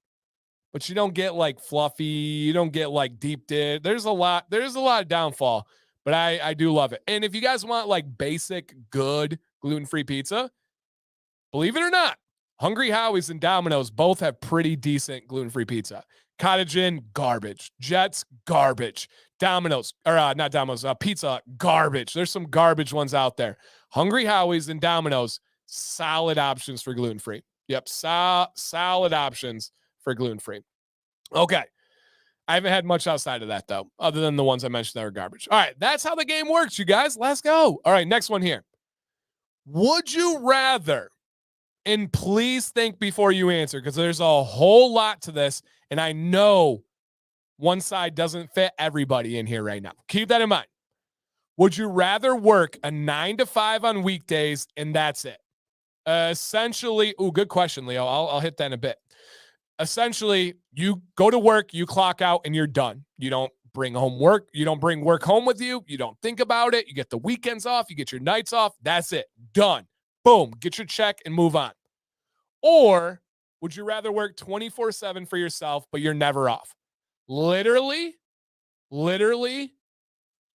But you don't get like fluffy, you don't get like deep dish. There's a lot of downfall. But I do love it. And if you guys want like basic, good gluten-free pizza, believe it or not, Hungry Howie's and Domino's both have pretty decent gluten-free pizza. Cottage Inn, garbage. Jets, garbage. Domino's, or not Domino's, Pizza, garbage. There's some garbage ones out there. Hungry Howie's and Domino's, solid options for gluten-free. Yep, solid options for gluten-free. Okay. I haven't had much outside of that, though, other than the ones I mentioned that were garbage. All right, that's how the game works, you guys. Let's go. All right, next one here. Would you rather, and please think before you answer, because there's a whole lot to this, and I know one side doesn't fit everybody in here right now. Keep that in mind. Would you rather work a 9 to 5 on weekdays, and that's it? Essentially, good question, Leo. I'll hit that in a bit. Essentially, you go to work, you clock out, and you're done. You don't bring home work. You don't bring work home with you. You don't think about it. You get the weekends off. You get your nights off. That's it. Done. Boom. Get your check and move on. Or would you rather work 24/7 for yourself, but you're never off? Literally,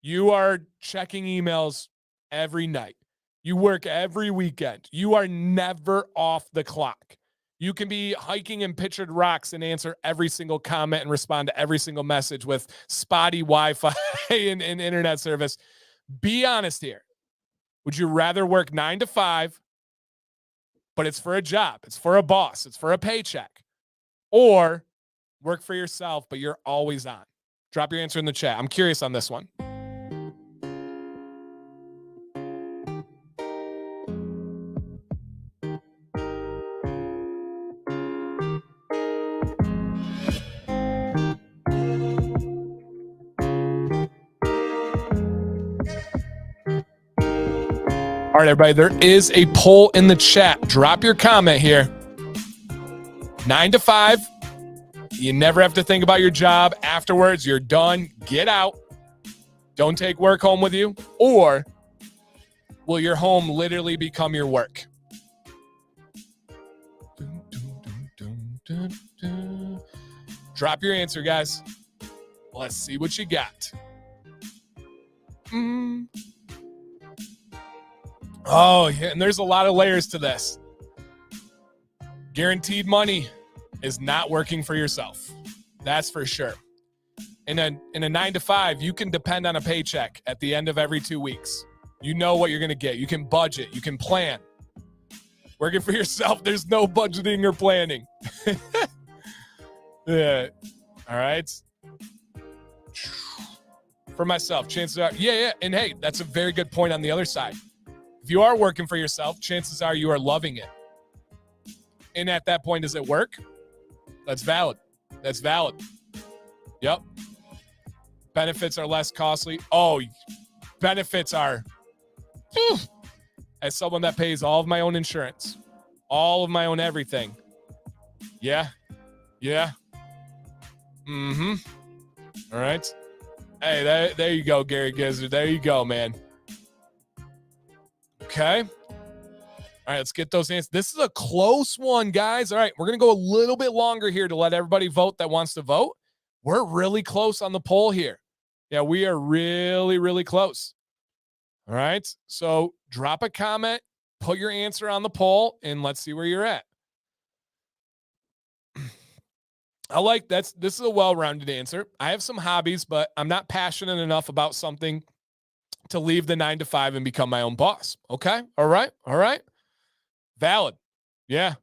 you are checking emails every night. You work every weekend. You are never off the clock. You can be hiking in Pictured Rocks and answer every single comment and respond to every single message with spotty Wi-Fi and internet service. Be honest here. Would you rather work 9 to 5, but it's for a job, it's for a boss, it's for a paycheck, or work for yourself, but you're always on? Drop your answer in the chat. I'm curious on this one. All right, everybody, there is a poll in the chat. Drop your comment here. 9 to 5, You never have to think about your job afterwards. You're done. Get out. Don't take work home with you. Or will your home literally become your work? Drop your answer, guys. Let's see what you got. Oh, yeah, and there's a lot of layers to this. Guaranteed money is not working for yourself. That's for sure. In a 9-to-5, you can depend on a paycheck at the end of every 2 weeks. You know what you're going to get. You can budget. You can plan. Working for yourself, there's no budgeting or planning. Yeah. All right. For myself, chances are, yeah. And hey, that's a very good point on the other side. If you are working for yourself, chances are you are loving it. And at that point, does it work? That's valid. That's valid. Yep. Benefits are less costly. Oh, benefits are, as someone that pays all of my own insurance, all of my own everything. Yeah. All right. Hey, there you go, Gary Gizzard. There you go, man. Okay. All right, let's get those answers. This is a close one, guys. All right, we're going to go a little bit longer here to let everybody vote that wants to vote. We're really close on the poll here. Yeah, we are really, really close. All right, so drop a comment, put your answer on the poll, and let's see where you're at. This is a well-rounded answer. I have some hobbies, but I'm not passionate enough about something to leave the 9-to-5 and become my own boss. Okay, all right. Valid. Yeah.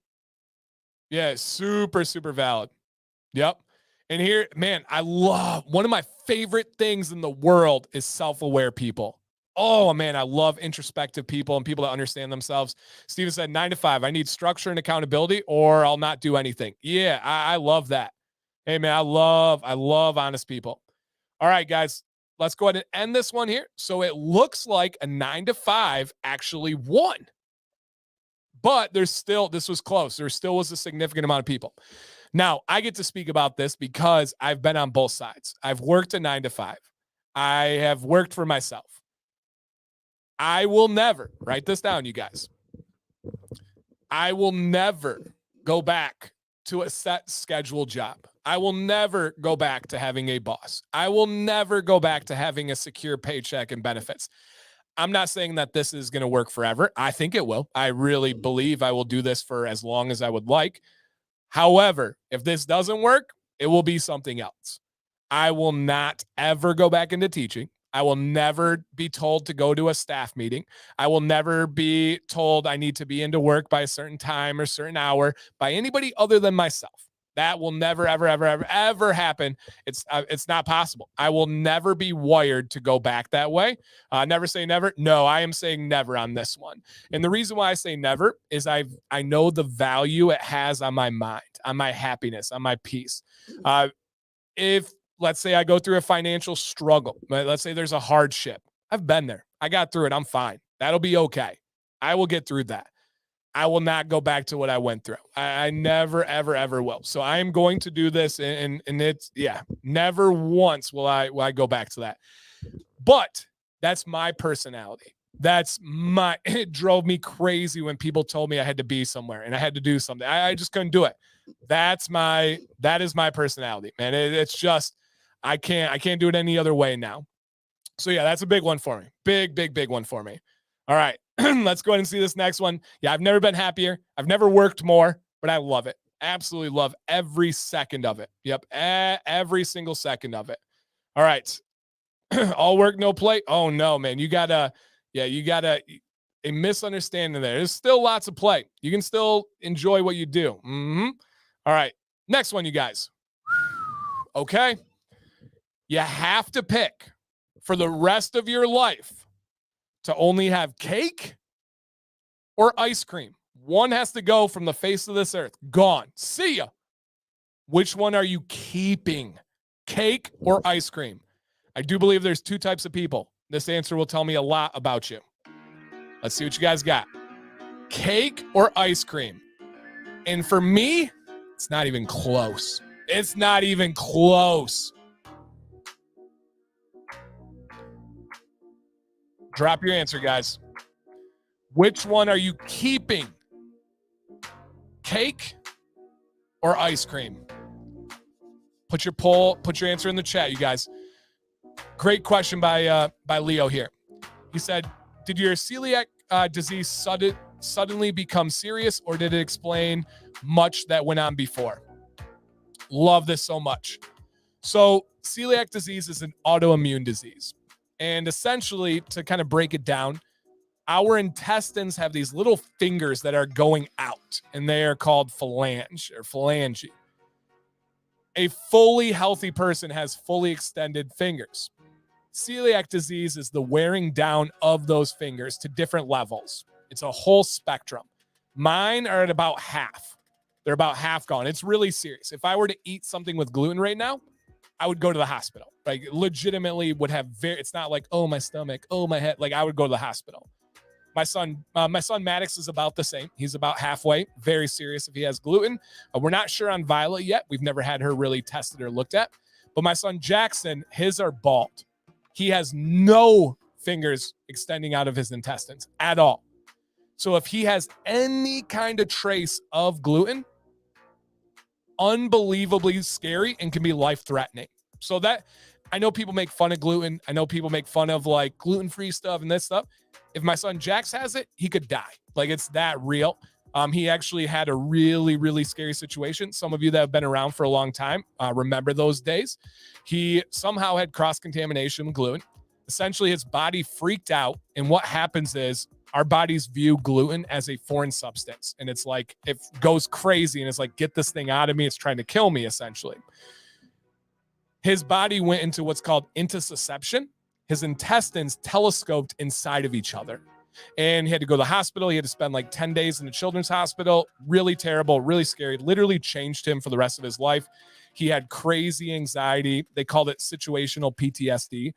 Super, super valid. Yep. And here, man, one of my favorite things in the world is self-aware people. Oh, man, I love introspective people and people that understand themselves. Steven said 9-to-5. I need structure and accountability or I'll not do anything. Yeah, I love that. Hey, man, I love honest people. All right, guys, let's go ahead and end this one here. So it looks like a 9-to-5 actually won. But this was close. There still was a significant amount of people. Now, I get to speak about this because I've been on both sides. I've worked a 9-to-5. I have worked for myself. I will never, write this down, you guys. I will never go back to a set scheduled job. I will never go back to having a boss. I will never go back to having a secure paycheck and benefits. I'm not saying that this is going to work forever. I think it will. I really believe I will do this for as long as I would like. However, if this doesn't work, it will be something else. I will not ever go back into teaching. I will never be told to go to a staff meeting. I will never be told I need to be into work by a certain time or certain hour by anybody other than myself. That will never, ever happen. It's not possible. I will never be wired to go back that way. Never say never. No, I am saying never on this one. And the reason why I say never is I know the value it has on my mind, on my happiness, on my peace. If let's say I go through a financial struggle, let's say there's a hardship. I've been there. I got through it. I'm fine. That'll be okay. I will get through that. I will not go back to what I went through. I never, ever will. So I am going to do this, and it's, never once will I go back to that. But that's my personality. It drove me crazy when people told me I had to be somewhere and I had to do something. I just couldn't do it. That is my personality, man. It's just, I can't do it any other way now. So yeah, that's a big one for me. Big one for me. All right. Let's go ahead and see this next one. Yeah, I've never been happier. I've never worked more, but I love it. Absolutely love every second of it. Yep, every single second of it. All right. All work, no play. Oh, no, man. You got a misunderstanding there. There's still lots of play. You can still enjoy what you do. All right. Next one, you guys. Okay. You have to pick for the rest of your life to only have cake or ice cream. One has to go from the face of this earth. Gone. See ya. Which one are you keeping? Cake or ice cream? I do believe there's two types of people. This answer will tell me a lot about you. Let's see what you guys got. Cake or ice cream? And for me, it's not even close. It's not even close. Drop your answer, guys. Which one are you keeping? Cake or ice cream? Put your answer in the chat, you guys. Great question by Leo here. He said, did your celiac disease suddenly become serious, or did it explain much that went on before? Love this so much. So celiac disease is an autoimmune disease. And essentially, to kind of break it down, our intestines have these little fingers that are going out, and they are called phalange. A fully healthy person has fully extended fingers. Celiac disease is the wearing down of those fingers to different levels. It's a whole spectrum. Mine are at about half. They're about half gone. It's really serious. If I were to eat something with gluten right now, I would go to the hospital. Like, legitimately would have it's not like, oh, my stomach, oh, my head. Like, I would go to the hospital. My son Maddox is about the same. He's about halfway. Very serious if he has gluten. We're not sure on Violet yet. We've never had her really tested or looked at. But my son Jackson, his are bald. He has no fingers extending out of his intestines at all. So if he has any kind of trace of gluten, unbelievably scary and can be life-threatening. So that, I know people make fun of gluten. I know people make fun of like gluten-free stuff and this stuff. If my son Jax has it, he could die. Like, it's that real. He actually had a really, really scary situation. Some of you that have been around for a long time remember those days. He somehow had cross-contamination with gluten. Essentially, his body freaked out. And what happens is our bodies view gluten as a foreign substance. And it's like, it goes crazy. And it's like, get this thing out of me. It's trying to kill me, essentially. His body went into what's called intussusception. His intestines telescoped inside of each other. And he had to go to the hospital. He had to spend like 10 days in the children's hospital. Really terrible, really scary. Literally changed him for the rest of his life. He had crazy anxiety. They called it situational PTSD.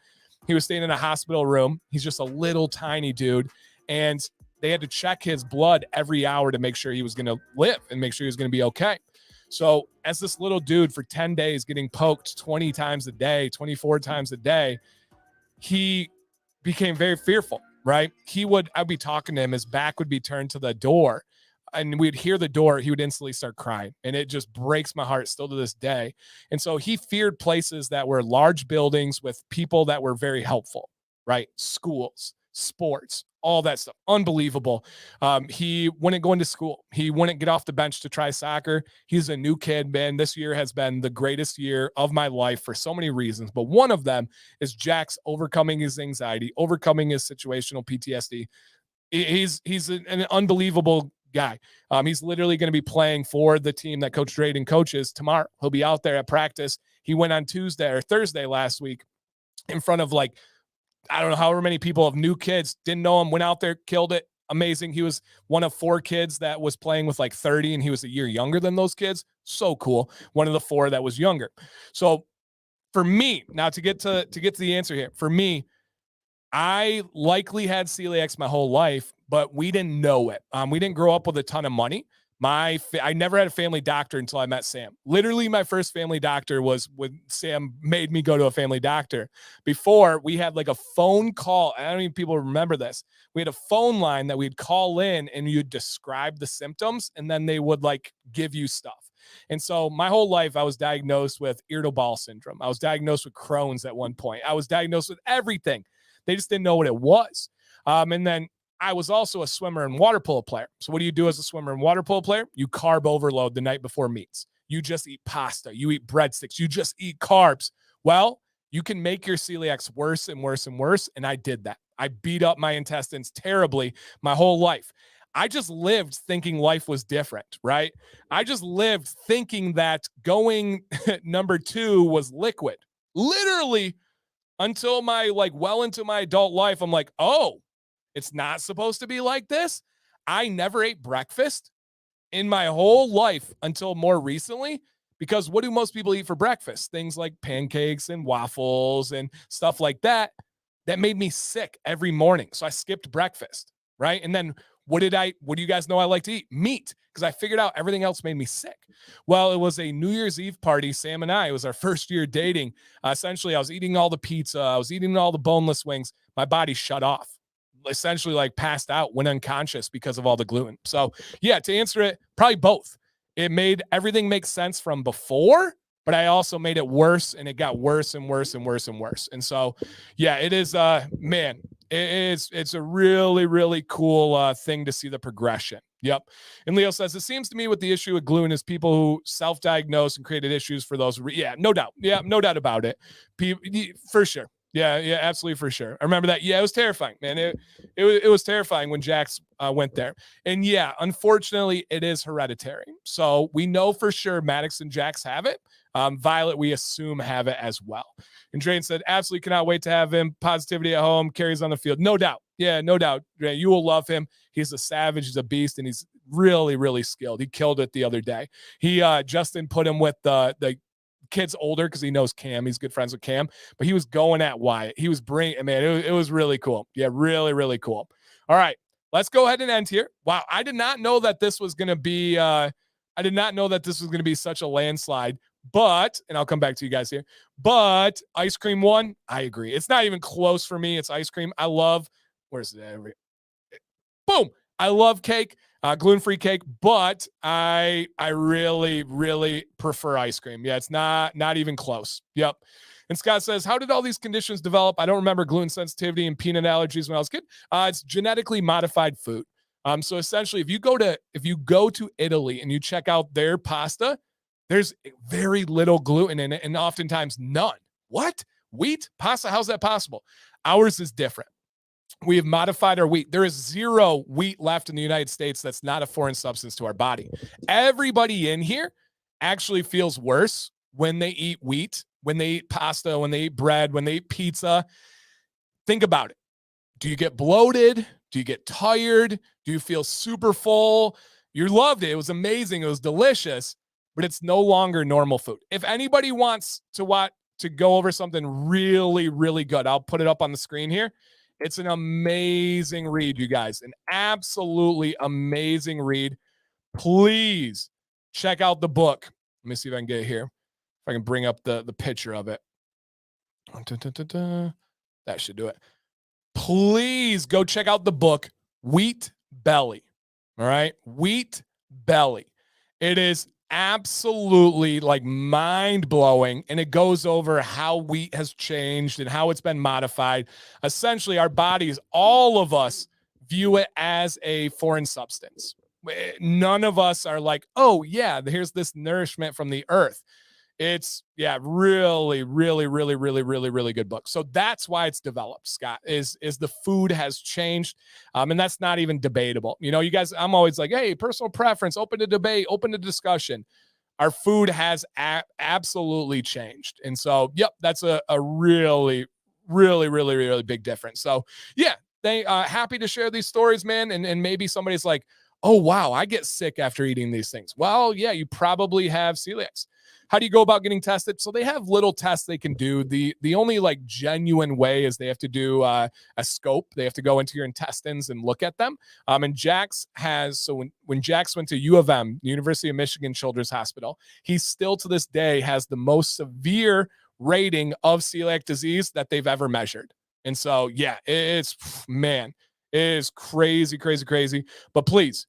He was staying in a hospital room. He's just a little tiny dude. And they had to check his blood every hour to make sure he was going to live and make sure he was going to be okay. So as this little dude for 10 days getting poked 20 times a day, 24 times a day, he became very fearful, right? I'd be talking to him, his back would be turned to the door, and we'd hear the door, he would instantly start crying. And it just breaks my heart still to this day. And so he feared places that were large buildings with people that were very helpful, right? Schools, sports, all that stuff. Unbelievable. He wouldn't go into school. He wouldn't get off the bench to try soccer. He's a new kid, man. This year has been the greatest year of my life for so many reasons. But one of them is Jack's overcoming his anxiety, overcoming his situational PTSD. He's an unbelievable guy. He's literally going to be playing for the team that Coach Drayden coaches tomorrow. He'll be out there at practice. He went on Tuesday or Thursday last week in front of like, I don't know, however many people of new kids, didn't know him, went out there, killed it. Amazing. He was one of 4 kids that was playing with like 30, and he was a year younger than those kids. So cool. One of the 4 that was younger. So for me, now to get to the answer here, for me, I likely had celiacs my whole life, but we didn't know it. We didn't grow up with a ton of money. I never had a family doctor until I met Sam. Literally, my first family doctor was when Sam made me go to a family doctor. Before, we had like a phone call. I don't even people remember this. We had a phone line that we'd call in and you'd describe the symptoms, and then they would like give you stuff. And so my whole life, I was diagnosed with irritable bowel syndrome. I was diagnosed with Crohn's at one point. I was diagnosed with everything. They just didn't know what it was. And then I was also a swimmer and water polo player. So what do you do as a swimmer and water polo player? You carb overload the night before meets. You just eat pasta. You eat breadsticks. You just eat carbs. Well, you can make your celiacs worse and worse and worse. And I did that. I beat up my intestines terribly my whole life. I just lived thinking life was different, right? I just lived thinking that going number 2 was liquid. Literally until well into my adult life, I'm like, oh, it's not supposed to be like this. I never ate breakfast in my whole life until more recently, because what do most people eat for breakfast? Things like pancakes and waffles and stuff like that. That made me sick every morning. So I skipped breakfast, right? And then What do you guys know I like to eat? Meat, because I figured out everything else made me sick. Well, it was a New Year's Eve party. Sam and I, it was our first year dating. Essentially, I was eating all the pizza. I was eating all the boneless wings. My body shut off, essentially like passed out, went unconscious because of all the gluten. So yeah, to answer it, probably both. It made everything make sense from before, but I also made it worse, and it got worse and worse and worse and worse. And so, yeah, it is, man, it's a really, really cool thing to see the progression. Yep. And Leo says, it seems to me with the issue with gluten is people who self-diagnose and created issues for those. Yeah, no doubt. Yeah, no doubt about it. For sure. Yeah, absolutely, for sure. I remember that. Yeah, it was terrifying, man. It was terrifying when Jax went there. And yeah, unfortunately, it is hereditary. So we know for sure Maddox and Jax have it. Violet, we assume, have it as well. And Drain said, absolutely cannot wait to have him. Positivity at home, carries on the field. No doubt. Yeah, no doubt. Drain, you will love him. He's a savage. He's a beast, and he's really, really skilled. He killed it the other day. Justin put him with the kid's older because he knows Cam. He's good friends with Cam, but he was going at Wyatt. He was bringing, man, it was really cool. Yeah, really, really cool. All right, let's go ahead and end here. Wow, I did not know that this was going to be, such a landslide, but, and I'll come back to you guys here, but ice cream won. I agree. It's not even close for me. It's ice cream. I love, where's it? Boom. I love cake. Gluten-free cake, but I really, really prefer ice cream. Yeah, it's not even close. Yep. And Scott says, how did all these conditions develop? I don't remember gluten sensitivity and peanut allergies when I was a kid. It's genetically modified food. So essentially, if you go to Italy and you check out their pasta, there's very little gluten in it, and oftentimes none. What? Wheat pasta? How's that possible? Ours is different. We have modified our wheat. There is zero wheat left in the United States that's not a foreign substance to our body. Everybody in here actually feels worse when they eat wheat, when they eat pasta, when they eat bread, when they eat pizza. Think about it. Do you get bloated? Do you get tired? Do you feel super full? You loved it. It was amazing. It was delicious, but it's no longer normal food. If anybody wants to go over something really, really good, I'll put it up on the screen here. It's an amazing read, you guys. An absolutely amazing read. Please check out the book. Let me see if I can get it here. If I can bring up the picture of it. That should do it. Please go check out the book, Wheat Belly. All right? Wheat Belly. It is absolutely like mind-blowing, and it goes over how wheat has changed and how it's been modified. Essentially, our bodies, all of us, view it as a foreign substance. None of us are like, oh yeah, here's this nourishment from the earth. It's, yeah, really, really, really, really, really, really good book. So that's why it's developed, Scott, is the food has changed. And that's not even debatable. You know, you guys, I'm always like, hey, personal preference, open to debate, open to discussion. Our food has absolutely changed. And so, yep, that's a really, really, really, really big difference. So yeah, they happy to share these stories, man. And maybe somebody's like, oh, wow, I get sick after eating these things. Well, yeah, you probably have celiac. How do you go about getting tested? So they have little tests they can do. The only like genuine way is they have to do a scope. They have to go into your intestines and look at them. And Jax has, so when Jax went to U of M, University of Michigan Children's Hospital, he still to this day has the most severe rating of celiac disease that they've ever measured. And so, yeah, it is crazy, crazy, crazy. But please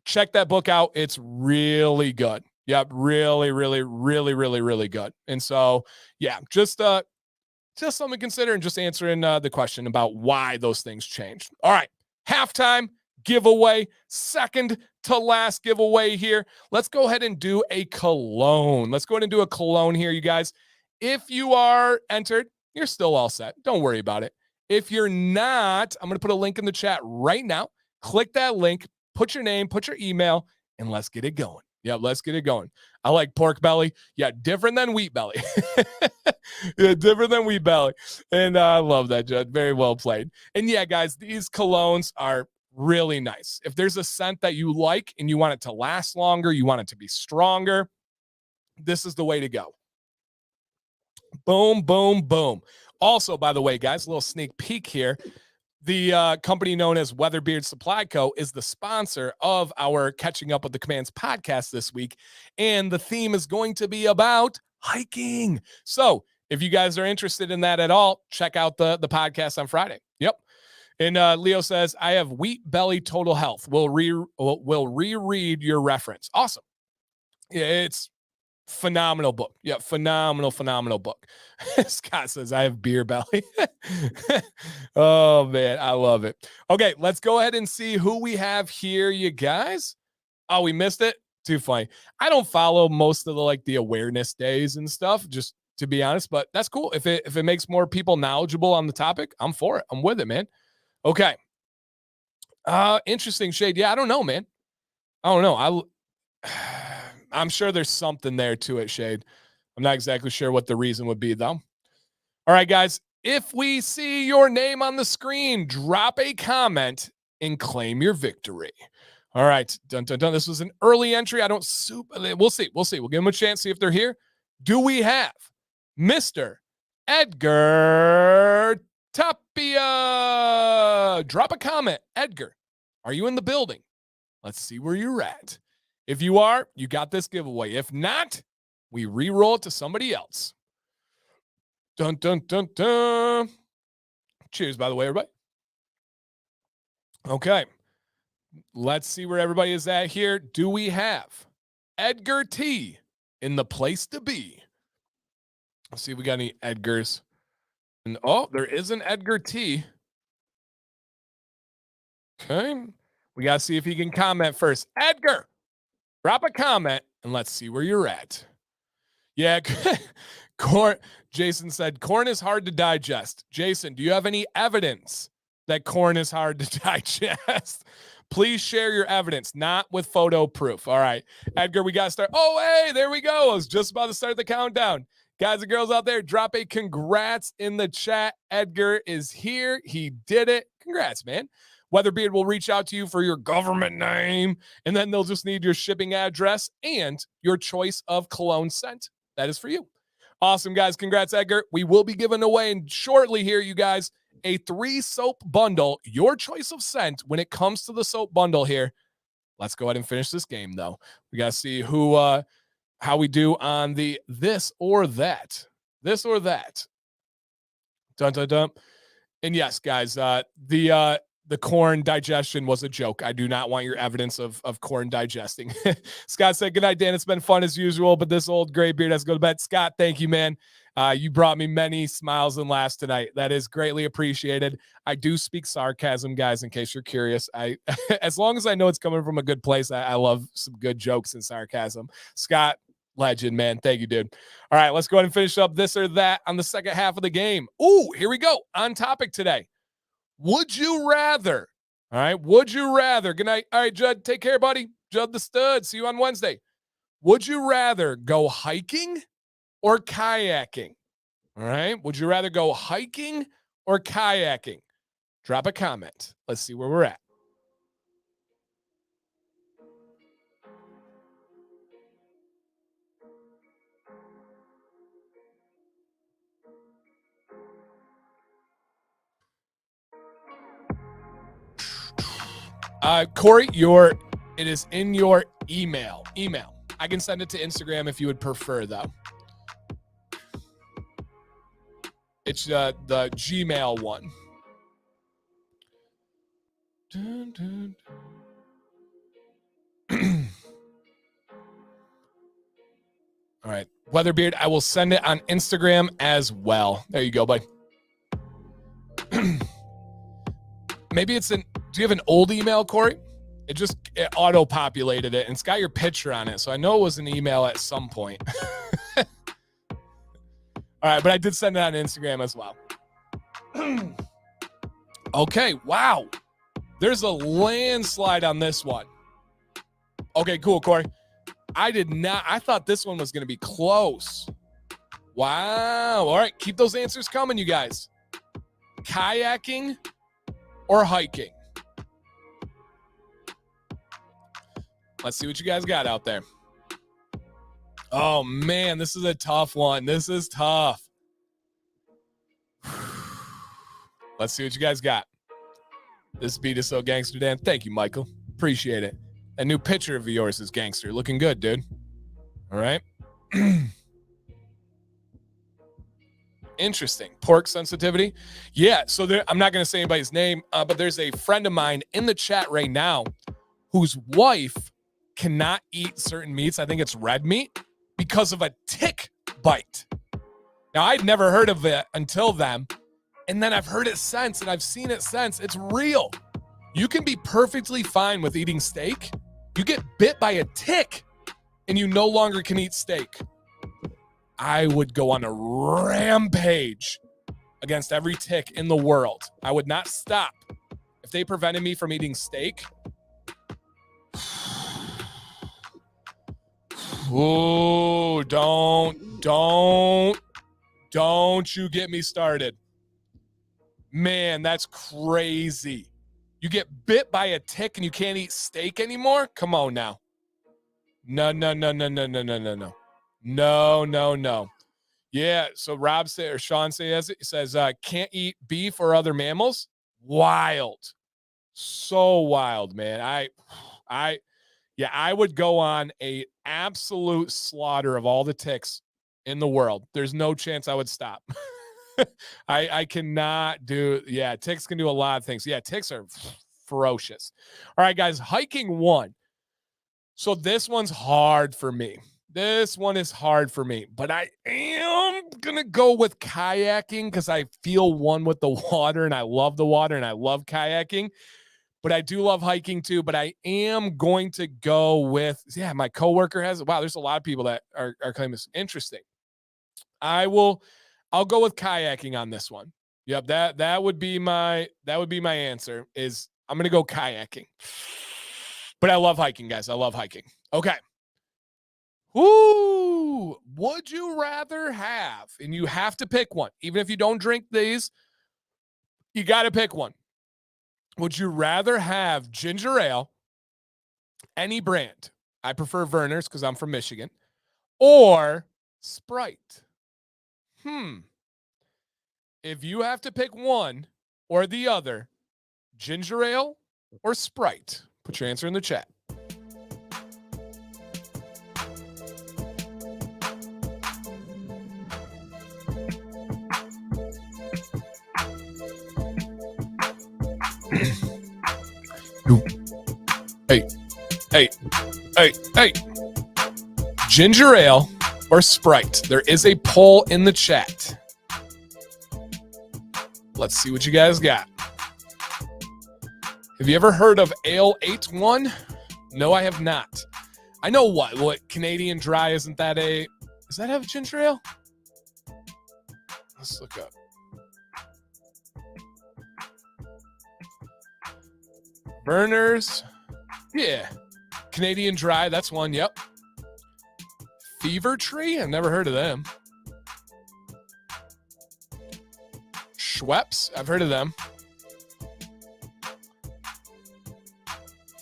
check that book out. It's really good. Yep, really, really, really, really, really good. And so, yeah, just something to consider, and just answering the question about why those things changed. All right, halftime giveaway, second to last giveaway here. Let's go ahead and do a cologne. Let's go ahead and do a cologne here, you guys. If you are entered, you're still all set. Don't worry about it. If you're not, I'm going to put a link in the chat right now. Click that link, put your name, put your email, and let's get it going. Yeah, let's get it going. I like pork belly. Yeah, different than wheat belly. Yeah, different than wheat belly. And I love that, Judd. Very well played. And yeah, guys, these colognes are really nice. If there's a scent that you like and you want it to last longer, you want it to be stronger, this is the way to go. Boom, boom, boom. Also, by the way, guys, a little sneak peek here. The company known as WeatherBeard Supply Co. is the sponsor of our Catching Up with the Commands podcast this week. And the theme is going to be about hiking. So if you guys are interested in that at all, check out the podcast on Friday. Yep. And Leo says, I have wheat belly total health. We'll reread your reference. Awesome. Yeah, it's phenomenal book. Yeah, phenomenal book. Scott says, I have beer belly. Oh, man, I love it. Okay, let's go ahead and see who we have here, you guys. Oh, we missed it? Too funny. I don't follow most of the awareness days and stuff, just to be honest, but that's cool. If it makes more people knowledgeable on the topic, I'm for it. I'm with it, man. Okay. Interesting, Shade. Yeah, I don't know, man. I don't know. I'm sure there's something there to it, Shade. I'm not exactly sure what the reason would be, though. All right, guys. If we see your name on the screen, drop a comment and claim your victory. All right. Dun, dun, dun. This was an early entry. We'll see. We'll give them a chance, see if they're here. Do we have Mr. Edgar Tapia? Drop a comment. Edgar, are you in the building? Let's see where you're at. If you are, you got this giveaway. If not, we re-roll it to somebody else. Dun, dun, dun, dun. Cheers, by the way, everybody. Okay. Let's see where everybody is at here. Do we have Edgar T in the place to be? Let's see if we got any Edgars. And there is an Edgar T. Okay. We got to see if he can comment first. Edgar, drop a comment and let's see where you're at. Yeah. Corn. Jason said, corn is hard to digest. Jason, do you have any evidence that corn is hard to digest? Please share your evidence, not with photo proof. All right. Edgar, we got to start. Oh, hey, there we go. I was just about to start the countdown. Guys and girls out there, drop a congrats in the chat. Edgar is here. He did it. Congrats, man. WeatherBeard will reach out to you for your government name, and then they'll just need your shipping address and your choice of cologne scent. That is for you. Awesome, guys. Congrats, Edgar. We will be giving away shortly here, you guys, a 3 soap bundle, your choice of scent when it comes to the soap bundle here. Let's go ahead and finish this game, though. We got to see how we do on the this or that. This or that. Dun, dun, dun. And yes, guys, the corn digestion was a joke. I do not want your evidence of corn digesting. Scott said, good night, Dan. It's been fun as usual, but this old gray beard has to go to bed. Scott, thank you, man. You brought me many smiles and laughs tonight. That is greatly appreciated. I do speak sarcasm, guys, in case you're curious. As long as I know it's coming from a good place, I love some good jokes and sarcasm. Scott, legend, man. Thank you, dude. All right, let's go ahead and finish up this or that on the second half of the game. Ooh, here we go. On topic today. Would you rather? All right. Would you rather? Good night. All right, Judd. Take care, buddy. Judd the stud. See you on Wednesday. Would you rather go hiking or kayaking? All right. Would you rather go hiking or kayaking? Drop a comment. Let's see where we're at. Corey, it is in your email. I can send it to Instagram if you would prefer, though. It's the Gmail one. Dun, dun, dun. All right. WeatherBeard, I will send it on Instagram as well. There you go, bud. Maybe do you have an old email, Corey? It auto-populated it, and it's got your picture on it, so I know it was an email at some point. All right, but I did send it on Instagram as well. Okay, wow. There's a landslide on this one. Okay, cool, Corey. I thought this one was going to be close. Wow. All right, keep those answers coming, you guys. Kayaking or hiking? Let's see what you guys got out there. Oh, man, this is a tough one. This is tough. Let's see what you guys got. This beat is so gangster, Dan. Thank you, Michael. Appreciate it. That new picture of yours is gangster. Looking good, dude. All right. Interesting. Pork sensitivity. Yeah. So I'm not going to say anybody's name, but there's a friend of mine in the chat right now whose wife cannot eat certain meats. I think it's red meat because of a tick bite. Now, I'd never heard of it until then. And then I've heard it since, and I've seen it since. It's real. You can be perfectly fine with eating steak. You get bit by a tick, and you no longer can eat steak. I would go on a rampage against every tick in the world. I would not stop. If they prevented me from eating steak, ooh, don't you get me started. Man, that's crazy. You get bit by a tick and you can't eat steak anymore? Come on now. No. No. Yeah, so Rob say, or Sean says can't eat beef or other mammals. Wild. So wild, man. I would go on a absolute slaughter of all the ticks in the world. There's no chance I would stop. I cannot do, ticks can do a lot of things. Yeah, ticks are ferocious. All right, guys, hiking 1. So this one's hard for me. This one is hard for me, but I am going to go with kayaking because I feel one with the water and I love the water and I love kayaking, but I do love hiking too, but I am going to go with, my coworker has, wow, there's a lot of people that are claiming this. Interesting. I'll go with kayaking on this one. Yep, that would be my answer is I'm going to go kayaking. But I love hiking, guys. I love hiking. Okay. Ooh, would you rather have, and you have to pick one, even if you don't drink these, you got to pick one. Would you rather have ginger ale, any brand? I prefer Verner's because I'm from Michigan, or Sprite? If you have to pick one or the other, ginger ale or Sprite, put your answer in the chat. Hey. Ginger ale or Sprite? There is a poll in the chat. Let's see what you guys got. Have you ever heard of Ale 8-1? No, I have not. I know what Canadian Dry, isn't that does that have ginger ale? Let's look up. Burners. Yeah. Canadian Dry, that's one, yep. Fever Tree, I've never heard of them. Schweppes, I've heard of them.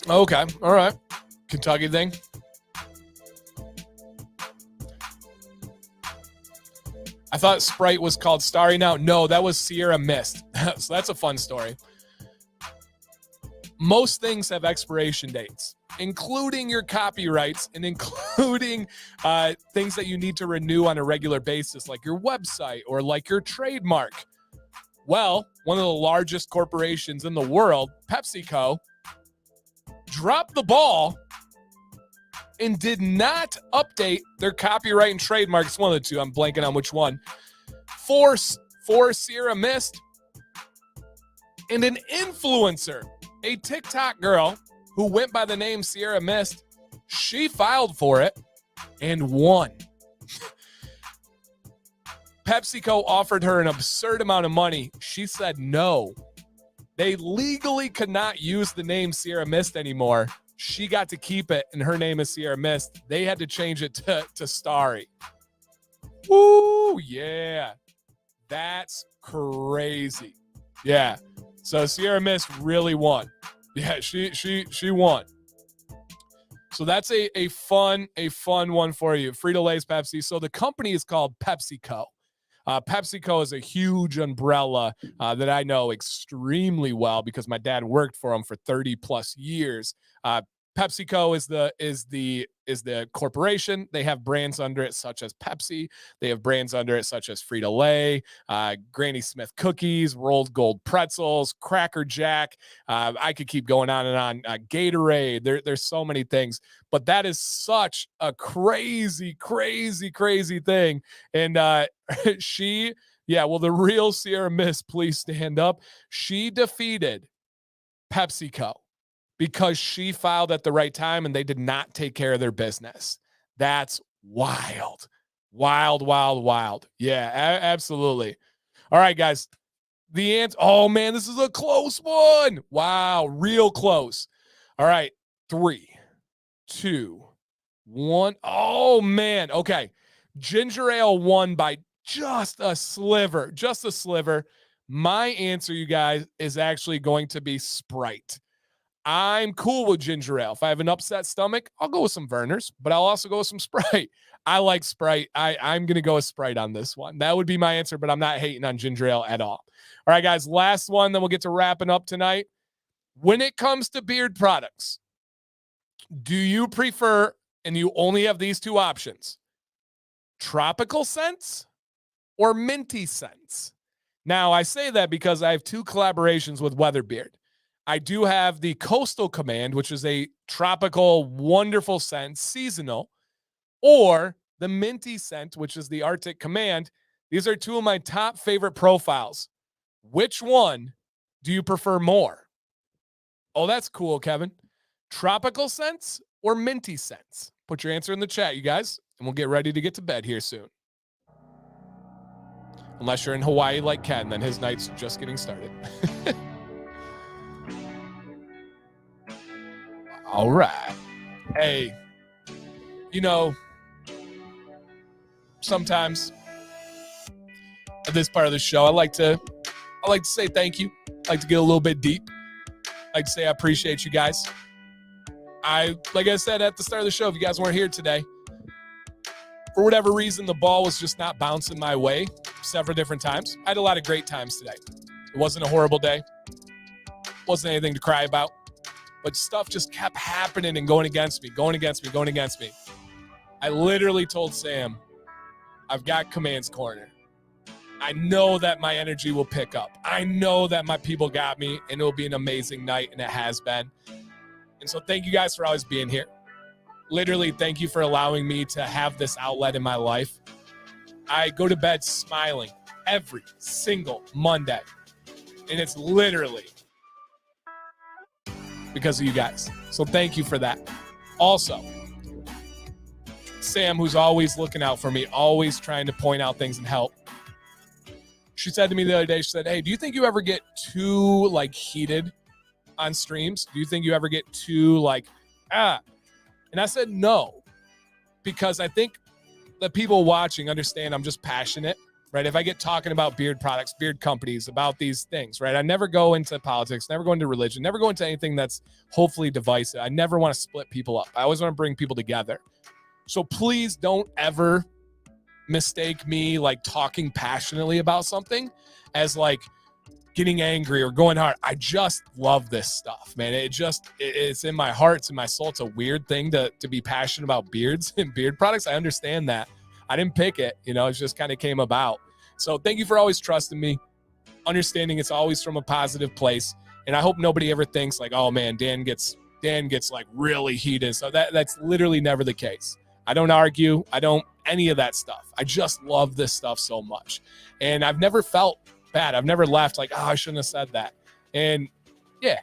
Okay, all right. Kentucky thing. I thought Sprite was called Starry Now. No, that was Sierra Mist. So that's a fun story. Most things have expiration dates, including your copyrights and including things that you need to renew on a regular basis, like your website or like your trademark. Well, one of the largest corporations in the world, PepsiCo, dropped the ball and did not update their copyright and trademark. It's one of the two. I'm blanking on which one. For Sierra Mist. And an influencer, a TikTok girl who went by the name Sierra Mist, she filed for it and won. PepsiCo offered her an absurd amount of money. She said no. They legally could not use the name Sierra Mist anymore. She got to keep it, and her name is Sierra Mist. They had to change it to Starry. Woo, yeah. That's crazy. Yeah. So Sierra Mist really won. Yeah, she won. So that's a fun one for you. Frito-Lay's Pepsi. So the company is called PepsiCo. PepsiCo is a huge umbrella that I know extremely well because my dad worked for them for 30 plus years. PepsiCo is the corporation. They have brands under it such as Pepsi. They have brands under it such as Frito-Lay, Granny Smith cookies, rolled gold pretzels, Cracker Jack. I could keep going on and on. Gatorade. There's so many things, but that is such a crazy, crazy, crazy thing. And the real Sierra Mist, please stand up. She defeated PepsiCo because she filed at the right time and they did not take care of their business. That's wild. Wild, wild, wild. Yeah, absolutely. All right, guys. The answer. Oh, man, this is a close one. Wow, real close. All right, 3, 2, 1. Oh, man. Okay. Ginger ale won by just a sliver. Just a sliver. My answer, you guys, is actually going to be Sprite. I'm cool with ginger ale. If I have an upset stomach, I'll go with some Verner's, but I'll also go with some Sprite. I like Sprite. I'm going to go with Sprite on this one. That would be my answer, but I'm not hating on ginger ale at all. All right, guys, last one, then we'll get to wrapping up tonight. When it comes to beard products, do you prefer, and you only have these two options, tropical scents or minty scents? Now, I say that because I have 2 collaborations with WeatherBeard. I do have the Coastal Command, which is a tropical, wonderful scent, seasonal, or the minty scent, which is the Arctic Command. These are 2 of my top favorite profiles. Which one do you prefer more? Oh, that's cool, Kevin. Tropical scents or minty scents? Put your answer in the chat, you guys, and we'll get ready to get to bed here soon. Unless you're in Hawaii like Ken, then his night's just getting started. All right. Hey, sometimes at this part of the show, I like to say thank you. I like to get a little bit deep. I like to say I appreciate you guys. Like I said at the start of the show, if you guys weren't here today, for whatever reason, the ball was just not bouncing my way several different times. I had a lot of great times today. It wasn't a horrible day. Wasn't anything to cry about. But stuff just kept happening and going against me. I literally told Sam, I've got Command's Corner. I know that my energy will pick up. I know that my people got me, and it will be an amazing night, and it has been. And so thank you guys for always being here. Literally, thank you for allowing me to have this outlet in my life. I go to bed smiling every single Monday, and it's literally because of you guys. So thank you for that. Also, Sam, who's always looking out for me, always trying to point out things and help. She said to me the other day, she said, hey, do you think you ever get too heated on streams? Do you think you ever get too And I said, no, because I think the people watching understand I'm just passionate, right? If I get talking about beard products, beard companies, about these things, right? I never go into politics, never go into religion, never go into anything that's hopefully divisive. I never want to split people up. I always want to bring people together. So please don't ever mistake me talking passionately about something as getting angry or going hard. I just love this stuff, man. It's in my heart. It's in my soul. It's a weird thing to be passionate about beards and beard products. I understand that. I didn't pick it. It just kind of came about. So thank you for always trusting me, understanding it's always from a positive place. And I hope nobody ever thinks oh man, Dan gets really heated. So that's literally never the case. I don't argue. I don't any of that stuff. I just love this stuff so much. And I've never felt bad. I've never left I shouldn't have said that. And yeah,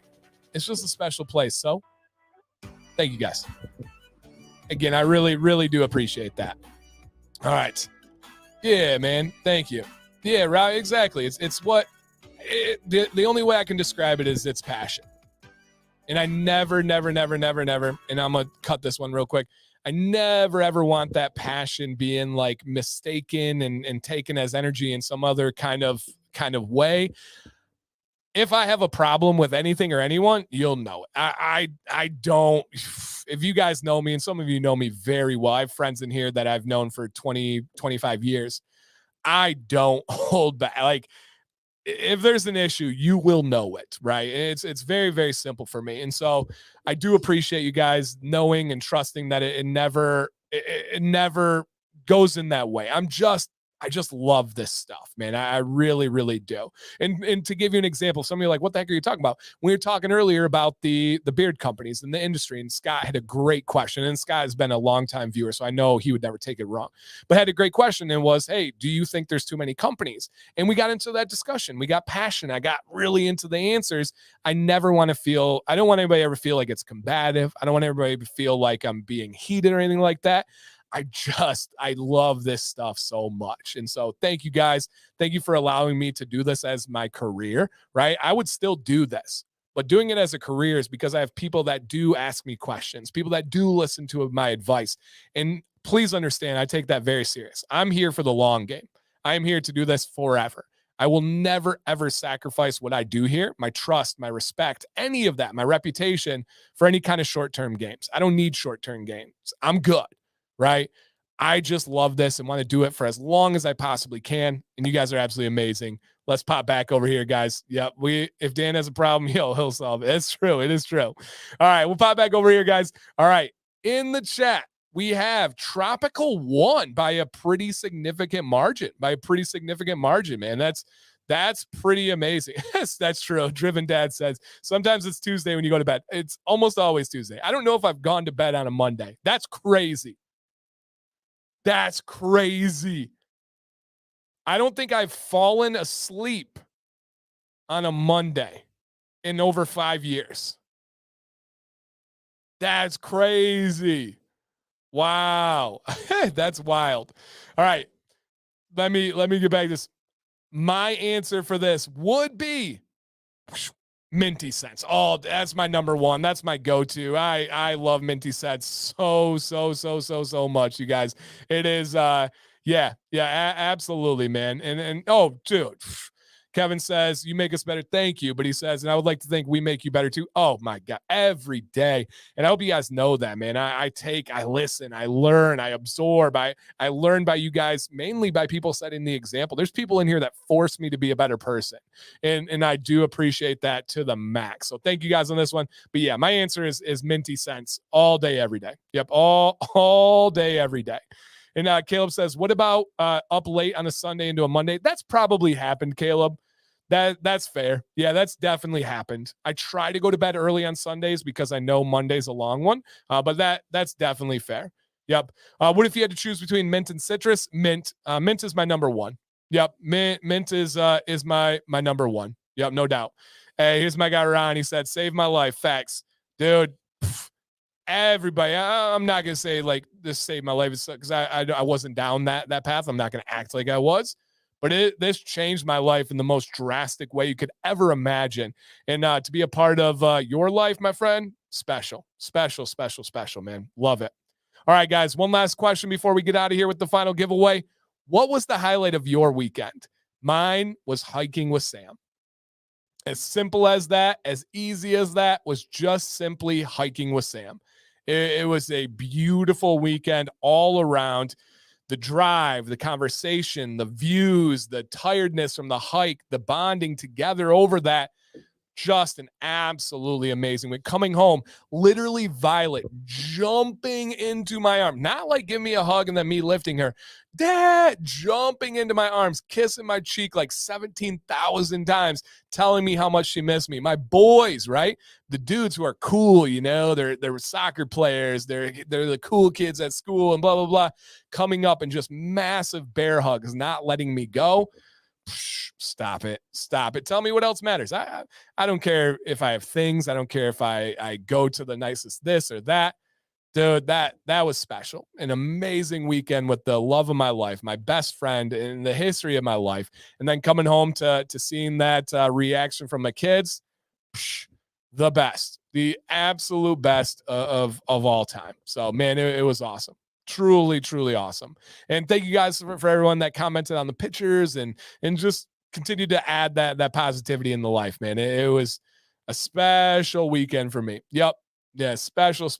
it's just a special place. So thank you guys. Again, I really, really do appreciate that. All right. Yeah, man. Thank you. Yeah, right. Exactly. The only way I can describe it is it's passion. And I never, and I'm going to cut this one real quick. I never, ever want that passion being mistaken and taken as energy in some other kind of way. If I have a problem with anything or anyone, you'll know it. I don't, if you guys know me, and some of you know me very well, I have friends in here that I've known for 20, 25 years. I don't hold back. Like, if there's an issue, you will know it, right? It's very, very simple for me. And so I do appreciate you guys knowing and trusting that it never goes in that way. I just love this stuff, man. I really, really do. And to give you an example, some of you are like, what the heck are you talking about? We were talking earlier about the beard companies and the industry, and Scott had a great question. And Scott has been a longtime viewer, so I know he would never take it wrong. But had a great question and was, hey, do you think there's too many companies? And we got into that discussion. We got passionate. I got really into the answers. I don't want anybody to ever feel like it's combative. I don't want everybody to feel like I'm being heated or anything like that. I love this stuff so much. And so thank you guys. Thank you for allowing me to do this as my career, right? I would still do this, but doing it as a career is because I have people that do ask me questions, people that do listen to my advice. And please understand, I take that very serious. I'm here for the long game. I am here to do this forever. I will never, ever sacrifice what I do here, my trust, my respect, any of that, my reputation for any kind of short-term games. I don't need short-term games. I'm good. Right? I just love this and want to do it for as long as I possibly can. And you guys are absolutely amazing. Let's pop back over here, guys. Yep. If Dan has a problem, he'll solve it. It's true. It is true. All right. We'll pop back over here, guys. All right. In the chat, we have Tropical won by a pretty significant margin, man. That's pretty amazing. Yes, that's true. Driven Dad says, sometimes it's Tuesday when you go to bed. It's almost always Tuesday. I don't know if I've gone to bed on a Monday. That's crazy. That's crazy. I don't think I've fallen asleep on a Monday in over 5 years. That's crazy. Wow. That's wild. All right. Let me get back to this. My answer for this would be Minty Scents. Oh, that's my number one. That's my go-to. I love Minty Scents so much, you guys. It is absolutely, man. And oh, dude. Kevin says, you make us better. Thank you. But he says, and I would like to think we make you better too. Oh my God, every day. And I hope you guys know that, man. I listen, I learn, I absorb. I learn by you guys, mainly by people setting the example. There's people in here that force me to be a better person. And I do appreciate that to the max. So thank you guys on this one. But yeah, my answer is Minty Scents all day, every day. Yep. All day, every day. And Caleb says, what about up late on a Sunday into a Monday? That's probably happened, Caleb. That's fair. Yeah, that's definitely happened. I try to go to bed early on Sundays because I know Monday's a long one, but that's definitely fair. Yep. What if you had to choose between mint and citrus? Mint. Mint is my number one. Yep. Mint is my number one. Yep, no doubt. Hey, here's my guy Ron. He said, save my life. Facts. Dude. Everybody, I'm not gonna say like this saved my life because I wasn't down that path. I'm not gonna act like I was, but this changed my life in the most drastic way you could ever imagine. And to be a part of your life, my friend, special, man. Love it. All right, guys. One last question before we get out of here with the final giveaway. What was the highlight of your weekend? Mine was hiking with Sam. As simple as that, as easy as that, was just simply hiking with Sam. It was a beautiful weekend all around. The drive, the conversation, the views, the tiredness from the hike, the bonding together over that. Just an absolutely amazing week. Coming home, literally Violet jumping into my arm. Not like give me a hug and then me lifting her. Dad jumping into my arms, kissing my cheek like 17,000 times, telling me how much she missed me. My boys, right? The dudes who are cool, they're soccer players. They're the cool kids at school and blah, blah, blah. Coming up and just massive bear hugs, not letting me go. Stop it. Tell me what else matters. I don't care if I have things. I don't care if I go to the nicest this or that. Dude, that was special. An amazing weekend with the love of my life, my best friend in the history of my life. And then coming home to seeing that reaction from my kids, the best, the absolute best of all time. So, man, it was awesome. Truly awesome. And thank you guys for everyone that commented on the pictures and just continue to add that positivity in the life, man. It was a special weekend for me. Yep. Yeah. Special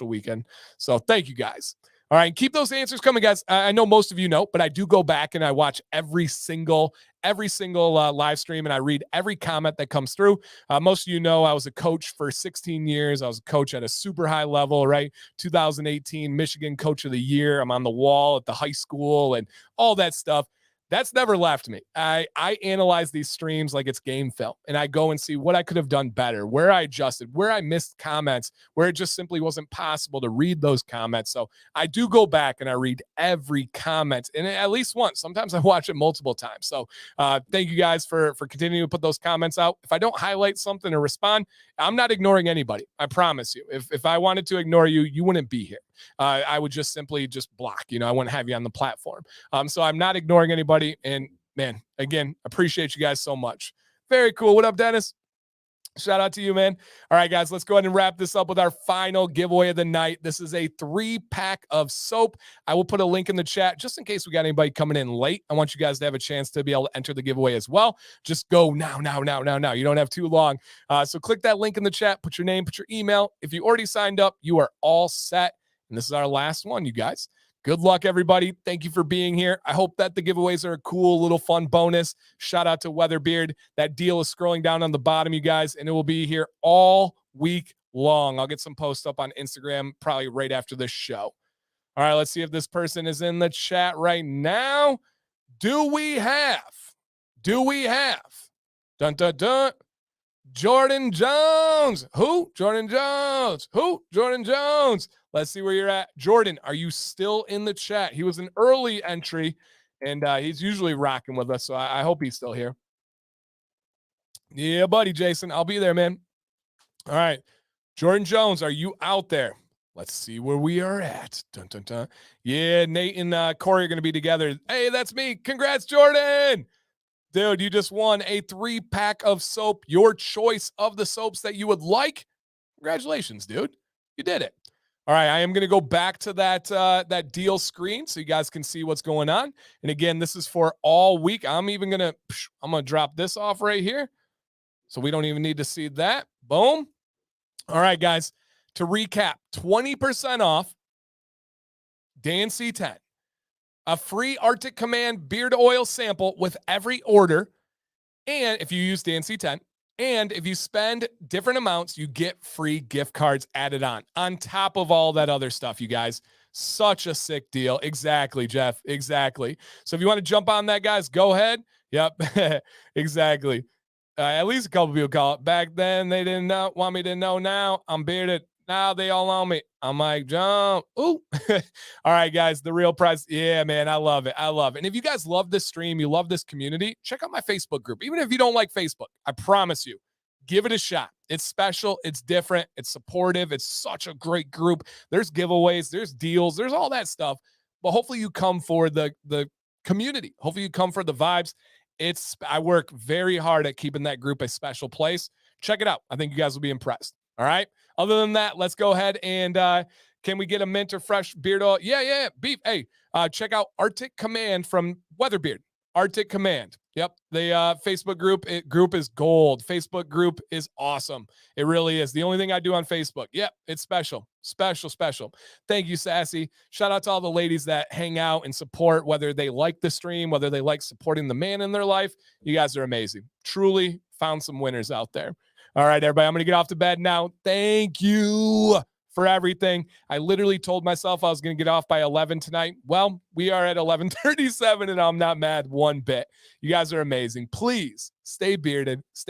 weekend. So thank you guys. All right, keep those answers coming, guys. I know most of you know, but I do go back and I watch every single live stream, and I read every comment that comes through. Most of you know I was a coach for 16 years. I was a coach at a super high level, right? 2018 Michigan Coach of the Year. I'm on the wall at the high school and all that stuff. That's never left me. I analyze these streams like it's game film, and I go and see what I could have done better, where I adjusted, where I missed comments, where it just simply wasn't possible to read those comments. So I do go back and I read every comment, and at least once. Sometimes I watch it multiple times. So thank you guys for continuing to put those comments out. If I don't highlight something or respond, I'm not ignoring anybody. I promise you. If I wanted to ignore you, you wouldn't be here. I would just simply just block. I wouldn't have you on the platform. So I'm not ignoring anybody. And man, again, appreciate you guys so much. Very cool. What up, Dennis? Shout out to you, man. All right, guys, let's go ahead and wrap this up with our final giveaway of the night. This is a 3-pack of soap. I will put a link in the chat just in case we got anybody coming in late. I want you guys to have a chance to be able to enter the giveaway as well. Just go now. You don't have too long. So click that link in the chat, put your name, put your email. If you already signed up, you are all set. And this is our last one, you guys. Good luck, everybody. Thank you for being here. I hope that the giveaways are a cool little fun bonus. Shout out to WeatherBeard. That deal is scrolling down on the bottom, you guys, and it will be here all week long. I'll get some posts up on Instagram probably right after this show. All right, let's see if this person is in the chat right now. Do we have? Dun, dun, dun. Jordan Jones. Who? Jordan Jones. Who? Jordan Jones. Let's see where you're at. Jordan, are you still in the chat? He was an early entry, and he's usually rocking with us, so I hope he's still here. Yeah, buddy, Jason. I'll be there, man. All right. Jordan Jones, are you out there? Let's see where we are at. Dun, dun, dun. Yeah, Nate and Corey are going to be together. Hey, that's me. Congrats, Jordan. Dude, you just won a 3-pack of soap, your choice of the soaps that you would like. Congratulations, dude. You did it. All right, I am going to go back to that deal screen so you guys can see what's going on. And again, this is for all week. I'm going to drop this off right here so we don't even need to see that. Boom. All right, guys, to recap, 20% off Dan C10. A free Arctic Command beard oil sample with every order. And if you use Dan C10, and if you spend different amounts, you get free gift cards added on top of all that other stuff, you guys. Such a sick deal. Exactly, Jeff. Exactly. So if you want to jump on that, guys, go ahead. Yep, exactly. At least a couple people call it. Back then, they didn't want me to know. Now I'm bearded. Now they all know me. I'm like, jump. Ooh. All right, guys, the real price. Yeah, man, I love it. And if you guys love this stream, you love this community, check out my Facebook group. Even if you don't like Facebook, I promise you, give it a shot. It's special. It's different. It's supportive. It's such a great group. There's giveaways. There's deals. There's all that stuff. But hopefully you come for the community. Hopefully you come for the vibes. I work very hard at keeping that group a special place. Check it out. I think you guys will be impressed. All right. Other than that, let's go ahead and can we get a mint or fresh beard oil? Yeah. Beef. Hey, check out Arctic Command from WeatherBeard. Arctic Command. Yep. The Facebook group is gold. Facebook group is awesome. It really is. The only thing I do on Facebook. Yep. It's special. Special. Thank you, Sassy. Shout out to all the ladies that hang out and support, whether they like the stream, whether they like supporting the man in their life. You guys are amazing. Truly found some winners out there. All right, everybody, I'm going to get off to bed now. Thank you for everything. I literally told myself I was going to get off by 11 tonight. Well, we are at 11:37, and I'm not mad one bit. You guys are amazing. Please stay bearded. Stay